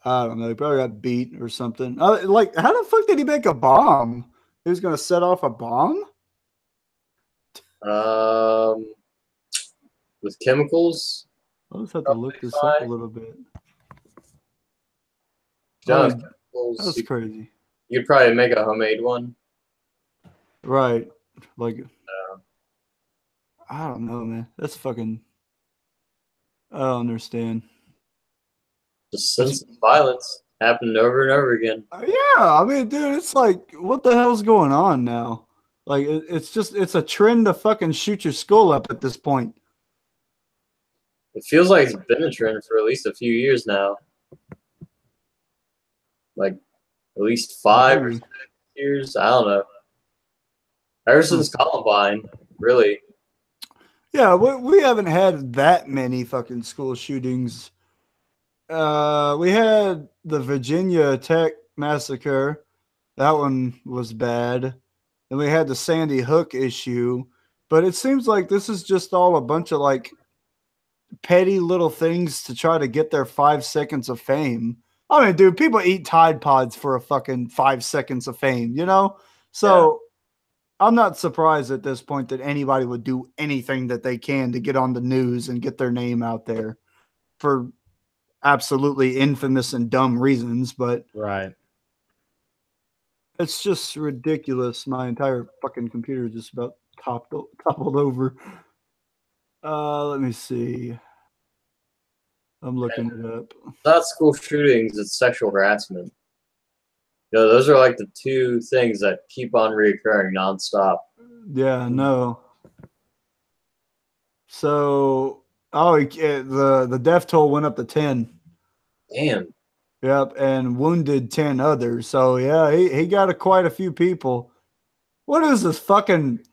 don't know. He probably got beat or something. Like, how the fuck did he make a bomb? He was going to set off a bomb? With chemicals? I'll just have to look this up a little bit. That's crazy. You'd probably make a homemade one. Right. Like, I don't know, man. That's fucking. I don't understand. Just senseless violence happening over and over again. Yeah, I mean, dude, it's like, what the hell's going on now? Like, it's a trend to fucking shoot your skull up at this point. It feels like it's been a trend for at least a few years now. Like, at least 5 or 6 years. I don't know. Ever since Columbine, really. Yeah, we haven't had that many fucking school shootings. We had the Virginia Tech massacre. That one was bad. Then we had the Sandy Hook issue. But it seems like this is just all a bunch of like petty little things to try to get their 5 seconds of fame. I mean, dude, people eat Tide Pods for a fucking 5 seconds of fame, you know? So I'm not surprised at this point that anybody would do anything that they can to get on the news and get their name out there for absolutely infamous and dumb reasons, but Right. it's just ridiculous. My entire fucking computer just about toppled over. Let me see. I'm looking it up. It's not school shootings, it's sexual harassment. You know, those are like the two things that keep on reoccurring nonstop. Yeah, no. So, the death toll went up to 10. Damn. Yep, and wounded 10 others. So, yeah, he got quite a few people. What is this fucking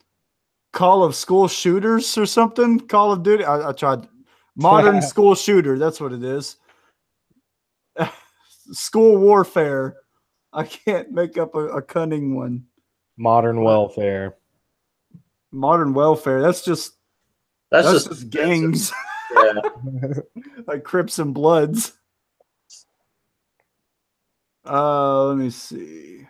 Call of School Shooters or something? Call of Duty? I tried. Modern School Shooter. That's what it is. School Warfare. I can't make up a cunning one. Modern welfare. Modern Welfare. That's just gangs. Yeah. Like Crips and Bloods. Let me see.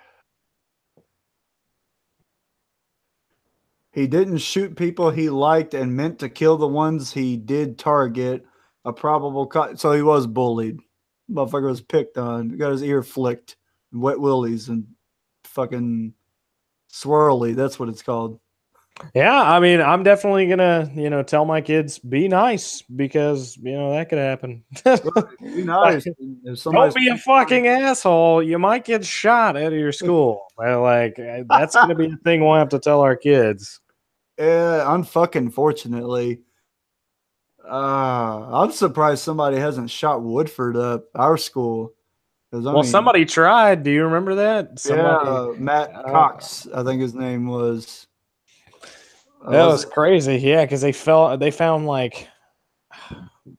He didn't shoot people he liked and meant to kill the ones he did target. A probable so he was bullied. Motherfucker was picked on. Got his ear flicked. Wet willies and fucking swirly. That's what it's called. Yeah, I mean, I'm definitely gonna, tell my kids be nice because that could happen. Be nice. Don't be a fucking asshole. You might get shot out of your school. Well, like that's gonna be a thing we'll have to tell our kids. Yeah, unfucking fortunately. I'm surprised somebody hasn't shot Woodford up, our school. Somebody tried. Do you remember that? Matt Cox, I think his name was. That was crazy. Yeah, because they found like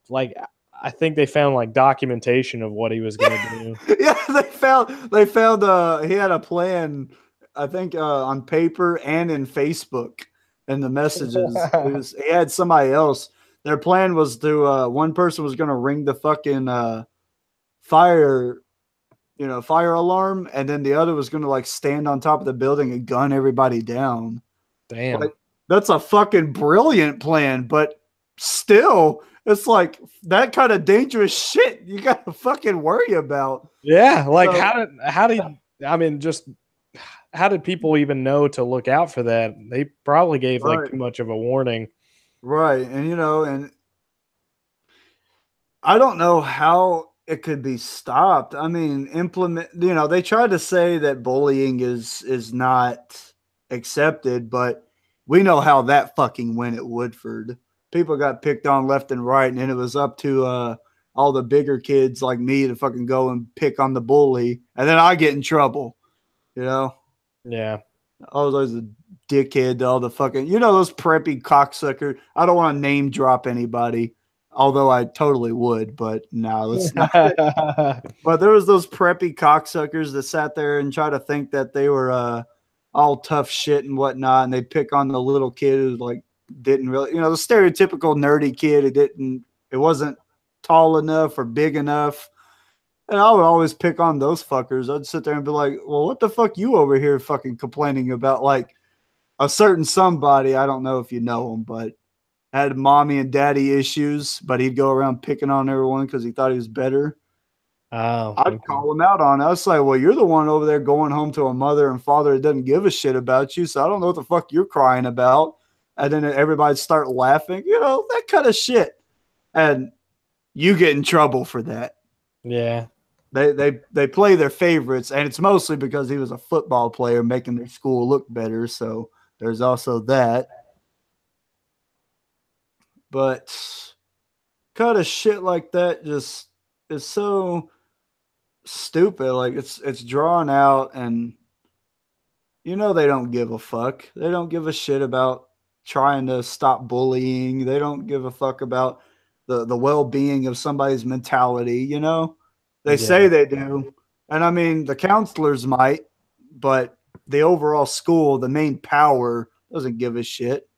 I think they found like documentation of what he was going to do. Yeah, they found he had a plan, I think on paper and in Facebook and the messages. He had somebody else. Their plan was to one person was going to ring the fucking fire alarm, and then the other was going to like stand on top of the building and gun everybody down. Damn. Like, that's a fucking brilliant plan, but still, it's like that kind of dangerous shit you got to fucking worry about. Yeah, like how did people even know to look out for that? They probably gave like too much of a warning. Right. And and I don't know how it could be stopped. I mean, they tried to say that bullying is not accepted, but we know how that fucking went at Woodford. People got picked on left and right, and then it was up to all the bigger kids like me to fucking go and pick on the bully, and then I get in trouble, Yeah. I was always a dickhead to all the fucking, those preppy cocksuckers. I don't want to name drop anybody, although I totally would, but no, let's not. But there was those preppy cocksuckers that sat there and tried to think that they were all tough shit and whatnot, and they pick on the little kid who like didn't really, the stereotypical nerdy kid it wasn't tall enough or big enough. And I would always pick on those fuckers. I'd sit there and be like, well, what the fuck you over here fucking complaining about? Like a certain somebody, I don't know if you know him, but had mommy and daddy issues, but he'd go around picking on everyone because he thought he was better. Oh, I'd call him out on it. I was like, well, you're the one over there going home to a mother and father that doesn't give a shit about you. So I don't know what the fuck you're crying about. And then everybody start laughing, that kind of shit. And you get in trouble for that. yeah. They play their favorites, and it's mostly because he was a football player making their school look better. So there's also that. But kind of shit like that just is so stupid. Like it's drawn out, and they don't give a fuck. They don't give a shit about trying to stop bullying. They don't give a fuck about the well-being of somebody's mentality, They say they do. And I mean, the counselors might, but the overall school, the main power, doesn't give a shit.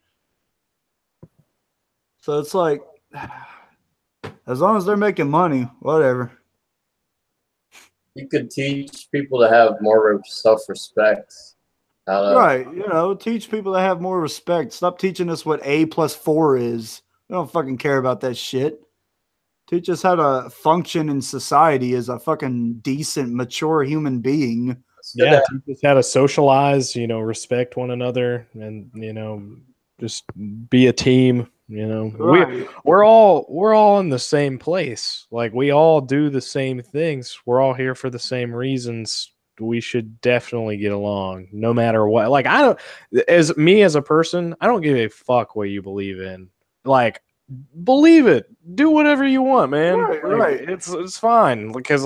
So it's like, as long as they're making money, whatever. You could teach people to have more self-respect. Right. Teach people to have more respect. Stop teaching us what A+4 is. We don't fucking care about that shit. Teach us how to function in society as a fucking decent, mature human being. Yeah, teach us how to socialize, respect one another, and just be a team. Right. We're all in the same place. Like, we all do the same things. We're all here for the same reasons. We should definitely get along, no matter what. Like, as a person, I don't give a fuck what you believe in. Like, believe it, do whatever you want, man. Right. It's fine, because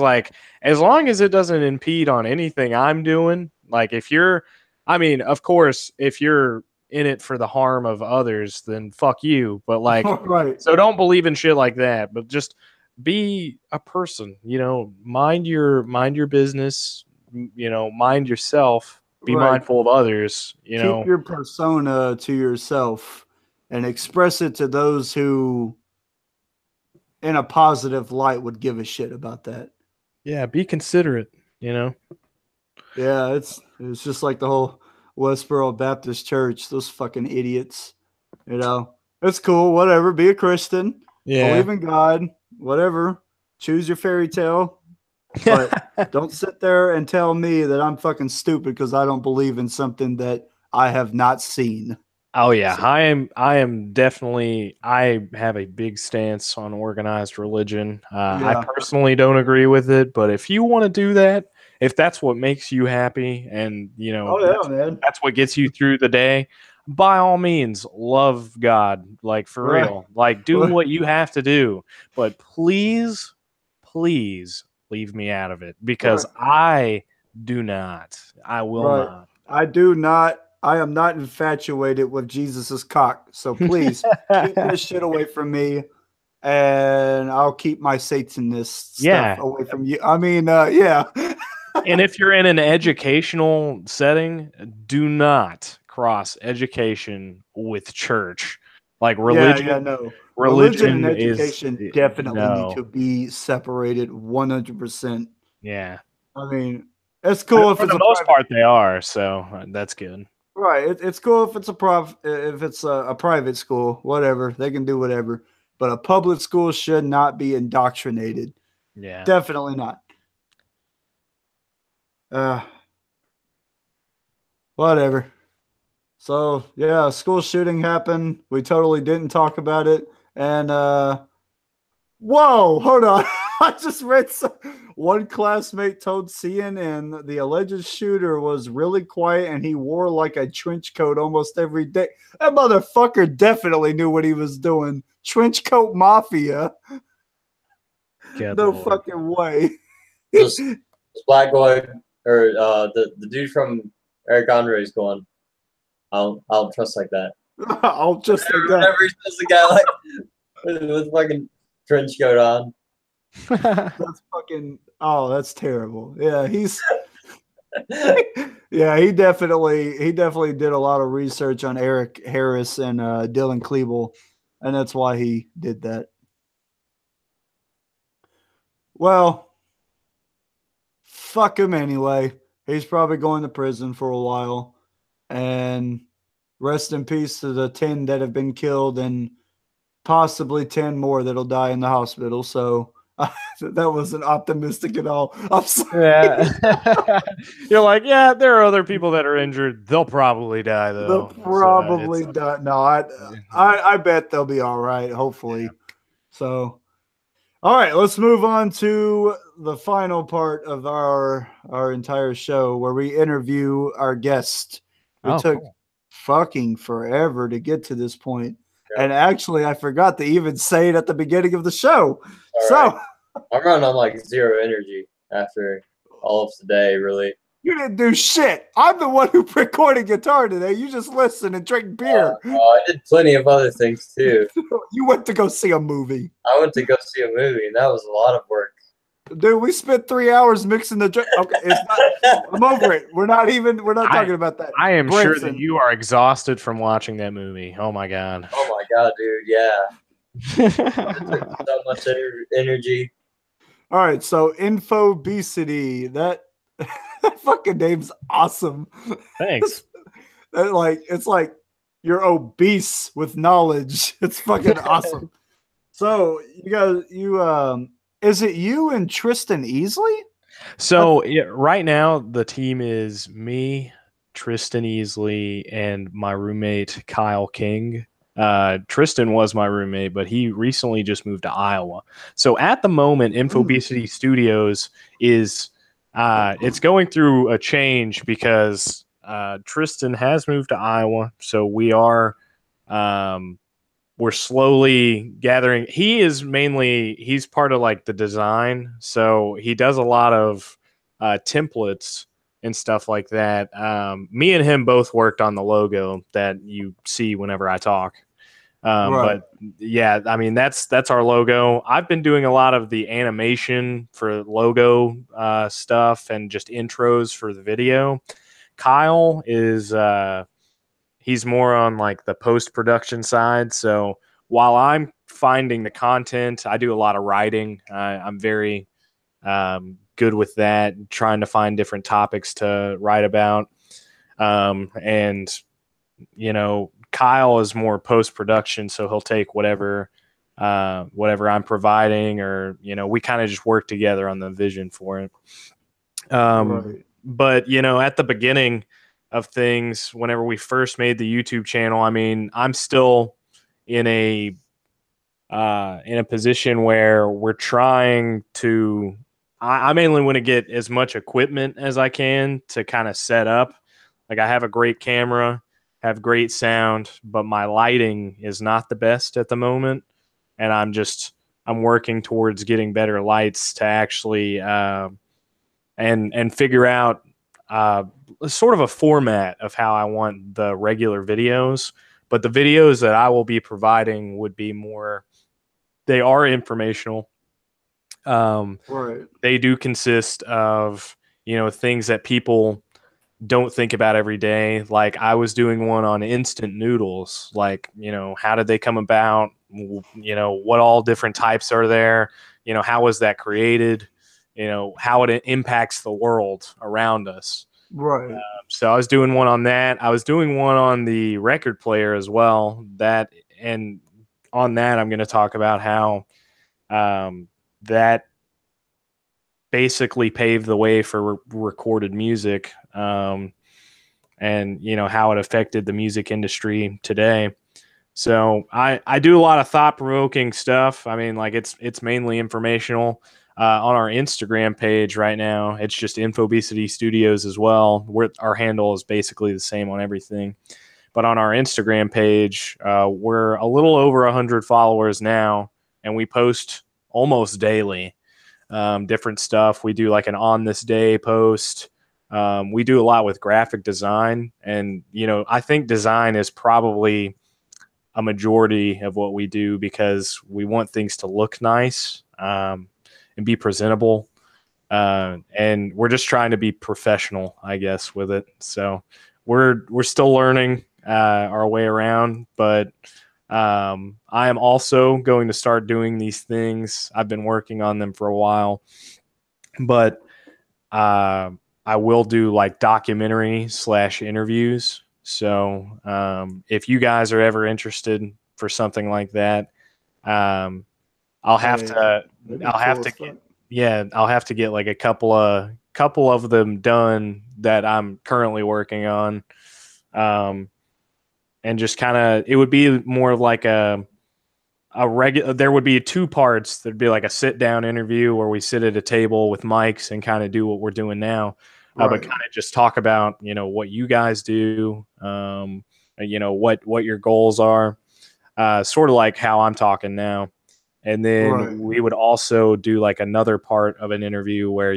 as long as it doesn't impede on anything I'm doing. Like, of course, if you're in it for the harm of others, then fuck you. But right. So don't believe in shit like that, but just be a person, mind your business, mind yourself, be mindful of others, Keep your persona to yourself and express it to those who, in a positive light, would give a shit about that. Yeah, be considerate, Yeah, it's just like the whole Westboro Baptist Church. Those fucking idiots. It's cool. Whatever. Be a Christian. Yeah. Believe in God. Whatever. Choose your fairy tale. But don't sit there and tell me that I'm fucking stupid because I don't believe in something that I have not seen. Oh yeah, so, I am definitely. I have a big stance on organized religion. I personally don't agree with it, but if you want to do that, if that's what makes you happy, and that's what gets you through the day, by all means, love God, like, for real. Like, do what you have to do, but please leave me out of it, because I do not. I will not. I do not. I am not infatuated with Jesus's cock. So please keep this shit away from me, and I'll keep my Satanist stuff away from you. I mean, yeah. And if you're in an educational setting, do not cross education with church. Like, religion. No. Religion and education definitely need to be separated 100%. Yeah. I mean, it's cool for the most part they are, so that's good. Right. It's cool if it's a private school, whatever. They can do whatever. But a public school should not be indoctrinated. Yeah. Definitely not. Whatever. So, yeah, school shooting happened. We totally didn't talk about it. And, whoa, hold on. I just read one classmate told CNN the alleged shooter was really quiet and he wore like a trench coat almost every day. That motherfucker definitely knew what he was doing. Trench coat mafia. No fucking way. This black boy, or the dude from Eric Andre's going, I'll trust like that. I'll just like that. Whenever he says the guy like with fucking trench coat on. That's fucking that's terrible. Yeah, yeah, he definitely did a lot of research on Eric Harris and Dylan Klebold, and that's why he did that. Well, fuck him anyway. He's probably going to prison for a while, and rest in peace to the 10 that have been killed and possibly 10 more that'll die in the hospital. So That wasn't optimistic at all. I'm sorry. Yeah. You're like, yeah, there are other people that are injured. They'll probably die They'll though. probably die. No, I bet they'll be all right. Hopefully. Yeah. So, all right, let's move on to the final part of our entire show where we interview our guest. It took fucking forever to get to this point. Yeah. And actually, I forgot to even say it at the beginning of the show. All right. I'm running on like zero energy after all of today, really. You didn't do shit. I'm the one who recorded guitar today. You just listened and drink beer. I did plenty of other things too. You went to go see a movie. I went to go see a movie, and that was a lot of work. Dude, we spent 3 hours mixing the drink. Okay, it's not. I'm over it. We're not talking about that. I am Bransen. sure that you are exhausted from watching that movie. Oh my god. Oh my god, dude, yeah. It took so much energy. All right, so Infobesity, that fucking name's awesome. Thanks. It's like you're obese with knowledge. It's fucking awesome. So is it you and Tristan Easley? So right now the team is me, Tristan Easley, and my roommate Kyle King. Tristan was my roommate, but he recently just moved to Iowa. So at the moment, Infobesity Studios is it's going through a change because Tristan has moved to Iowa. So we are we're slowly gathering. He's part of like the design. So he does a lot of templates and stuff like that. Me and him both worked on the logo that you see whenever I talk. Right. But yeah, I mean, that's our logo. I've been doing a lot of the animation for logo stuff and just intros for the video. Kyle is he's more on like the post-production side. So while I'm finding the content, I do a lot of writing. I'm very good with that, trying to find different topics to write about. And, you know, Kyle is more post-production, so he'll take whatever I'm providing, or, you know, we kind of just work together on the vision for it. Right. But, you know, at the beginning of things, whenever we first made the YouTube channel, I mean, I'm still in a position where we're trying to, I mainly want to get as much equipment as I can to kind of set up. Like I have a great camera, have great sound, but my lighting is not the best at the moment. And I'm working towards getting better lights to actually, and figure out sort of a format of how I want the regular videos. But the videos that I will be providing would be more, they are informational. Right. They do consist of, you know, things that people don't think about every day. Like I was doing one on instant noodles, like, you know, how did they come about? You know, what all different types are there? You know, how was that created? You know, how it impacts the world around us. Right. So I was doing one on that. I was doing one on the record player as well. And on that, I'm going to talk about how that basically paved the way for recorded music, and, you know, how it affected the music industry today. So I do a lot of thought-provoking stuff. I mean, like it's mainly informational. On our Instagram page right now, it's just Infobesity Studios as well. Our handle is basically the same on everything. But on our Instagram page, we're a little over 100 followers now, and we post almost daily different stuff. We do like an on this day post. We do a lot with graphic design. And, you know, I think design is probably a majority of what we do because we want things to look nice. And be presentable, and we're just trying to be professional, I guess, with it. So we're still learning our way around, but I am also going to start doing these things. I've been working on them for a while, but I will do like documentary/interviews. So if you guys are ever interested for something like that, I'll have Hey, to that'd be I'll have cool to as fuck. I'll have to get like a couple of them done that I'm currently working on. And just kind of, it would be more of like a regular, there would be two parts. There'd be like a sit down interview where we sit at a table with mics and kind of do what we're doing now. But Right. kind of just talk about, what you guys do, what your goals are, sort of like how I'm talking now. And then Right. we would also do like another part of an interview where,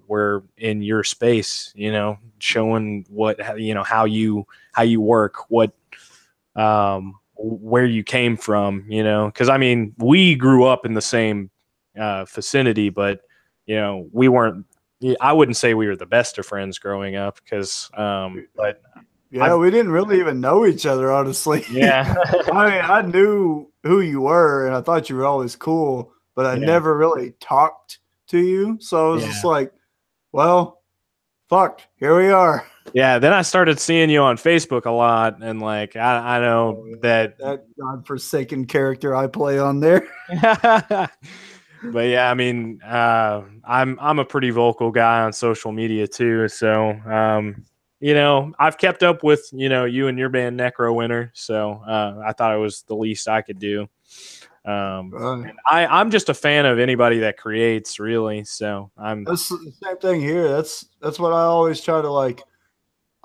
we're in your space, showing how you work, where you came from, because I mean, we grew up in the same vicinity, but we weren't. I wouldn't say we were the best of friends growing up, because, but Yeah, we didn't really even know each other, honestly. yeah, I mean, I knew who you were, and I thought you were always cool, but I yeah, never really talked to you. So I was just yeah, like, well, fuck, here we are. yeah. Then I started seeing you on Facebook a lot, and like I know Oh, yeah, that. that godforsaken character I play on there. But yeah, I mean, I'm a pretty vocal guy on social media too. So, I've kept up with, you and your band Necro Winter. So, I thought it was the least I could do. And I'm just a fan of anybody that creates, really. So That's the same thing here. That's what I always try to like.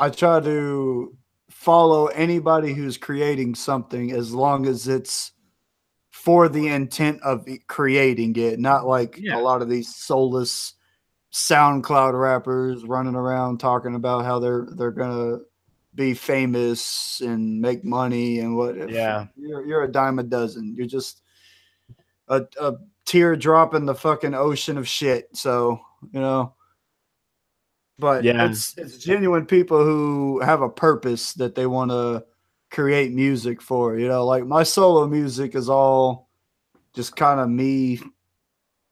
I try to follow anybody who's creating something as long as it's for the intent of creating it, not like a lot of these soulless SoundCloud rappers running around talking about how they're gonna be famous and make money and what. yeah, You're a dime a dozen. You're just a teardrop in the fucking ocean of shit. So but yeah, it's genuine people who have a purpose that they want to create music for. Like my solo music is all just kind of me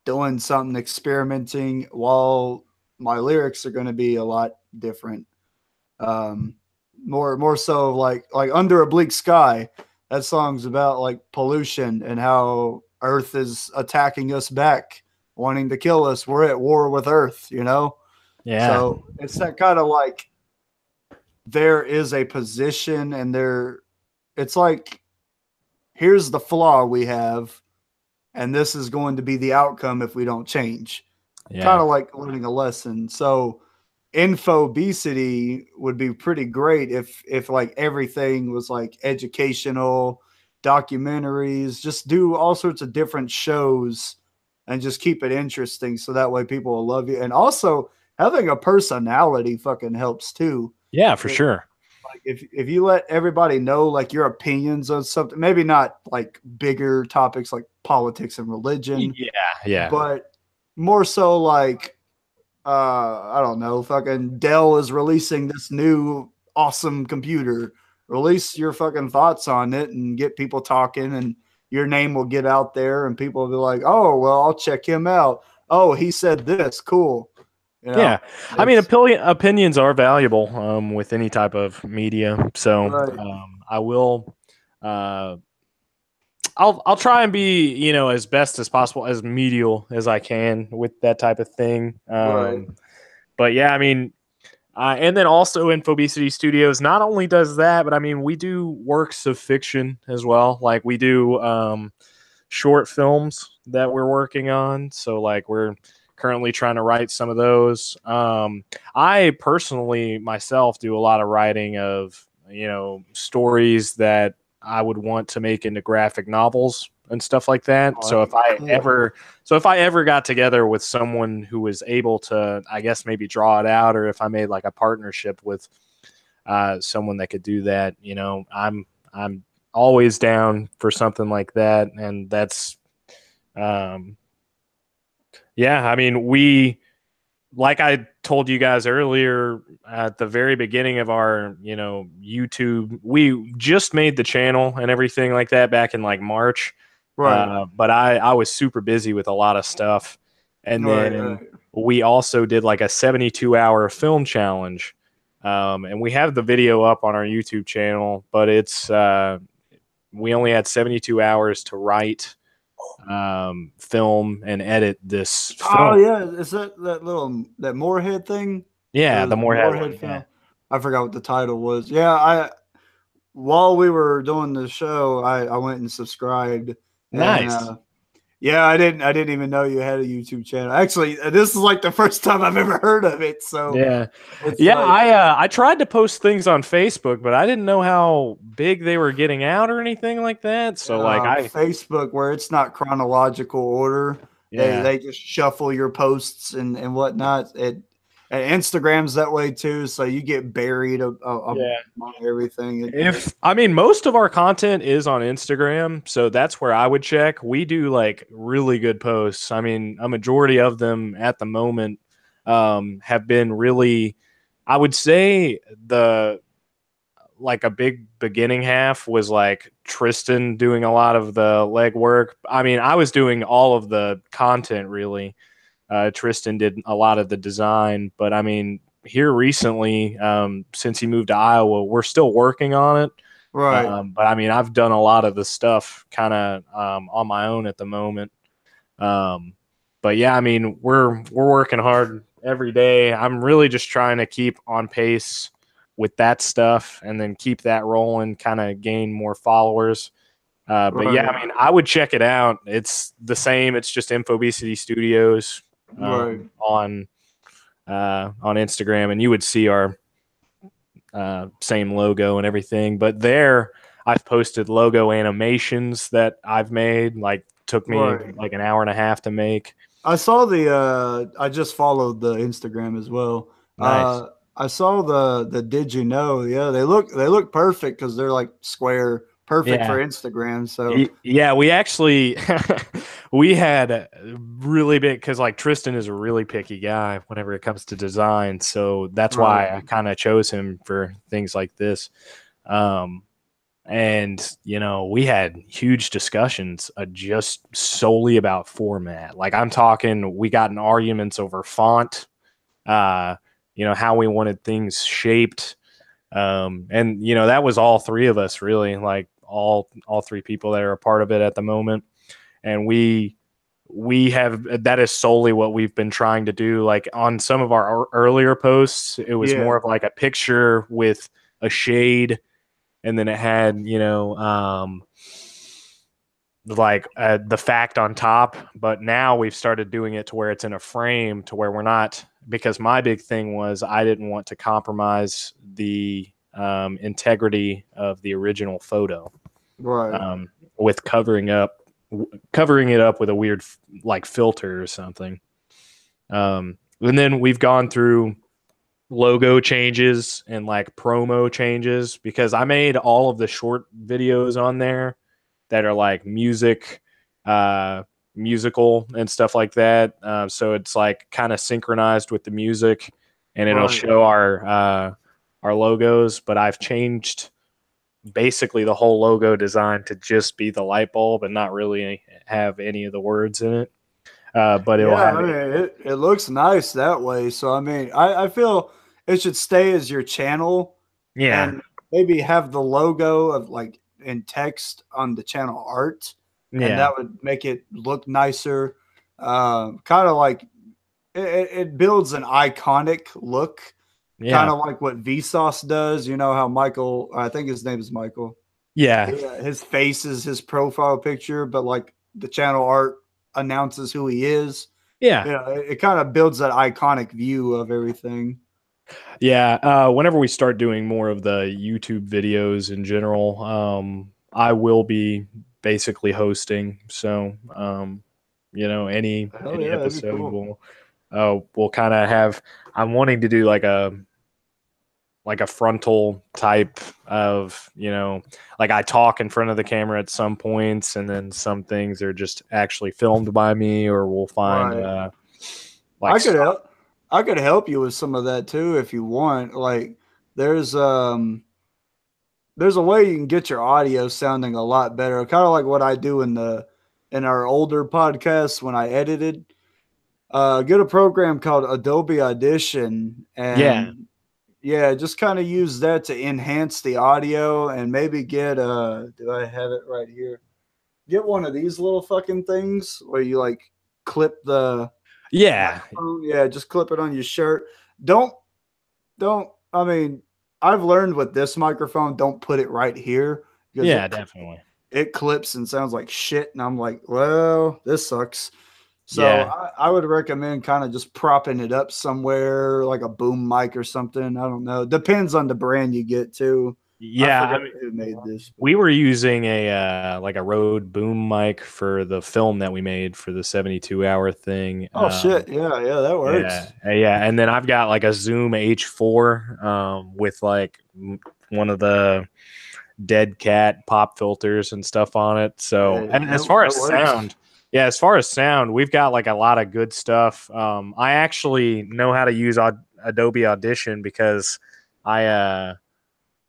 doing something, experimenting, while my lyrics are going to be a lot different. More so like Under a Bleak Sky. That song's about like pollution and how Earth is attacking us back, wanting to kill us. We're at war with Earth, yeah, So it's that kind of like there is a position and it's like, here's the flaw we have, and this is going to be the outcome if we don't change. Kind of like learning a lesson. So Infobesity would be pretty great if like everything was like educational, documentaries, just do all sorts of different shows and just keep it interesting so that way people will love you. And also having a personality fucking helps too. yeah, for sure. Like if you let everybody know like your opinions on something, maybe not like bigger topics like politics and religion, Yeah, but more so like I don't know, fucking Dell is releasing this new awesome computer. Release your fucking thoughts on it and get people talking, and your name will get out there and people will be like, oh, well, I'll check him out. Oh, he said this. Cool. Yeah. I mean, opinions are valuable with any type of media. So Right. I will. I'll try and be, as best as possible, as medial as I can with that type of thing. Right. But yeah, I mean, and then also Infobesity Studios not only does that, but I mean, we do works of fiction as well. Like we do short films that we're working on. So like we're currently trying to write some of those. I personally myself do a lot of writing of, stories that I would want to make into graphic novels and stuff like that. Oh, So cool. if I ever got together with someone who was able to, I guess maybe draw it out, or if I made like a partnership with someone that could do that, I'm always down for something like that. And that's, yeah, I mean, like I told you guys earlier at the very beginning of our, YouTube, we just made the channel and everything like that back in like March. Right. But I was super busy with a lot of stuff. And then we also did like a 72-hour film challenge. And we have the video up on our YouTube channel, but it's, we only had 72 hours to write film and edit this film. Oh yeah, is that that Moorhead thing? Yeah, the Moorhead one. film. Yeah. I forgot what the title was. Yeah, while we were doing the show, I went and subscribed. Nice. And, yeah, I didn't even know you had a YouTube channel. Actually, this is like the first time I've ever heard of it. So yeah, like, I tried to post things on Facebook, but I didn't know how big they were getting out or anything like that. So Facebook, where it's not chronological order, they just shuffle your posts and whatnot. And Instagram's that way too, so you get buried on everything. Most of our content is on Instagram, so that's where I would check. We do like really good posts. I mean, a majority of them at the moment have been really, I would say a big beginning half was like Tristan doing a lot of the legwork. I mean, I was doing all of the content really. Tristan did a lot of the design, but I mean, here recently, since he moved to Iowa, we're still working on it. Right. But I mean, I've done a lot of the stuff kind of on my own at the moment. But yeah, I mean, we're working hard every day. I'm really just trying to keep on pace with that stuff and then keep that rolling, kind of gain more followers. But yeah, I mean, I would check it out. It's the same. It's just Infobesity Studios on Instagram, and you would see our same logo and everything. But there, I've posted logo animations that I've made. Like, took me like an hour and a half to make. I saw I just followed the Instagram as well. Nice. I saw the Did You Know? Yeah, they look perfect because they're like square. Perfect for Instagram. So yeah, we actually we had really big, because like Tristan is a really picky guy whenever it comes to design. So that's why I kind of chose him for things like this. And you know, we had huge discussions just solely about format. Like, I'm talking, we got in arguments over font, how we wanted things shaped. And you know, that was all three of us really, like all three people that are a part of it at the moment. And we have, that is solely what we've been trying to do. Like, on some of our earlier posts, it was more of like a picture with a shade, and then it had, the fact on top. But now we've started doing it to where it's in a frame, to where we're not, because my big thing was I didn't want to compromise the integrity of the original photo, with covering it up with a weird like filter or something. And then we've gone through logo changes and like promo changes, because I made all of the short videos on there that are like musical and stuff like that. So it's like kind of synchronized with the music, and it'll show our logos. But I've changed basically the whole logo design to just be the light bulb and not really have any of the words in it. But it looks nice that way. So I mean, I feel it should stay as your channel. Yeah. And maybe have the logo of like in text on the channel art. Yeah. And that would make it look nicer. Kind of like it builds an iconic look. Yeah. Kind of like what Vsauce does. You know how Michael, I think his name is Michael. Yeah. His face is his profile picture, but like the channel art announces who he is. Yeah. It kind of builds that iconic view of everything. Yeah. Whenever we start doing more of the YouTube videos in general, I will be basically hosting. So, any episode we'll kind of have, I'm wanting to do like a frontal type of, like I talk in front of the camera at some points, and then some things are just actually filmed by me, or we'll find I could help you with some of that too if you want. Like there's a way you can get your audio sounding a lot better, kind of like what I do in our older podcasts when I edited. Get a program called Adobe Audition, and just kind of use that to enhance the audio, and maybe get do I have it right here? get one of these little fucking things where you like clip the Yeah. microphone. Yeah, just clip it on your shirt. Don't. I mean, I've learned with this microphone, don't put it right here because Yeah, definitely. it clips and sounds like shit. And I'm like, well, this sucks. So Yeah. I would recommend kind of just propping it up somewhere, like a boom mic or something. I don't know. Depends on the brand you get too. Yeah, I forget who made this. we were using a like a Rode boom mic for the film that we made for the 72-hour thing. Oh shit! Yeah, that works. Yeah, and then I've got like a Zoom H4 with like one of the dead cat pop filters and stuff on it. So, Hey, and as far as sound, as far as sound, we've got like a lot of good stuff. I actually know how to use Adobe Audition because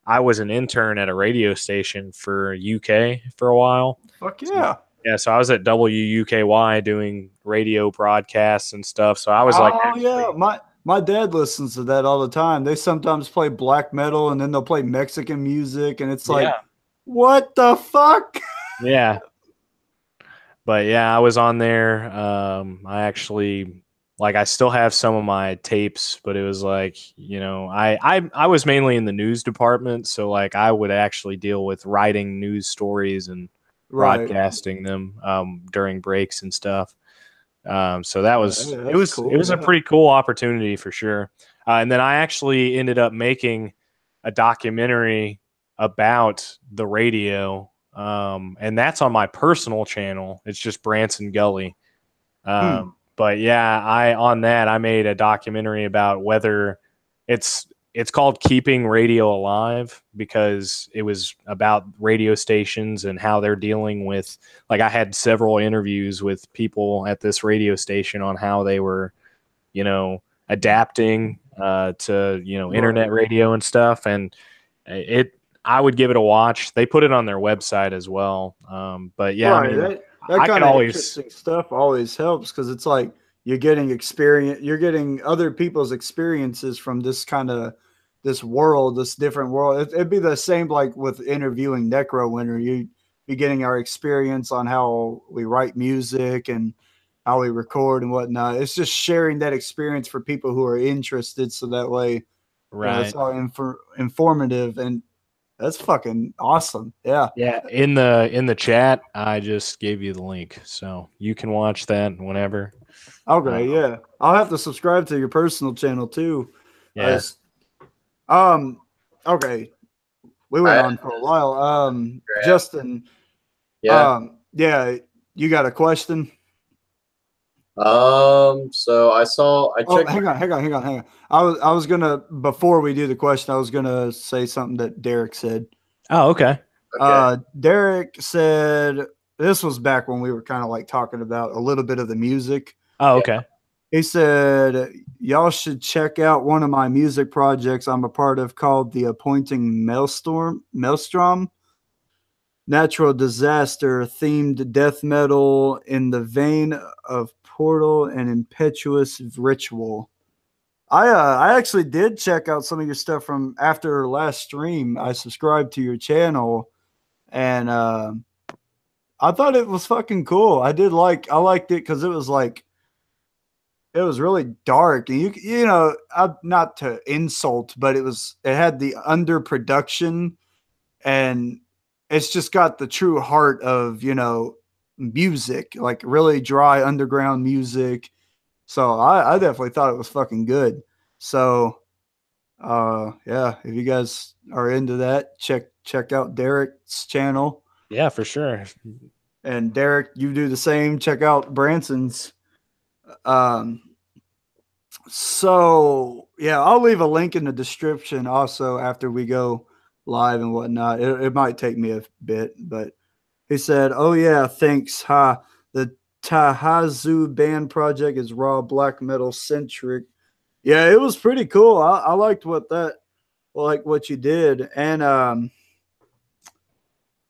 I was an intern at a radio station for UK for a while. Fuck yeah. So I was at WUKY doing radio broadcasts and stuff. So I was my dad listens to that all the time. They sometimes play black metal and then they'll play Mexican music, and it's like, what the fuck? Yeah. But yeah, I was on there. I actually I still have some of my tapes, but it was like, I was mainly in the news department, so like I would actually deal with writing news stories and broadcasting them during breaks and stuff. So that was it was a pretty cool opportunity for sure. And then I actually ended up making a documentary about the radio, and that's on my personal channel. It's just Bransen Gulley. But yeah, I made a documentary about whether it's called Keeping Radio Alive, because it was about radio stations and how they're dealing with, like, I had several interviews with people at this radio station on how they were, adapting to, internet radio and stuff. And I would give it a watch. They put it on their website as well. But yeah, I mean, that kind of interesting stuff always helps, because it's like you're getting experience, you're getting other people's experiences from this world, this different world. It'd be the same like with interviewing Necro Winter. You'd be getting our experience on how we write music and how we record and whatnot. It's just sharing that experience for people who are interested, so that way, it's all informative, and that's fucking awesome. Yeah. Yeah. In the chat, I just gave you the link, so you can watch that whenever. Okay. Yeah. I'll have to subscribe to your personal channel too. Yes. Okay. We went on for a while. Justin. Yeah. Yeah. You got a question? So I checked. Hang on. I was gonna, before we do the question, I was gonna say something that Derek said. Oh, okay. Derek said, this was back when we were kind of like talking about a little bit of the music. Oh, okay. He said, y'all should check out one of my music projects I'm a part of called The Appointing Maelstrom. Natural disaster themed death metal in the vein of Portal and Impetuous Ritual. I actually did check out some of your stuff from after last stream. I subscribed to your channel, and I thought it was fucking cool. I liked it because it was like, it was really dark, and not to insult, but it had the underproduction, and it's just got the true heart of, music, like really dry underground music. So I definitely thought it was fucking good. So, yeah, if you guys are into that, check out Derek's channel. Yeah, for sure. And Derek, you do the same. Check out Bransen's. So yeah, I'll leave a link in the description also after we go live and whatnot. It might take me a bit, but he said, "Oh yeah, thanks. The Tahazu band project is raw black metal centric." Yeah, it was pretty cool. I liked what you did, and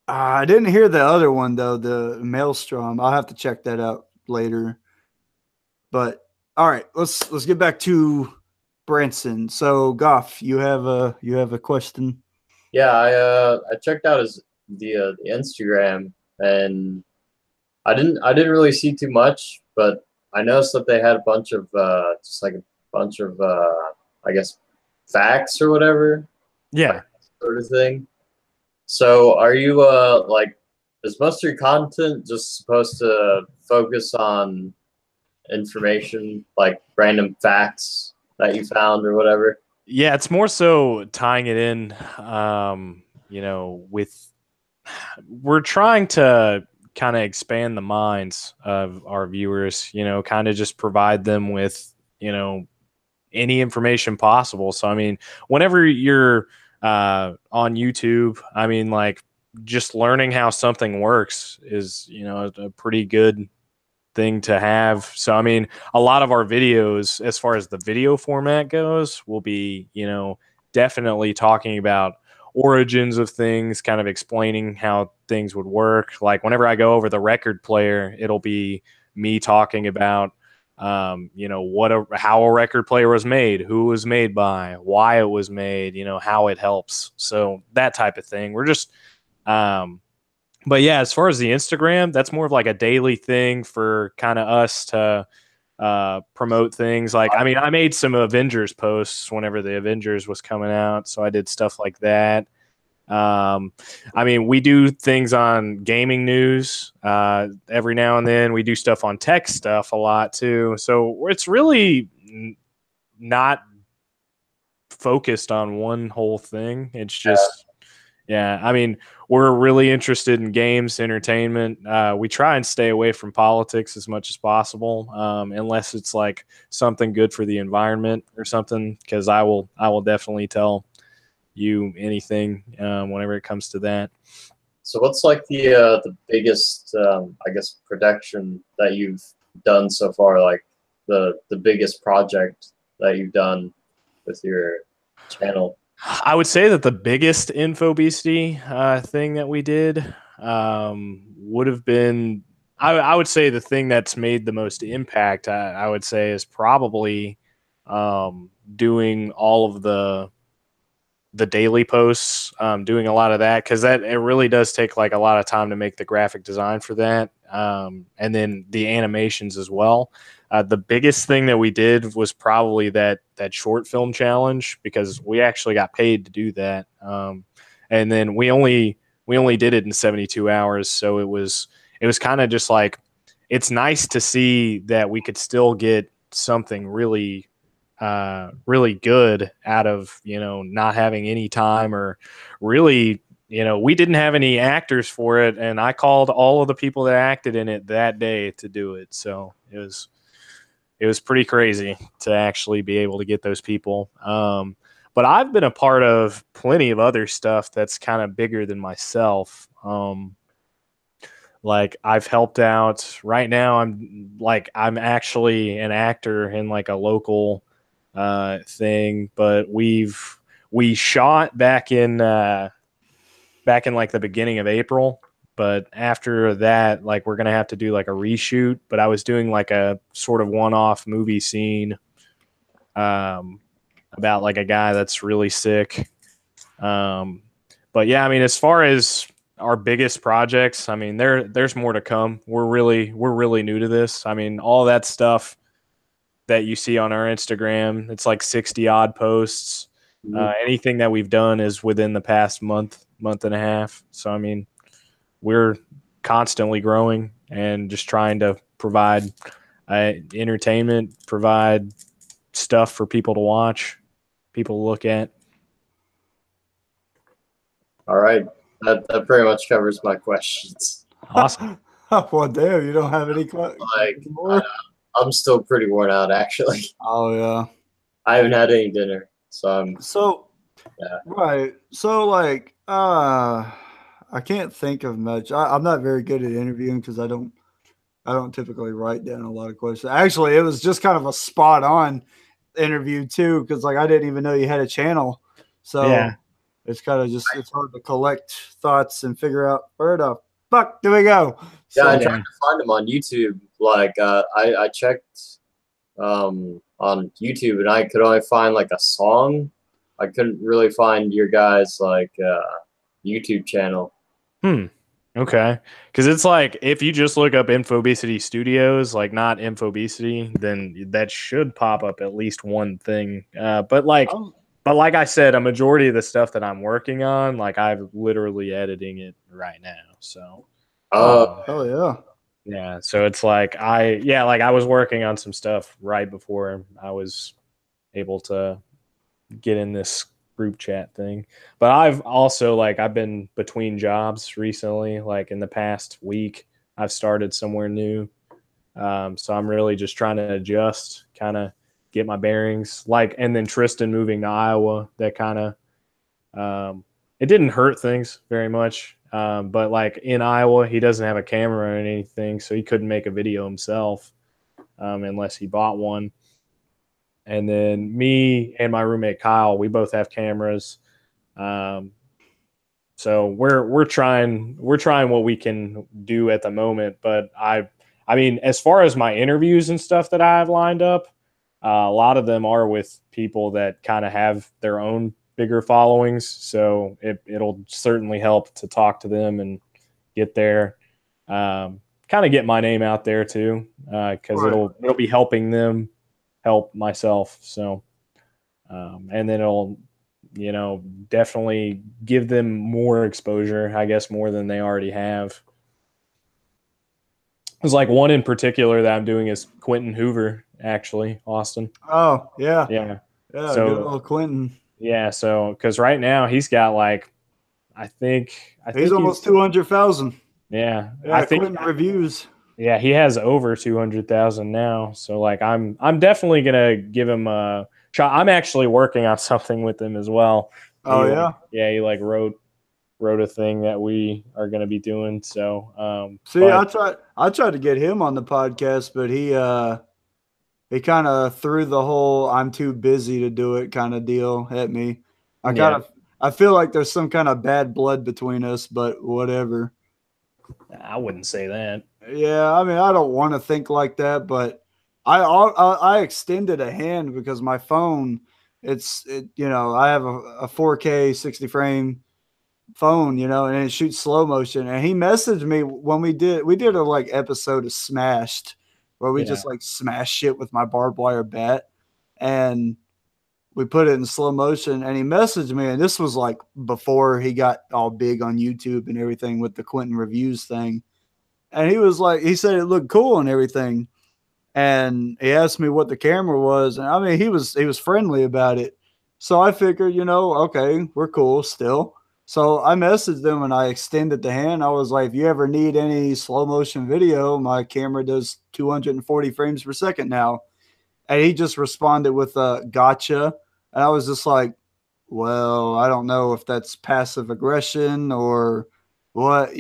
I didn't hear the other one though, the Maelstrom. I'll have to check that out later. But all right, let's get back to Bransen. So Goff, you have a question? Yeah, I checked out the Instagram, and I didn't really see too much, but I noticed that they had a bunch of just like a bunch of I guess facts or whatever, Yeah. sort of thing. So are you like, is most of your content just supposed to focus on information like random facts that you found or whatever? Yeah, it's more so tying it in, with we're trying to kind of expand the minds of our viewers, kind of just provide them with, any information possible. So, I mean, whenever you're on YouTube, I mean, like just learning how something works is, a pretty good thing to have. So, I mean, a lot of our videos, as far as the video format goes, will be, definitely talking about origins of things, kind of explaining how things would work. Like whenever I go over the record player, it'll be me talking about, how a record player was made, who it was made by, why it was made, how it helps. So that type of thing. We're just, but yeah, as far as the Instagram, that's more of like a daily thing for kind of us to promote things. Like, I mean, I made some Avengers posts whenever the Avengers was coming out, so I did stuff like that. I mean, we do things on gaming news every now and then. We do stuff on tech stuff a lot too. So it's really not focused on one whole thing. It's just, yeah, I mean, we're really interested in games, entertainment. We try and stay away from politics as much as possible, unless it's like something good for the environment or something. Because I will definitely tell you anything whenever it comes to that. So what's like the biggest I guess production that you've done so far? Like the biggest project that you've done with your channel? I would say that the biggest Infobesity thing that we did would have been, I would say the thing that's made the most impact, I would say, is probably doing all of the daily posts, doing a lot of that, because that it really does take like a lot of time to make the graphic design for that, and then the animations as well. The biggest thing that we did was probably that short film challenge, because we actually got paid to do that, and then we only did it in 72 hours, so it was kind of just like, it's nice to see that we could still get something really really good out of not having any time, or really, we didn't have any actors for it, and I called all of the people that acted in it that day to do it. So it was pretty crazy to actually be able to get those people. But I've been a part of plenty of other stuff that's kind of bigger than myself. Like I've helped out right now. I'm actually an actor in like a local thing, but we shot back in like the beginning of April. But after that, like we're gonna have to do like a reshoot. But I was doing like a sort of one-off movie scene about like a guy that's really sick. But yeah, I mean, as far as our biggest projects, I mean, there's more to come. We're really new to this. I mean, all that stuff that you see on our Instagram, it's like 60 odd posts. Anything that we've done is within the past month and a half. So, I mean, we're constantly growing and just trying to provide entertainment, provide stuff for people to watch, people to look at. All right, that pretty much covers my questions. Awesome. Well, damn, you don't have any questions? Like, I'm still pretty worn out, actually. Oh yeah. I haven't had any dinner, so yeah. Right. So like, I can't think of much. I'm not very good at interviewing because I don't typically write down a lot of questions. Actually, it was just kind of a spot on interview too, because like I didn't even know you had a channel. So Yeah. it's kind of just, it's hard to collect thoughts and figure out where the fuck do we go. Yeah, So, I tried to find them on YouTube. Like I checked on YouTube and I could only find like a song. I couldn't really find your guys' like YouTube channel. Okay. Because it's like if you just look up Infobesity Studios, like not Infobesity, then that should pop up at least one thing. But like I said, a majority of the stuff that I'm working on, like I'm literally editing it right now. So hell yeah. yeah. So it's like I was working on some stuff right before I was able to get in this group chat thing. But I've also like I've been between jobs recently. Like in the past week, I've started somewhere new. So I'm really just trying to adjust, kind of get my bearings. Like, and then Tristan moving to Iowa, that kind of it didn't hurt things very much. But like in Iowa, he doesn't have a camera or anything, so he couldn't make a video himself unless he bought one. And then me and my roommate Kyle, we both have cameras. So we're trying what we can do at the moment. But I mean, as far as my interviews and stuff that I have lined up, a lot of them are with people that kind of have their own bigger followings. So it'll certainly help to talk to them and get there. Kind of get my name out there too, because it'll be helping them help myself. So, and then it'll, definitely give them more exposure, I guess, more than they already have. There's like one in particular that I'm doing is Quentin Hoover, actually, Austin. Oh, yeah. Yeah. Yeah, So, good old Quentin. Yeah, so because right now he's got like, I think he's almost 200,000. Yeah, I think Quentin reviews. Yeah, he has over 200,000 now. So like, I'm definitely gonna give him a shot. I'm actually working on something with him as well. Oh yeah, he like wrote a thing that we are gonna be doing. So I tried to get him on the podcast, but he kind of threw the whole "I'm too busy to do it" kind of deal at me. I feel like there's some kind of bad blood between us, but whatever. I wouldn't say that. Yeah, I mean, I don't want to think like that, but I extended a hand because my phone, I have a 4K 60 frame phone, and it shoots slow motion. And he messaged me when we did a like episode of Smashed where we just like smash shit with my barbed wire bat, and we put it in slow motion. And he messaged me, and this was like before he got all big on YouTube and everything with the Quentin reviews thing. And he was like, he said it looked cool and everything. And he asked me what the camera was. And I mean, he was friendly about it. So I figured, okay, we're cool still. So I messaged them and I extended the hand. I was like, if you ever need any slow motion video, my camera does 240 frames per second now. And he just responded with a gotcha. And I was just like, well, I don't know if that's passive aggression or what,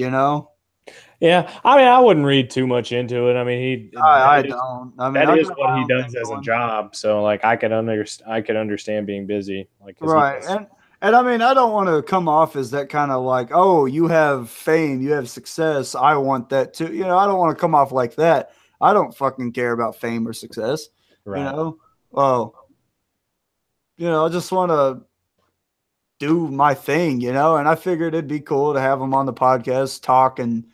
Yeah, I mean, I wouldn't read too much into it. I mean, I don't. I mean, that is what he does as a job. So, like, I could understand being busy, like, right. And I mean, I don't want to come off as that kind of like, oh, you have fame, you have success, I want that too. I don't want to come off like that. I don't fucking care about fame or success. Right. Well, I just want to do my thing, and I figured it'd be cool to have him on the podcast, talk and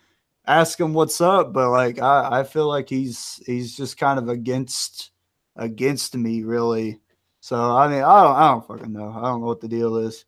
ask him what's up. But like, I feel like he's just kind of against me, really. So I mean, I don't fucking know. I don't know what the deal is.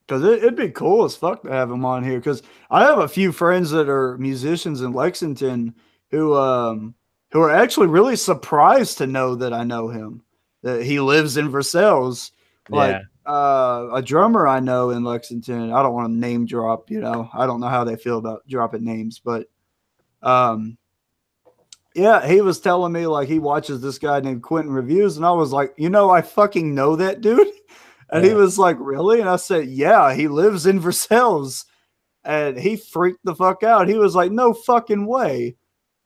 Because it'd be cool as fuck to have him on here. Because I have a few friends that are musicians in Lexington who are actually really surprised to know that I know him, that he lives in Versailles. Like a drummer I know in Lexington. I don't want to name drop. I don't know how they feel about dropping names, but yeah, he was telling me like he watches this guy named Quentin Reviews, and I was like, I fucking know that dude. And he was like, really? And I said, yeah, he lives in Versailles. And he freaked the fuck out. He was like, no fucking way.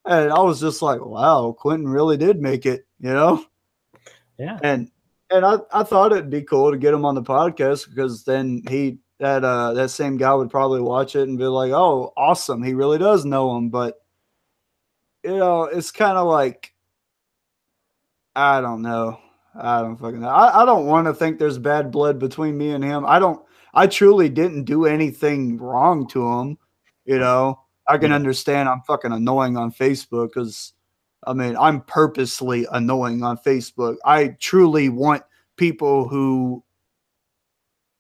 And I was just like, wow, Quentin really did make it, Yeah. And I thought it'd be cool to get him on the podcast, because then that same guy would probably watch it and be like, oh, awesome. He really does know him. But, it's kind of like, I don't know. I don't fucking know. I don't want to think there's bad blood between me and him. I don't I truly didn't do anything wrong to him. You know, I can understand I'm fucking annoying on Facebook because, I mean, I'm purposely annoying on Facebook. I truly want people who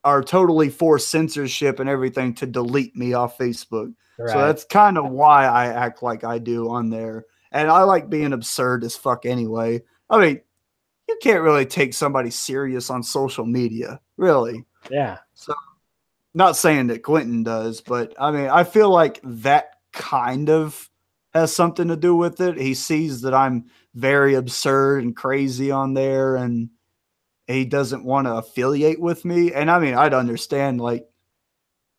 are totally for censorship and everything to delete me off Facebook. Right. So that's kind of why I act like I do on there. And I like being absurd as fuck anyway. I mean, you can't really take somebody serious on social media, really. Yeah. So, not saying that Quentin does, but I mean, I feel like that kind of has something to do with it. He sees that I'm very absurd and crazy on there, and he doesn't want to affiliate with me. And I mean, I'd understand like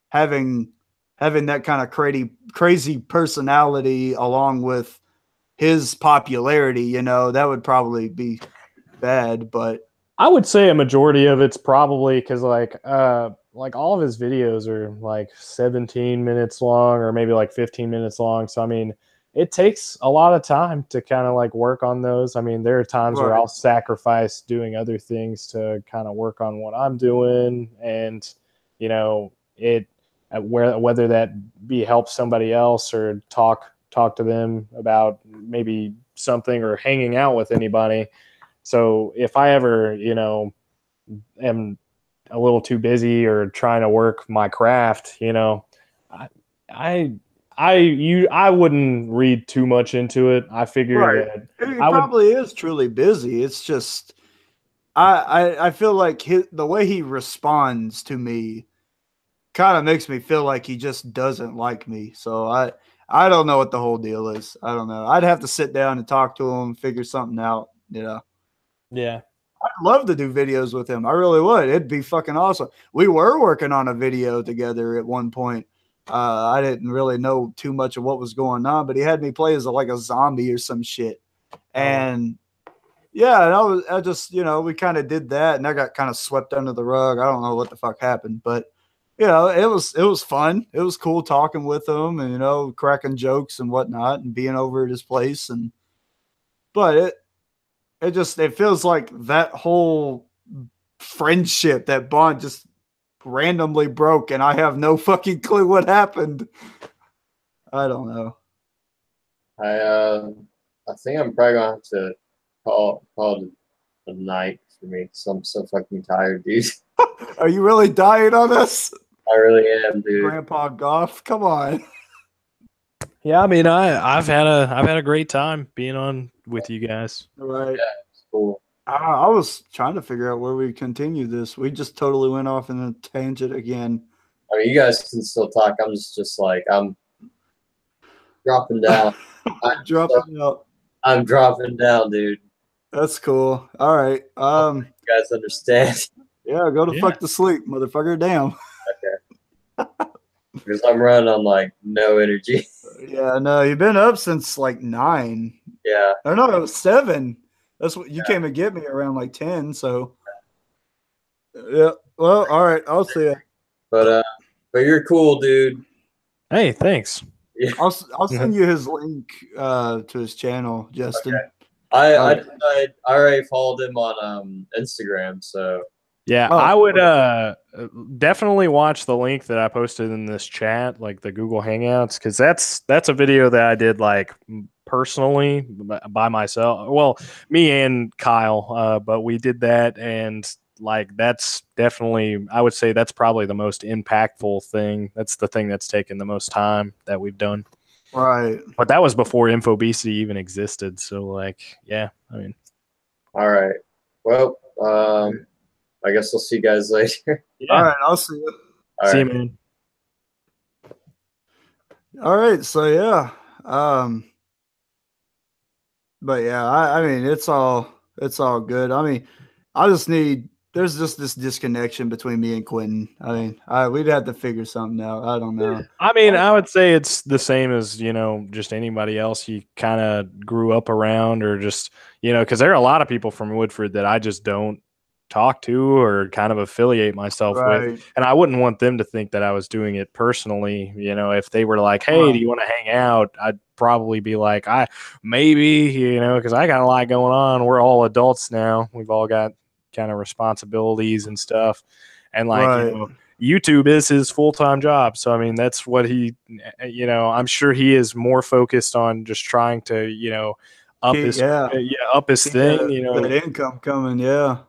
having that kind of crazy personality along with his popularity, you know, that would probably be bad. But I would say a majority of it's probably because like all of his videos are like 17 minutes long or maybe like 15 minutes long. So I mean, it takes a lot of time to kind of like work on those. I mean, there are times where I'll sacrifice doing other things to kind of work on what I'm doing, and you know, whether that be help somebody else or talk to them about maybe something or hanging out with anybody. So if I ever, you know, am a little too busy or trying to work my craft, you know, I wouldn't read too much into it. I figure that he probably is truly busy. It's just I feel like the way he responds to me kind of makes me feel like he just doesn't like me. So I don't know what the whole deal is. I don't know. I'd have to sit down and talk to him, figure something out, you know. Yeah. I'd love to do videos with him. I really would. It'd be fucking awesome. We were working on a video together at one point. I didn't really know too much of what was going on, but he had me play as like a zombie or some shit. And yeah, and I just, you know, we kind of did that, and I got kind of swept under the rug. I don't know what the fuck happened, but you know, it was fun. It was cool talking with him and, you know, cracking jokes and whatnot and being over at his place. But it feels like that whole friendship, that bond just randomly broke, and I have no fucking clue what happened. I don't know. I think I'm probably gonna have to call it a night for me because I'm so fucking tired, dude. Are you really dying on us? I really am, dude. Grandpa Goff, come on. Yeah, I mean, I've had a great time being on with you guys. Right. Yeah, it's cool. I was trying to figure out where we continue this. We just totally went off in a tangent again. I mean, you guys can still talk. I'm just like I'm dropping down. I'm dropping down, dude. That's cool. All right. You guys understand? Yeah, go to fuck to sleep, motherfucker. Damn. Okay. Because I'm running on like no energy. Yeah, no, you've been up since like 9. Yeah. Or no, it was 7. That's what you came to get me around like 10. So yeah. Well, all right. I'll see you. But you're cool, dude. Hey, thanks. Yeah. I'll send you his link to his channel, Justin. Okay. I already followed him on Instagram, so yeah, I would definitely watch the link that I posted in this chat, like the Google Hangouts, because that's a video that I did like personally by myself. Well, me and Kyle, but we did that, and like that's definitely, I would say that's probably the most impactful thing. That's the thing that's taken the most time that we've done. Right. But that was before Infobesity even existed. So like, yeah, I mean. All right. Well, I guess I'll see you guys later. Yeah. All right, I'll see you. See you, man. All right, so yeah. But yeah, I mean it's all good. I mean, there's just this disconnection between me and Quentin. I mean, we'd have to figure something out. I don't know. I mean, I would say it's the same as, you know, just anybody else you kind of grew up around, or just, you know, because there are a lot of people from Woodford that I just don't talk to or kind of affiliate myself with. And I wouldn't want them to think that I was doing it personally. You know, if they were like, hey, do you want to hang out? I'd probably be like, maybe, you know, because I got a lot going on. We're all adults now. We've all got kind of responsibilities and stuff. And like, you know, YouTube is his full-time job. So I mean, that's what he, I'm sure he is more focused on just trying to, up his up his Keep thing, that income coming, yeah.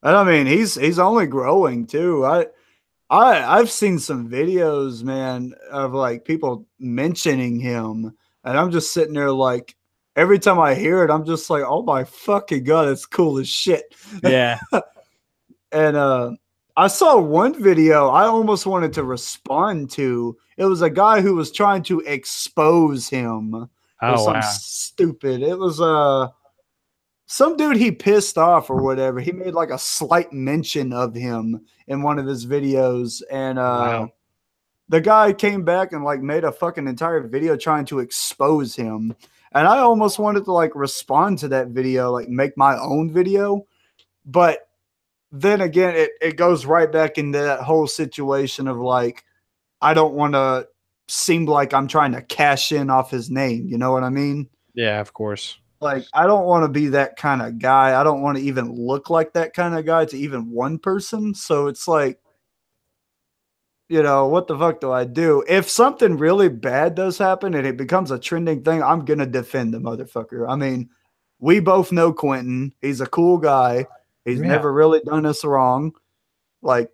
And I mean, he's only growing too. I've seen some videos, man, of like people mentioning him, and I'm just sitting there like every time I hear it, I'm just like, oh my fucking god, it's cool as shit. Yeah. And I saw one video I almost wanted to respond to. It was a guy who was trying to expose him or Oh something wow. stupid. It was some dude he pissed off or whatever. He made like a slight mention of him in one of his videos, and Wow. the guy came back and like made a fucking entire video trying to expose him. And I almost wanted to like respond to that video, like make my own video, but then again, it goes right back into that whole situation of like, I don't want to seem like I'm trying to cash in off his name. You know what I mean? Yeah, of course. Like, I don't want to be that kind of guy. I don't want to even look like that kind of guy to even one person. So it's like, what the fuck do I do? If something really bad does happen and it becomes a trending thing, I'm going to defend the motherfucker. I mean, we both know Quentin. He's a cool guy. He's never really done us wrong. Like,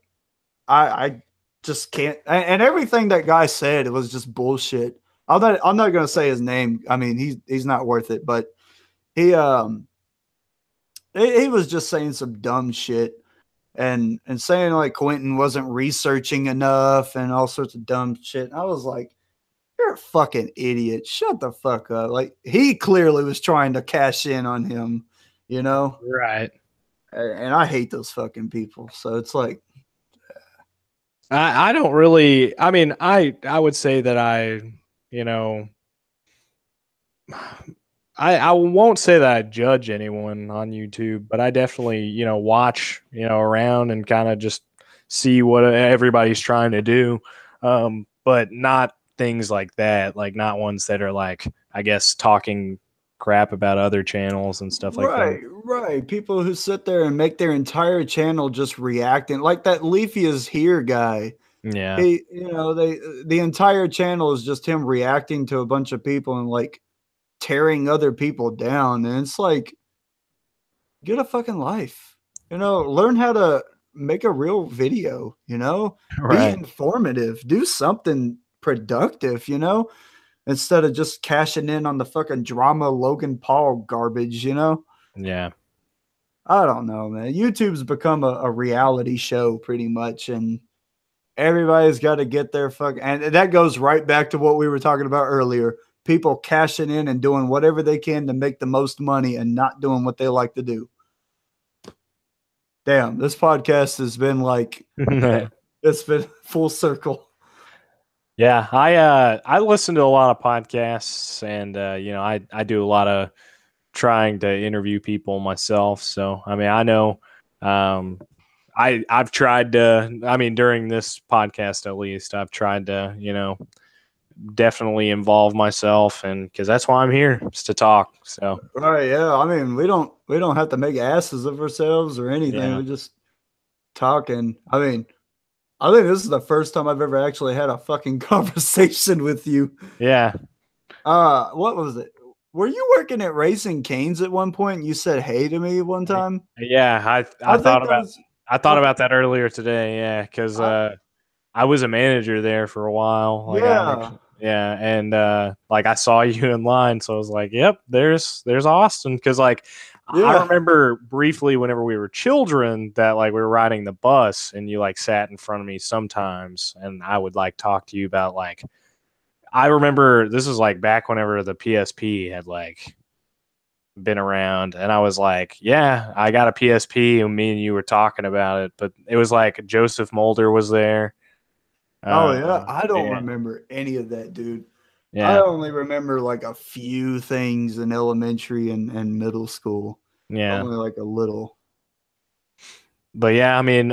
I just can't. And everything that guy said, it was just bullshit. I'm not gonna say his name. I mean, he's not worth it. But he was just saying some dumb shit and saying like Quentin wasn't researching enough and all sorts of dumb shit. I was like, you're a fucking idiot. Shut the fuck up. Like, he clearly was trying to cash in on him. Right. And I hate those fucking people. So it's like, I don't really, I mean, I would say that I won't say that I judge anyone on YouTube, but I definitely, watch, around and kind of just see what everybody's trying to do. But not things like that, like not ones that are like, I guess, talking crap about other channels and stuff like that. Right. People who sit there and make their entire channel just reacting, like that Leafy is here guy. Yeah. He, the entire channel is just him reacting to a bunch of people and like tearing other people down. And it's like, get a fucking life, learn how to make a real video, Right. be informative, do something productive, instead of just cashing in on the fucking drama Logan Paul garbage, Yeah. I don't know, man. YouTube's become a reality show pretty much, and everybody's got to get their and that goes right back to what we were talking about earlier. People cashing in and doing whatever they can to make the most money and not doing what they like to do. Damn, this podcast has been like, it's been full circle. Yeah, I listen to a lot of podcasts, and I do a lot of trying to interview people myself. So I mean, I know I've tried to. I mean, during this podcast, at least, I've tried to definitely involve myself, and because that's why I'm here, is to talk. So right, yeah. I mean, we don't have to make asses of ourselves or anything. Yeah. We're just talking. I mean, I think this is the first time I've ever actually had a fucking conversation with you. Yeah. What was it? Were you working at Racing Canes at one point? And you said hey to me one time. Yeah, I thought about that earlier today. Yeah, because I was a manager there for a while. Like, yeah. And like I saw you in line, so I was like, "Yep, there's Austin." Because like I remember briefly whenever we were children that like we were riding the bus and you like sat in front of me sometimes, and I would like talk to you about like. I remember this was like back whenever the PSP had like been around, and I was like, "Yeah, I got a PSP," and me and you were talking about it, but it was like Joseph Mulder was there. Oh yeah, I don't remember any of that, dude. Yeah. I only remember like a few things in elementary and middle school. Yeah. Only like a little. But yeah, I mean,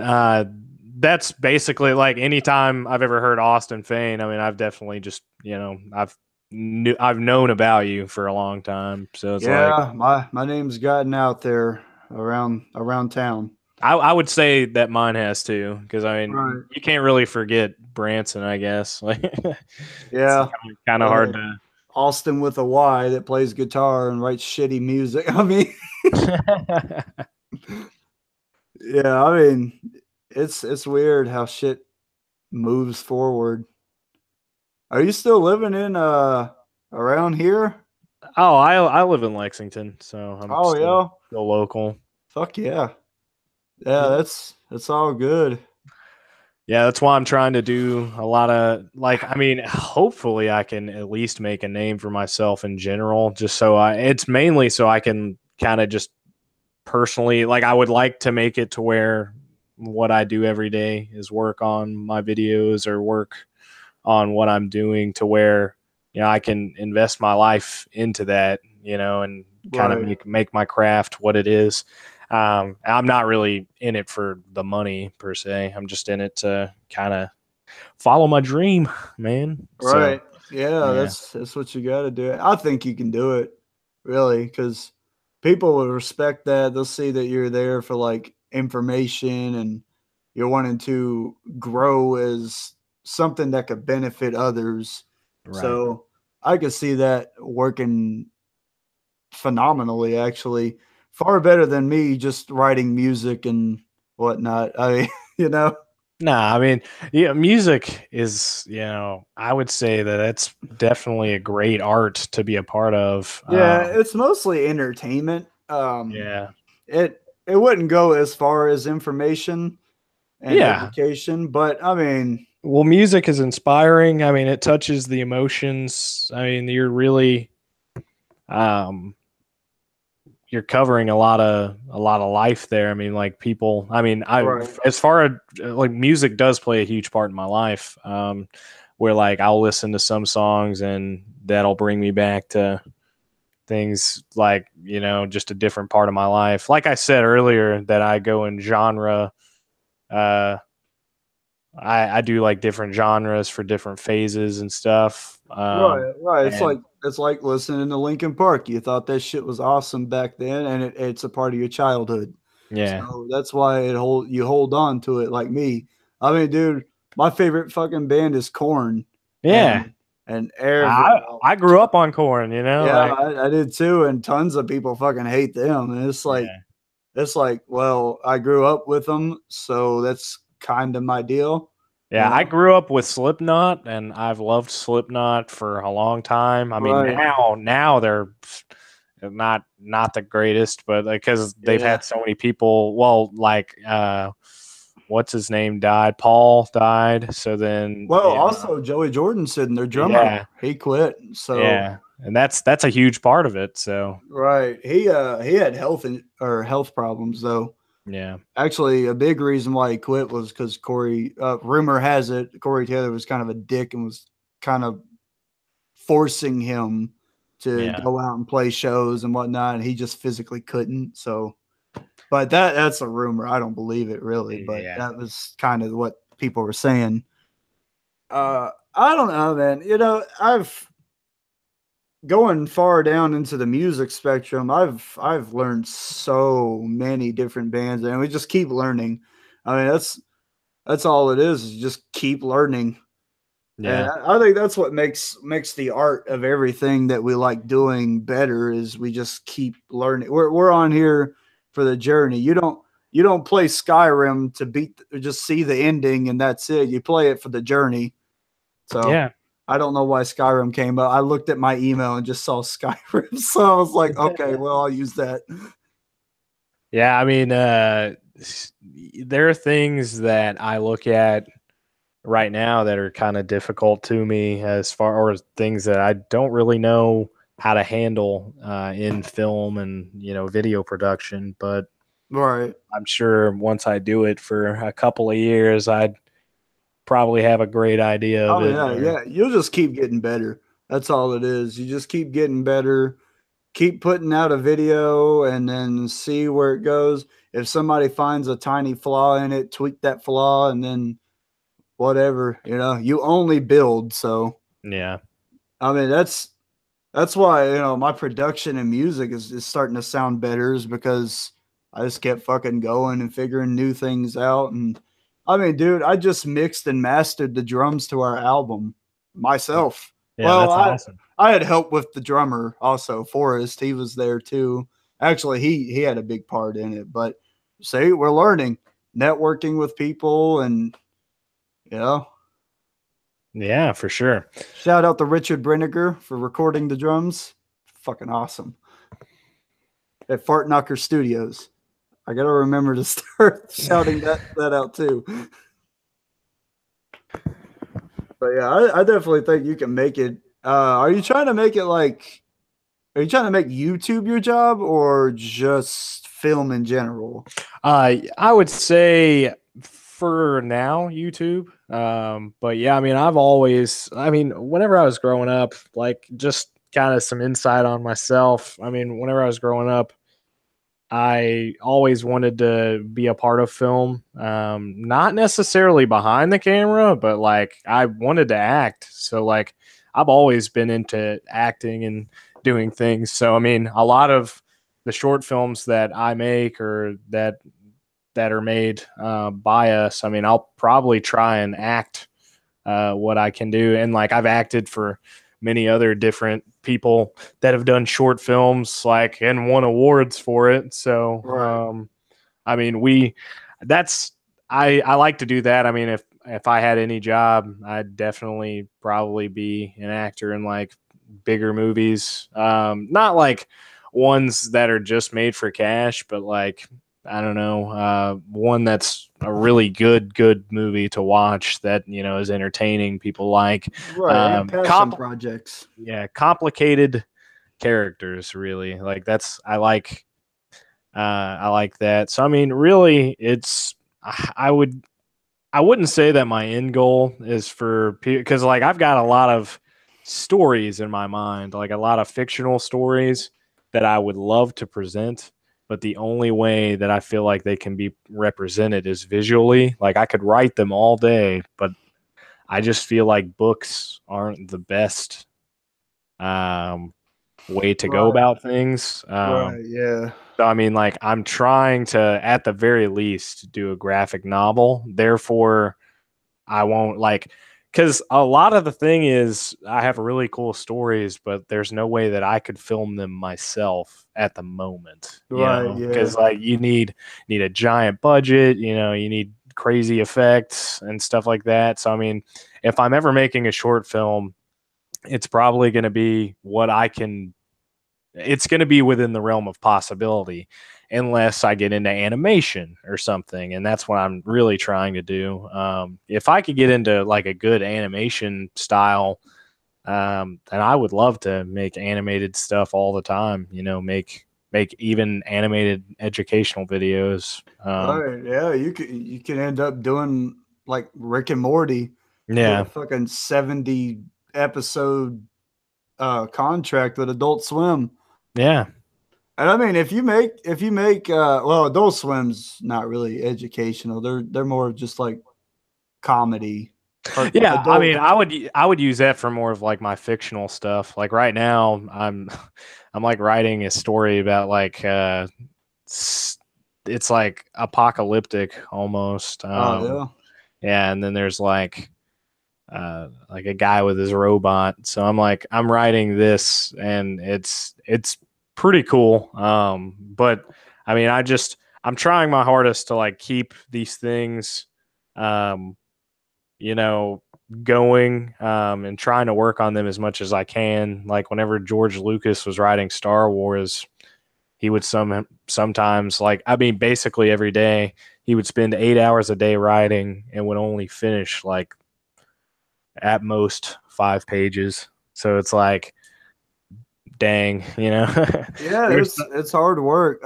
that's basically like anytime I've ever heard Austin Fane, I mean, I've definitely just, I've known about you for a long time. So it's my name's gotten out there around town. I would say that mine has too, because I mean, Right. you can't really forget Bransen, I guess. Like, it's Yeah. kind of hard to. Austin with a Y that plays guitar and writes shitty music. I mean, yeah, I mean, it's weird how shit moves forward. Are you still living in around here? Oh, I live in Lexington, so I'm Oh yeah. still local. Fuck yeah. Yeah, Yeah. that's all good. Yeah, that's why I'm trying to do a lot of like, I mean, hopefully I can at least make a name for myself in general, just so it's mainly so I can kind of just personally, like, I would like to make it to where what I do every day is work on my videos or work on what I'm doing to where, I can invest my life into that, and kind of Right. make my craft what it is. I'm not really in it for the money per se. I'm just in it to kind of follow my dream, man. So Right. Yeah, yeah, that's what you got to do. I think you can do it, really, because people will respect that. They'll see that you're there for like information and you're wanting to grow as something that could benefit others. right. So I could see that working phenomenally, actually, far better than me just writing music and whatnot. I, you know, Nah, I mean, yeah, music is, I would say that that's definitely a great art to be a part of. yeah, it's mostly entertainment. Yeah. It wouldn't go as far as information and Yeah. education, but I mean, Well, music is inspiring. I mean, it touches the emotions. I mean, um, you're covering a lot of life there. I mean, like people. I mean, right, as far as like music does play a huge part in my life. Where like I'll listen to some songs and that'll bring me back to things like just a different part of my life. Like I said earlier, that I go in genre. Uh, I do like different genres for different phases and stuff. right. And It's like listening to Linkin Park. You thought that shit was awesome back then, and it's a part of your childhood. yeah, So that's why you hold on to it like me. I mean, dude, my favorite fucking band is Korn, yeah. and every I grew up on corn, yeah, like I did too, and tons of people fucking hate them. And yeah. it's like, well, I grew up with them, so that's kind of my deal, you Yeah, I know? grew up with Slipknot, and I've loved Slipknot for a long time. I mean, Right. now they're not the greatest, but because they've Yeah. had so many people. Well, like what's his name died? Paul died. So then, Well, also Joey Jordan said their drummer, yeah, he quit. So yeah, and that's a huge part of it. So right, he had health problems though. yeah, Actually, a big reason why he quit was because Corey. Rumor has it Corey Taylor was kind of a dick and was kind of forcing him to yeah, go out and play shows and whatnot, and he just physically couldn't. So, but that's a rumor. I don't believe it really, but yeah, that was kind of what people were saying. I don't know, man. You know, I've going far down into the music spectrum. I've learned so many different bands, and we just keep learning. I mean, that's all it is just keep learning. And yeah, I think that's what makes the art of everything that we like doing better is we just keep learning. We're on here for the journey. You don't play Skyrim to just see the ending and that's it. You play it for the journey. So yeah. I don't know why Skyrim came up. I looked at my email and just saw Skyrim. So I was like, okay, well, I'll use that. Yeah, I mean, there are things that I look at right now that are kind of difficult to me as far as things that I don't really know how to handle in film and video production. But Right. I'm sure once I do it for a couple of years, I'd probably have a great idea of Oh it. yeah, yeah. You'll just keep getting better. That's all it is. You just keep getting better. Keep putting out a video and then see where it goes. If somebody finds a tiny flaw in it, tweak that flaw and then whatever, you only build. So, Yeah, I mean, that's why, my production and music is starting to sound better is because I just kept fucking going and figuring new things out. And I mean, dude, I just mixed and mastered the drums to our album myself. Yeah, that's awesome. I had help with the drummer also, Forrest. He was there too. Actually, he had a big part in it. But see, we're learning, networking with people, and you know. Yeah, for sure. Shout out to Richard Brenniger for recording the drums. Fucking awesome. At Fart Knocker Studios. I gotta remember to start shouting that out too. But yeah, I definitely think you can make it. Are you trying to make it like? Are you trying to make YouTube your job or just film in general? I would say for now YouTube. But yeah, I mean, whenever I was growing up, like just kind of some insight on myself. I mean, whenever I was growing up, I always wanted to be a part of film. Not necessarily behind the camera, but like I wanted to act. So like I've always been into acting and doing things. So I mean, a lot of the short films that I make or that are made by us, I mean, I'll probably try and act what I can do. And like I've acted for many other different people that have done short films, like, and won awards for it. So, Right. I mean, I like to do that. I mean, if I had any job, I'd definitely probably be an actor in like bigger movies. Not like ones that are just made for cash, but like, I don't know, one that's a really good movie to watch that, you know, is entertaining, people like. Right. And passion projects. Yeah, complicated characters, really. Like that's I like that. So I mean, really, I wouldn't say that my end goal is for, because like I've got a lot of stories in my mind, like a lot of fictional stories that I would love to present, but the only way that I feel like they can be represented is visually. Like I could write them all day, but I just feel like books aren't the best way to go about things. Right. Yeah. So, I mean, like, I'm trying to, at the very least, do a graphic novel. Therefore, I won't like, because a lot of the thing is, I have really cool stories, but there's no way that I could film them myself at the moment. Right. Yeah. Because like you need a giant budget. You know, you need crazy effects and stuff like that. So, I mean, if I'm ever making a short film, it's probably going to be what I can. It's going to be within the realm of possibility, unless I get into animation or something, and that's what I'm really trying to do. If I could get into like a good animation style, then I would love to make animated stuff all the time. You know, make even animated educational videos. Right. Yeah. You can end up doing like Rick and Morty. Get Yeah. a fucking 70 episode contract with Adult Swim. Yeah. And I mean, if you make well, Adult Swim's not really educational. They're more of just like comedy. Yeah, I mean, I would use that for more of like my fictional stuff. Like right now, I'm like writing a story about like it's like apocalyptic almost. Yeah. Yeah, and then there's like a guy with his robot. So I'm writing this, and it's pretty cool. But I mean, I'm trying my hardest to like keep these things, you know, going, and trying to work on them as much as I can. Like whenever George Lucas was writing Star Wars, he would sometimes, like, I mean, basically every day he would spend 8 hours a day writing and would only finish like at most 5 pages. So it's like, dang, you know. Yeah, it's hard work.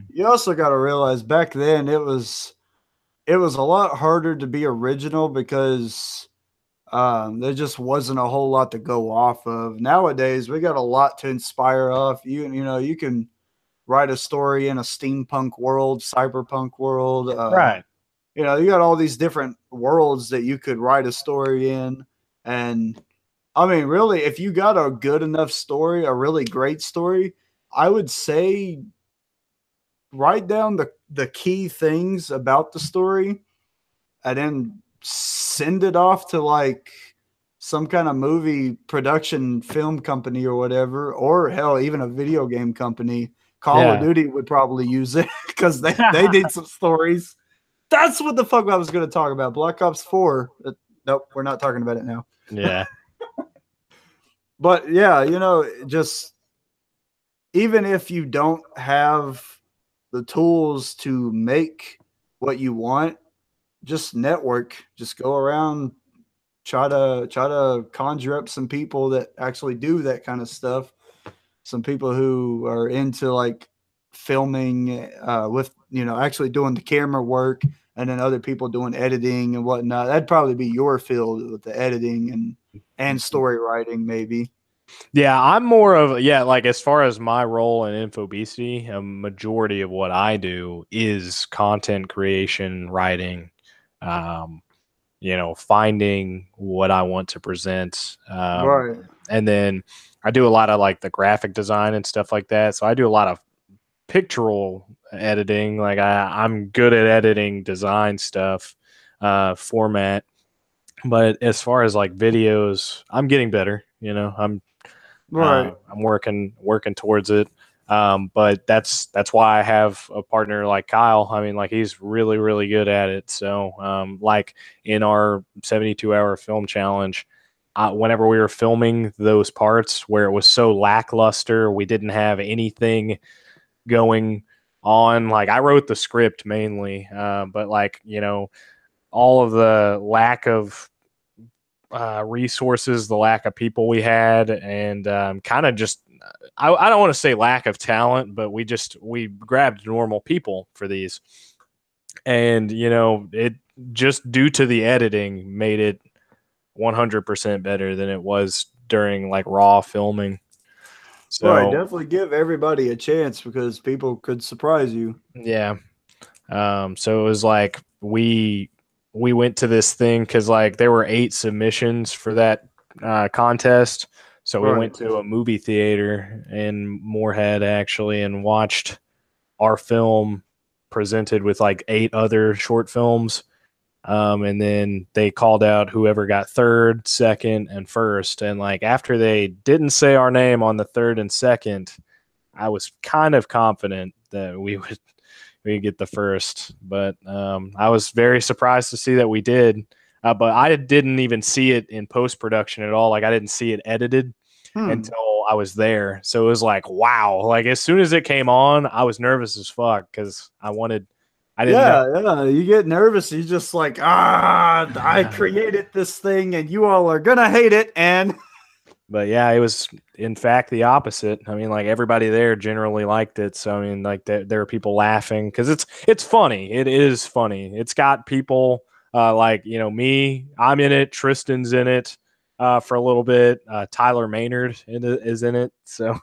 You also got to realize back then it was a lot harder to be original because there just wasn't a whole lot to go off of. Nowadays, we got a lot to inspire off. You know, you can write a story in a steampunk world, cyberpunk world. Right. You know, you got all these different worlds that you could write a story in. And I mean, really, if you got a good enough story, a really great story, I would say write down the key things about the story and then send it off to like some kind of movie production film company or whatever, or hell, even a video game company. Call of Duty would probably use it because they need some stories. That's what the fuck I was going to talk about. Black Ops 4. Nope, we're not talking about it now. Yeah. But yeah, just even if you don't have the tools to make what you want, just network, just go around, try to conjure up some people that actually do that kind of stuff. Some people who are into like filming with, actually doing the camera work, and then other people doing editing and whatnot. That'd probably be your field with the editing and story writing, maybe. Yeah, I'm more of like as far as my role in Infobesity, a majority of what I do is content creation, writing, finding what I want to present. Right. And then I do a lot of like the graphic design and stuff like that. So I do a lot of pictorial editing. Like I'm good at editing design stuff, format. But as far as like videos, I'm getting better. I'm working towards it. But that's why I have a partner like Kyle. I mean, like he's really, really good at it. So, like in our 72-hour film challenge, whenever we were filming those parts where it was so lackluster, we didn't have anything going on. Like I wrote the script mainly, but like, all of the lack of resources, the lack of people we had, and kind of just, I don't want to say lack of talent, but we grabbed normal people for these. And, it just due to the editing made it 100% better than it was during like raw filming. So right, definitely give everybody a chance because people could surprise you. Yeah. So it was like we went to this thing because like there were 8 submissions for that contest. So we went to a movie theater in Moorhead actually and watched our film presented with like 8 other short films. And then they called out whoever got 3rd, 2nd, and 1st. And like after they didn't say our name on the 3rd and 2nd, I was kind of confident that we would get the 1st. But I was very surprised to see that we did. But I didn't even see it in post-production at all. Like I didn't see it edited until I was there. So it was like, wow. Like as soon as it came on, I was nervous as fuck because I didn't know. Yeah, you get nervous. You just like, I created this thing and you all are gonna hate it. But yeah, it was in fact the opposite. I mean, like everybody there generally liked it. So I mean, like there are people laughing because it's funny. It is funny. It's got people like me. I'm in it. Tristan's in it for a little bit. Tyler Maynard is in it. So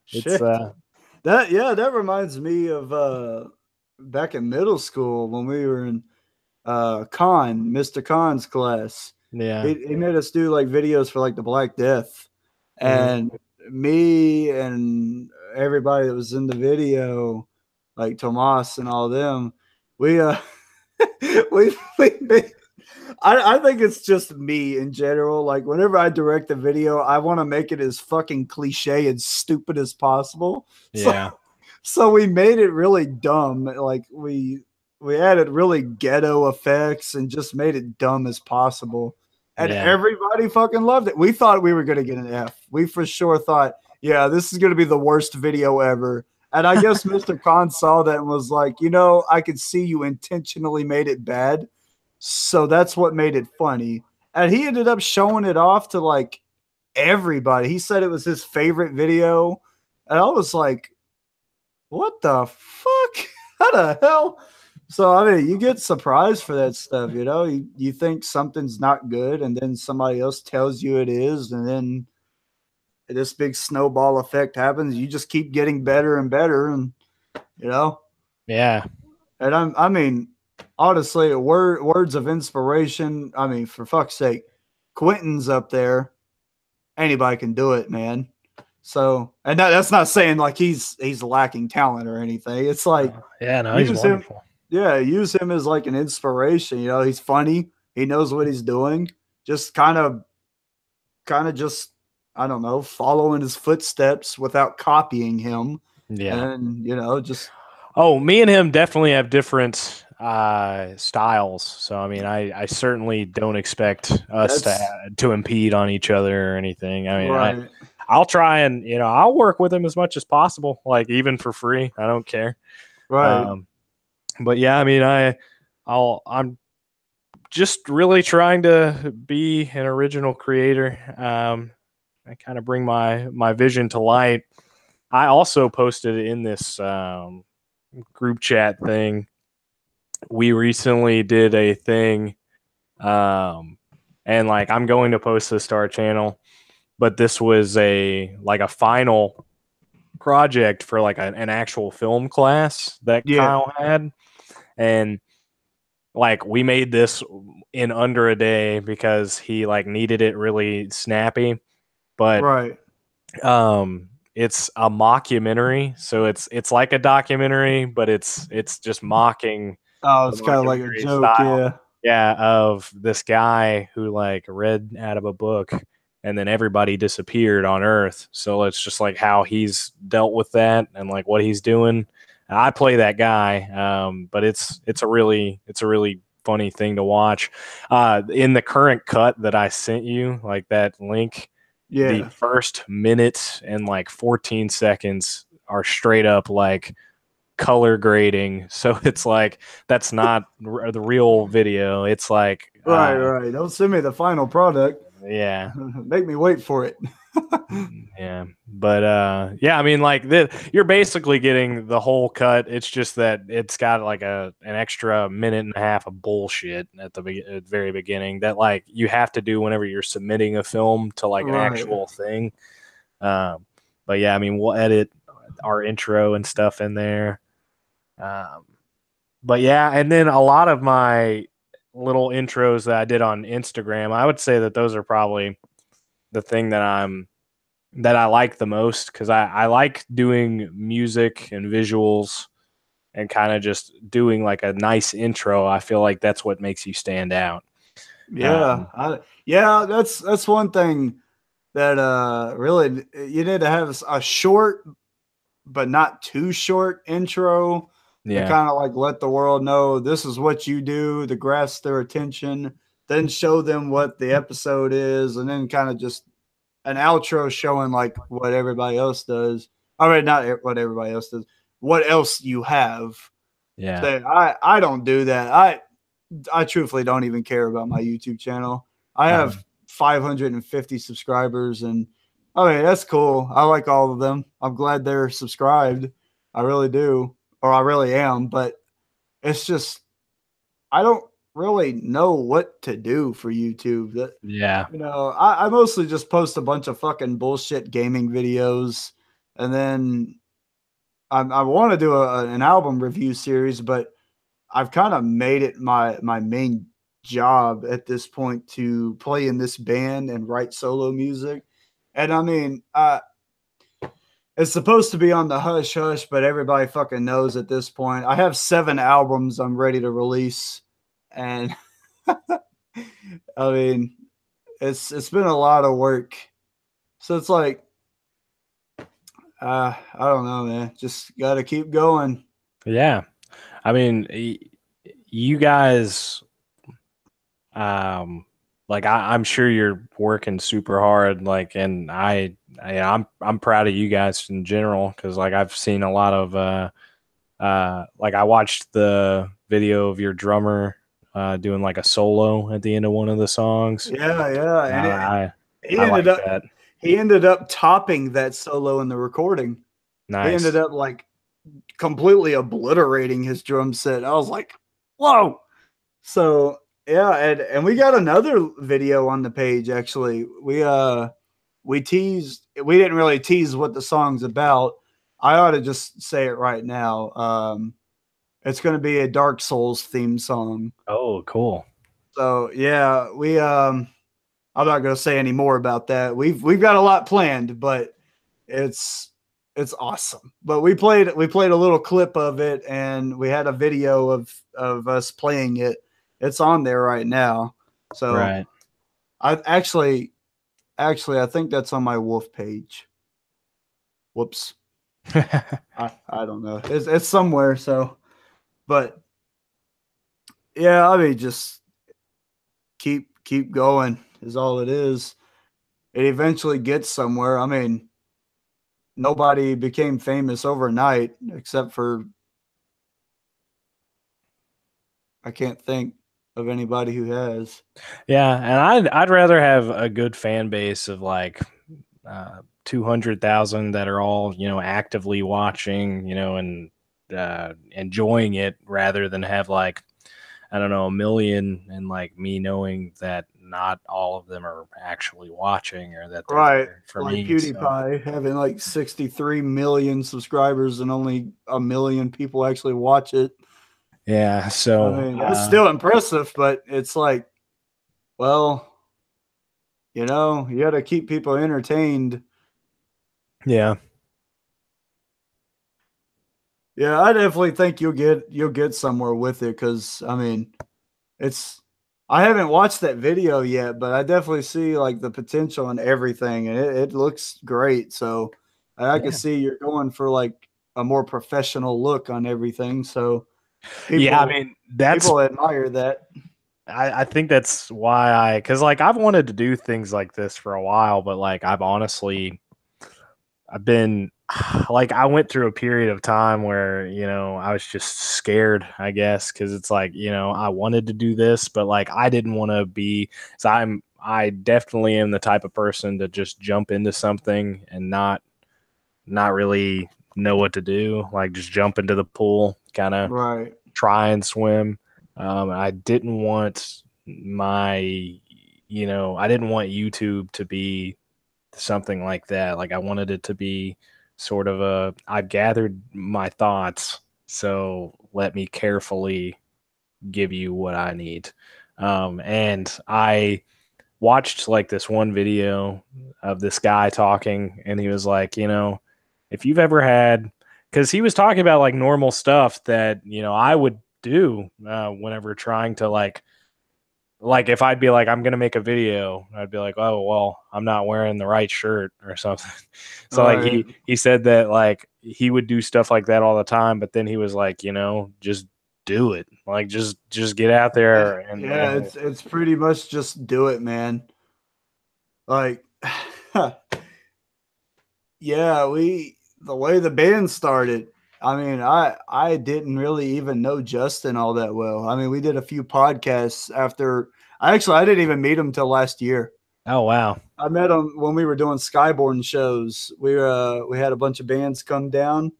it's that reminds me of back in middle school when we were in Mr. Khan's class. Yeah, he made us do like videos for like the Black Death, and me and everybody that was in the video, like Tomas and all them, we I think it's just me in general. Like whenever I direct a video, I want to make it as fucking cliche and stupid as possible. Yeah. So we made it really dumb. Like we added really ghetto effects and just made it dumb as possible. And everybody fucking loved it. We thought we were going to get an F. We for sure thought, yeah, this is going to be the worst video ever. And I guess Mr. Khan saw that and was like, I could see you intentionally made it bad. So that's what made it funny. And he ended up showing it off to like everybody. He said it was his favorite video. And I was like, what the fuck? How the hell? So, I mean, you get surprised for that stuff, You think something's not good, and then somebody else tells you it is, and then this big snowball effect happens. You just keep getting better and better, and, Yeah. And I mean, honestly, words of inspiration. I mean, for fuck's sake, Quentin's up there. Anybody can do it, man. So, and that's not saying like he's lacking talent or anything. It's like yeah, no, he's wonderful. Use him as like an inspiration. You know, he's funny. He knows what he's doing. Just kind of just, I don't know, follow in his footsteps without copying him. Yeah. And, you know, just. Oh, me and him definitely have different styles. So, I mean, I certainly don't expect us to impede on each other or anything. I mean, right. I'll try and, you know, I'll work with him as much as possible, like even for free. I don't care. Right. But yeah, I mean, I'm just really trying to be an original creator. I kind of bring my vision to light. I also posted in this group chat thing. We recently did a thing, and like I'm going to post this to our channel, but this was a final project for like an actual film class that Kyle had, and like we made this in under a day because he like needed it really snappy, but right. It's a mockumentary, so it's like a documentary, but it's just mocking. Oh, it's kind of like a joke, style. Yeah, of this guy who like read out of a book, and then everybody disappeared on Earth. So it's just like how he's dealt with that and like what he's doing. I play that guy, but it's a really funny thing to watch. In the current cut that I sent you, like that link. Yeah. The first minute and like 14 seconds are straight up like color grading. So it's like, that's not the real video. It's like, right. Don't send me the final product. Yeah. Make me wait for it. Yeah. But yeah, I mean, like you're basically getting the whole cut. It's just that it's got like an extra minute and a half of bullshit at the very beginning that like you have to do whenever you're submitting a film to like an actual thing. But yeah, I mean, we'll edit our intro and stuff in there. But yeah, and then a lot of my little intros that I did on Instagram, I would say that those are probably the thing that I like the most, because I like doing music and visuals and kind of just doing like a nice intro. I feel like that's what makes you stand out. Yeah. That's one thing that really you need to have a short but not too short intro. Yeah. To kind of like let the world know this is what you do to grasp their attention, then show them what the episode is, and then kind of just an outro showing like what everybody else does. I mean, not what everybody else does. What else you have? Yeah. So I don't do that. I truthfully don't even care about my YouTube channel. I have 550 subscribers, and I mean that's cool. I like all of them. I'm glad they're subscribed. I really do, or I really am. But it's just I don't really know what to do for YouTube. Yeah. You know, I mostly just post a bunch of fucking bullshit gaming videos, and then I want to do an album review series, but I've kind of made it my main job at this point to play in this band and write solo music. And I mean, it's supposed to be on the hush hush, but everybody fucking knows at this point. I have 7 albums I'm ready to release, and I mean, it's been a lot of work. So it's like, I don't know, man. Just got to keep going. Yeah. I mean, you guys, like I'm sure you're working super hard, like, and I'm proud of you guys in general, because like I've seen a lot of like I watched the video of your drummer doing like a solo at the end of one of the songs. Yeah. And he ended up topping that solo in the recording. Nice. He ended up like completely obliterating his drum set. I was like, whoa. So yeah, and we got another video on the page actually. We didn't really tease what the song's about. I ought to just say it right now. It's gonna be a Dark Souls theme song. Oh, cool. So yeah, I'm not gonna say any more about that. We've got a lot planned, but it's awesome. But we played a little clip of it, and we had a video of us playing it. It's on there right now. So Right. I actually I think that's on my WOLFE page. Whoops. I don't know. It's somewhere. So, but yeah, I mean, just keep going is all it is. It eventually gets somewhere. I mean, nobody became famous overnight except for I can't think of anybody who has. Yeah, and I'd rather have a good fan base of like 200,000 that are all, actively watching, and enjoying it rather than have like, I don't know, 1 million and like me knowing that not all of them are actually watching or that they're Right. there for Like me. So, PewDiePie having like 63 million subscribers and only 1 million people actually watch it. yeah. I So, mean, it's still impressive, but it's like, well, you got to keep people entertained. yeah. Yeah, I definitely think you'll get somewhere with it because I mean, I haven't watched that video yet, but I definitely see like the potential and everything, and it looks great. So I can Yeah. see you're going for like a more professional look on everything. So Yeah. I mean, people admire that. I think that's why because like I've wanted to do things like this for a while, but like I've been like I went through a period of time where I was just scared, I guess, because it's like I wanted to do this, but like I didn't want to be. So I definitely am the type of person to just jump into something and not really know what to do, like just jump into the pool, kind of Right. try and swim. I didn't want I didn't want YouTube to be something like that. Like I wanted it to be sort of I've gathered my thoughts, so let me carefully give you what I need. And I watched like this one video of this guy talking, and he was like, if you've ever had, because he was talking about like normal stuff that I would do whenever trying to like if I'd be like, I'm gonna make a video, I'd be like, oh well, I'm not wearing the right shirt or something. So like Right. he said that like he would do stuff like that all the time, but then he was like, just do it. Like just get out there and Yeah, it's pretty much just do it, man. Like yeah, the way the band started, I mean, I didn't really even know Justin all that well. I mean, we did a few podcasts after I didn't even meet him till last year. oh wow. I met him when we were doing Skyborn shows. We had a bunch of bands come down,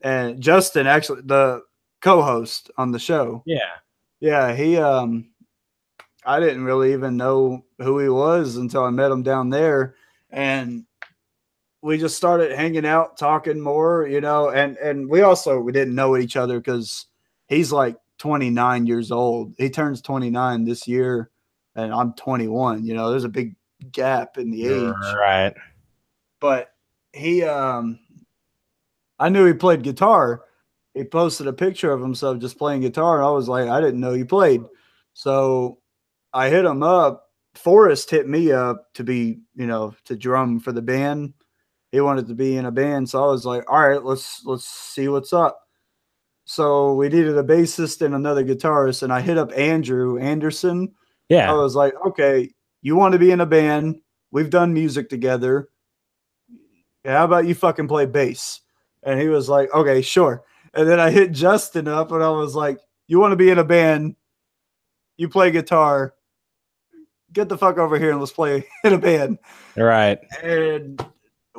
and Justin, actually the co-host on the show. Yeah. Yeah, he I didn't really even know who he was until I met him down there, and we just started hanging out, talking more, and we didn't know each other because he's like 29 years old. He turns 29 this year, and I'm 21. There's a big gap in the age, Right. but I knew he played guitar. He posted a picture of himself just playing guitar, and I was like, I didn't know you played. So I hit him up. Forrest hit me up to be, to drum for the band. He wanted to be in a band, so I was like, all right, let's see what's up. So we needed a bassist and another guitarist, and I hit up Andrew Anderson. I Yeah. was like, okay, you want to be in a band? We've done music together. How about you fucking play bass? And he was like, okay, sure. And then I hit Justin up, and I was like, you want to be in a band? You play guitar. Get the fuck over here and let's play in a band. Right. And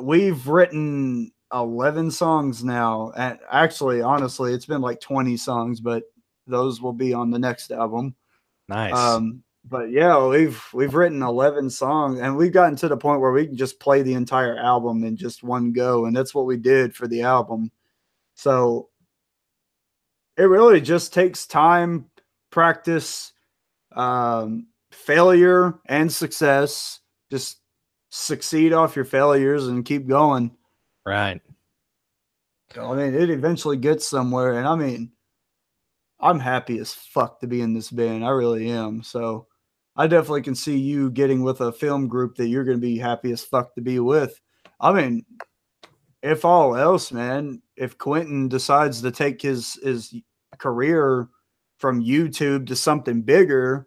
we've written 11 songs now. And actually, honestly, it's been like 20 songs, but those will be on the next album. Nice. But yeah, we've written 11 songs, and we've gotten to the point where we can just play the entire album in just one go. And that's what we did for the album. So it really just takes time, practice, failure and success. Just succeed off your failures and keep going. Right. I mean, it eventually gets somewhere, and I mean, I'm happy as fuck to be in this band. I really am. So I definitely can see you getting with a film group that you're going to be happy as fuck to be with. I mean, if all else, man, if Quentin decides to take his career from YouTube to something bigger,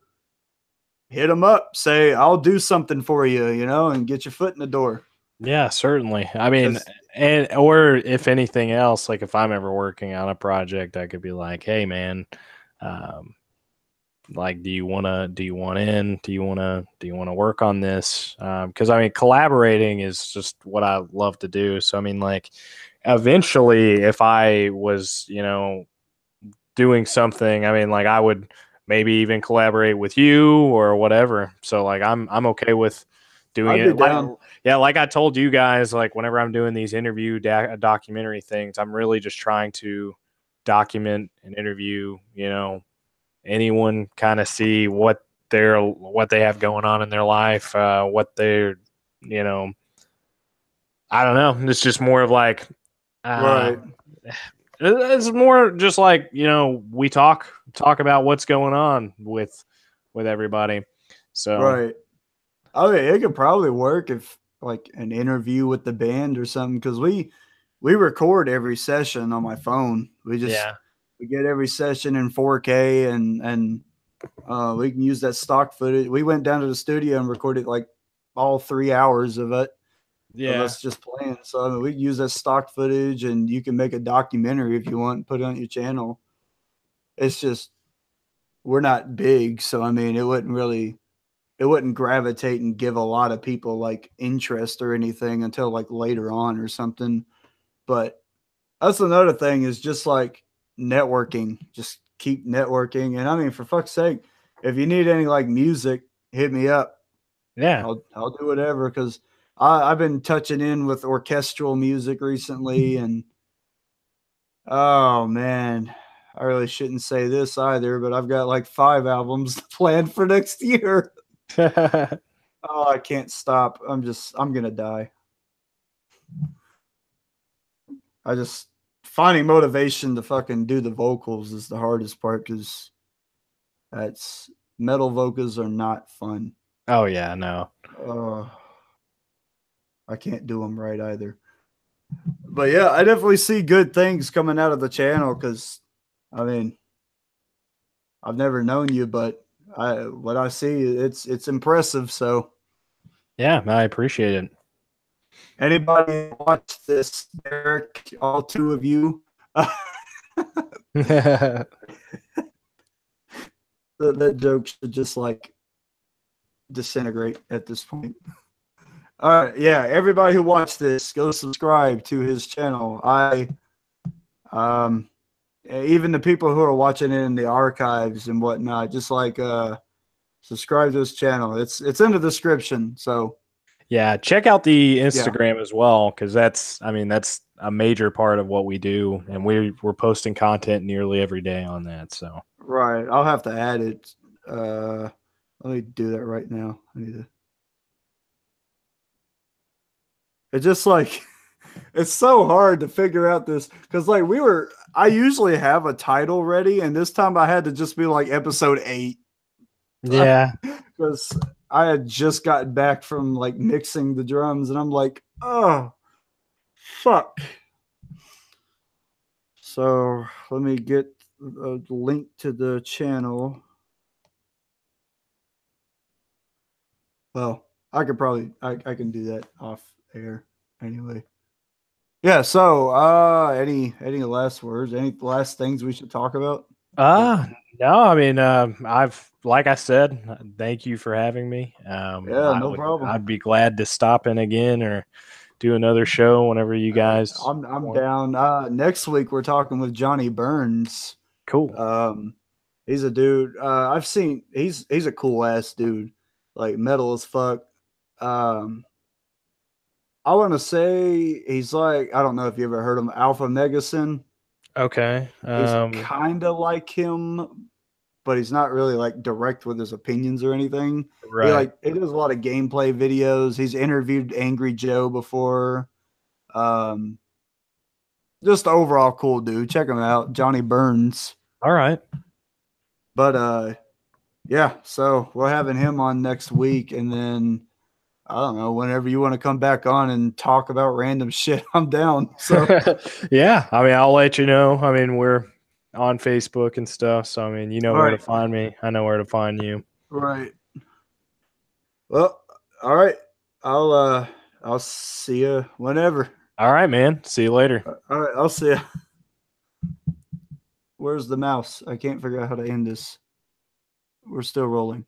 hit him up. Say, I'll do something for you, you know, and get your foot in the door. Yeah, certainly. I mean, and or if anything else, like if I'm ever working on a project, I could be like, hey man, like do you want in? Do you want to work on this? Because I mean, collaborating is just what I love to do. So I mean, like eventually if I was, you know, doing something, I mean, like I would maybe even collaborate with you or whatever. So like I'm okay with doing I'd be it. Like, down. yeah, like I told you guys, like whenever I'm doing these interview documentary things, I'm really just trying to document and interview, you know, anyone, kind of see what they have going on in their life, what they're, you know, I don't know. It's just more of like, Right. it's more just like, you know, we talk about what's going on with everybody. So Right. I mean, it could probably work if like an interview with the band or something, because we record every session on my phone. We yeah, get every session in 4K, and we can use that stock footage. We went down to the studio and recorded like all 3 hours of it, of yeah, us just playing. So I mean, we can use that stock footage, and you can make a documentary if you want and put it on your channel. It's just we're not big, so I mean, it wouldn't gravitate and give a lot of people like interest or anything until like later on or something. But that's another thing, is just like networking. Just keep networking. And I mean, for fuck's sake, if you need any like music, hit me up. yeah. I'll do whatever, because I've been touching in with orchestral music recently, and oh man, I really shouldn't say this either, but I've got like 5 albums planned for next year. Oh, I can't stop. I'm gonna die. I just finding motivation to fucking do the vocals is the hardest part, because that's metal vocals are not fun. Oh yeah, no. I can't do them right either. But yeah, I definitely see good things coming out of the channel, because I mean, I've never known you, but what I see, it's impressive. So Yeah, I appreciate it. anybody watch this, Derek, all two of you, that joke should just like disintegrate at this point. All right, yeah, everybody who watched this, go subscribe to his channel. Even the people who are watching it in the archives and whatnot, just like subscribe to his channel. It's in the description. So Yeah, check out the Instagram as well, because that's a major part of what we do, and we're posting content nearly every day on that. So right, I'll have to add it. Let me do that right now. I need to. It's just like it's so hard to figure out this, because like I usually have a title ready, and this time I had to just be like episode 8. yeah, Because I had just gotten back from like mixing the drums, and I'm like, oh fuck. So let me get a link to the channel. Well, I could probably I can do that off air anyway. Yeah, so any last words, any last things we should talk about? no, I mean, I've, like I said, thank you for having me. Yeah, no problem. I'd be glad to stop in again or do another show whenever you guys. I'm want. down. Next week we're talking with Johnny Burns. Cool. He's a dude. I've seen he's a cool ass dude, like metal as fuck. I want to say he's like, I don't know if you ever heard of him, Alpha Megason. Okay. He's kind of like him, but he's not really like direct with his opinions or anything. Right. He does a lot of gameplay videos. He's interviewed Angry Joe before. Just overall cool dude. Check him out, Johnny Burns. All right. But yeah, so we're having him on next week, and then I don't know, whenever you want to come back on and talk about random shit, I'm down. So yeah, I mean, I'll let you know. I mean, we're on Facebook and stuff, so I mean, you know where to find me. I know where to find you. Right. Well, all right. I'll see you whenever. All right, man. See you later. All right, I'll see you. Where's the mouse? I can't figure out how to end this. We're still rolling.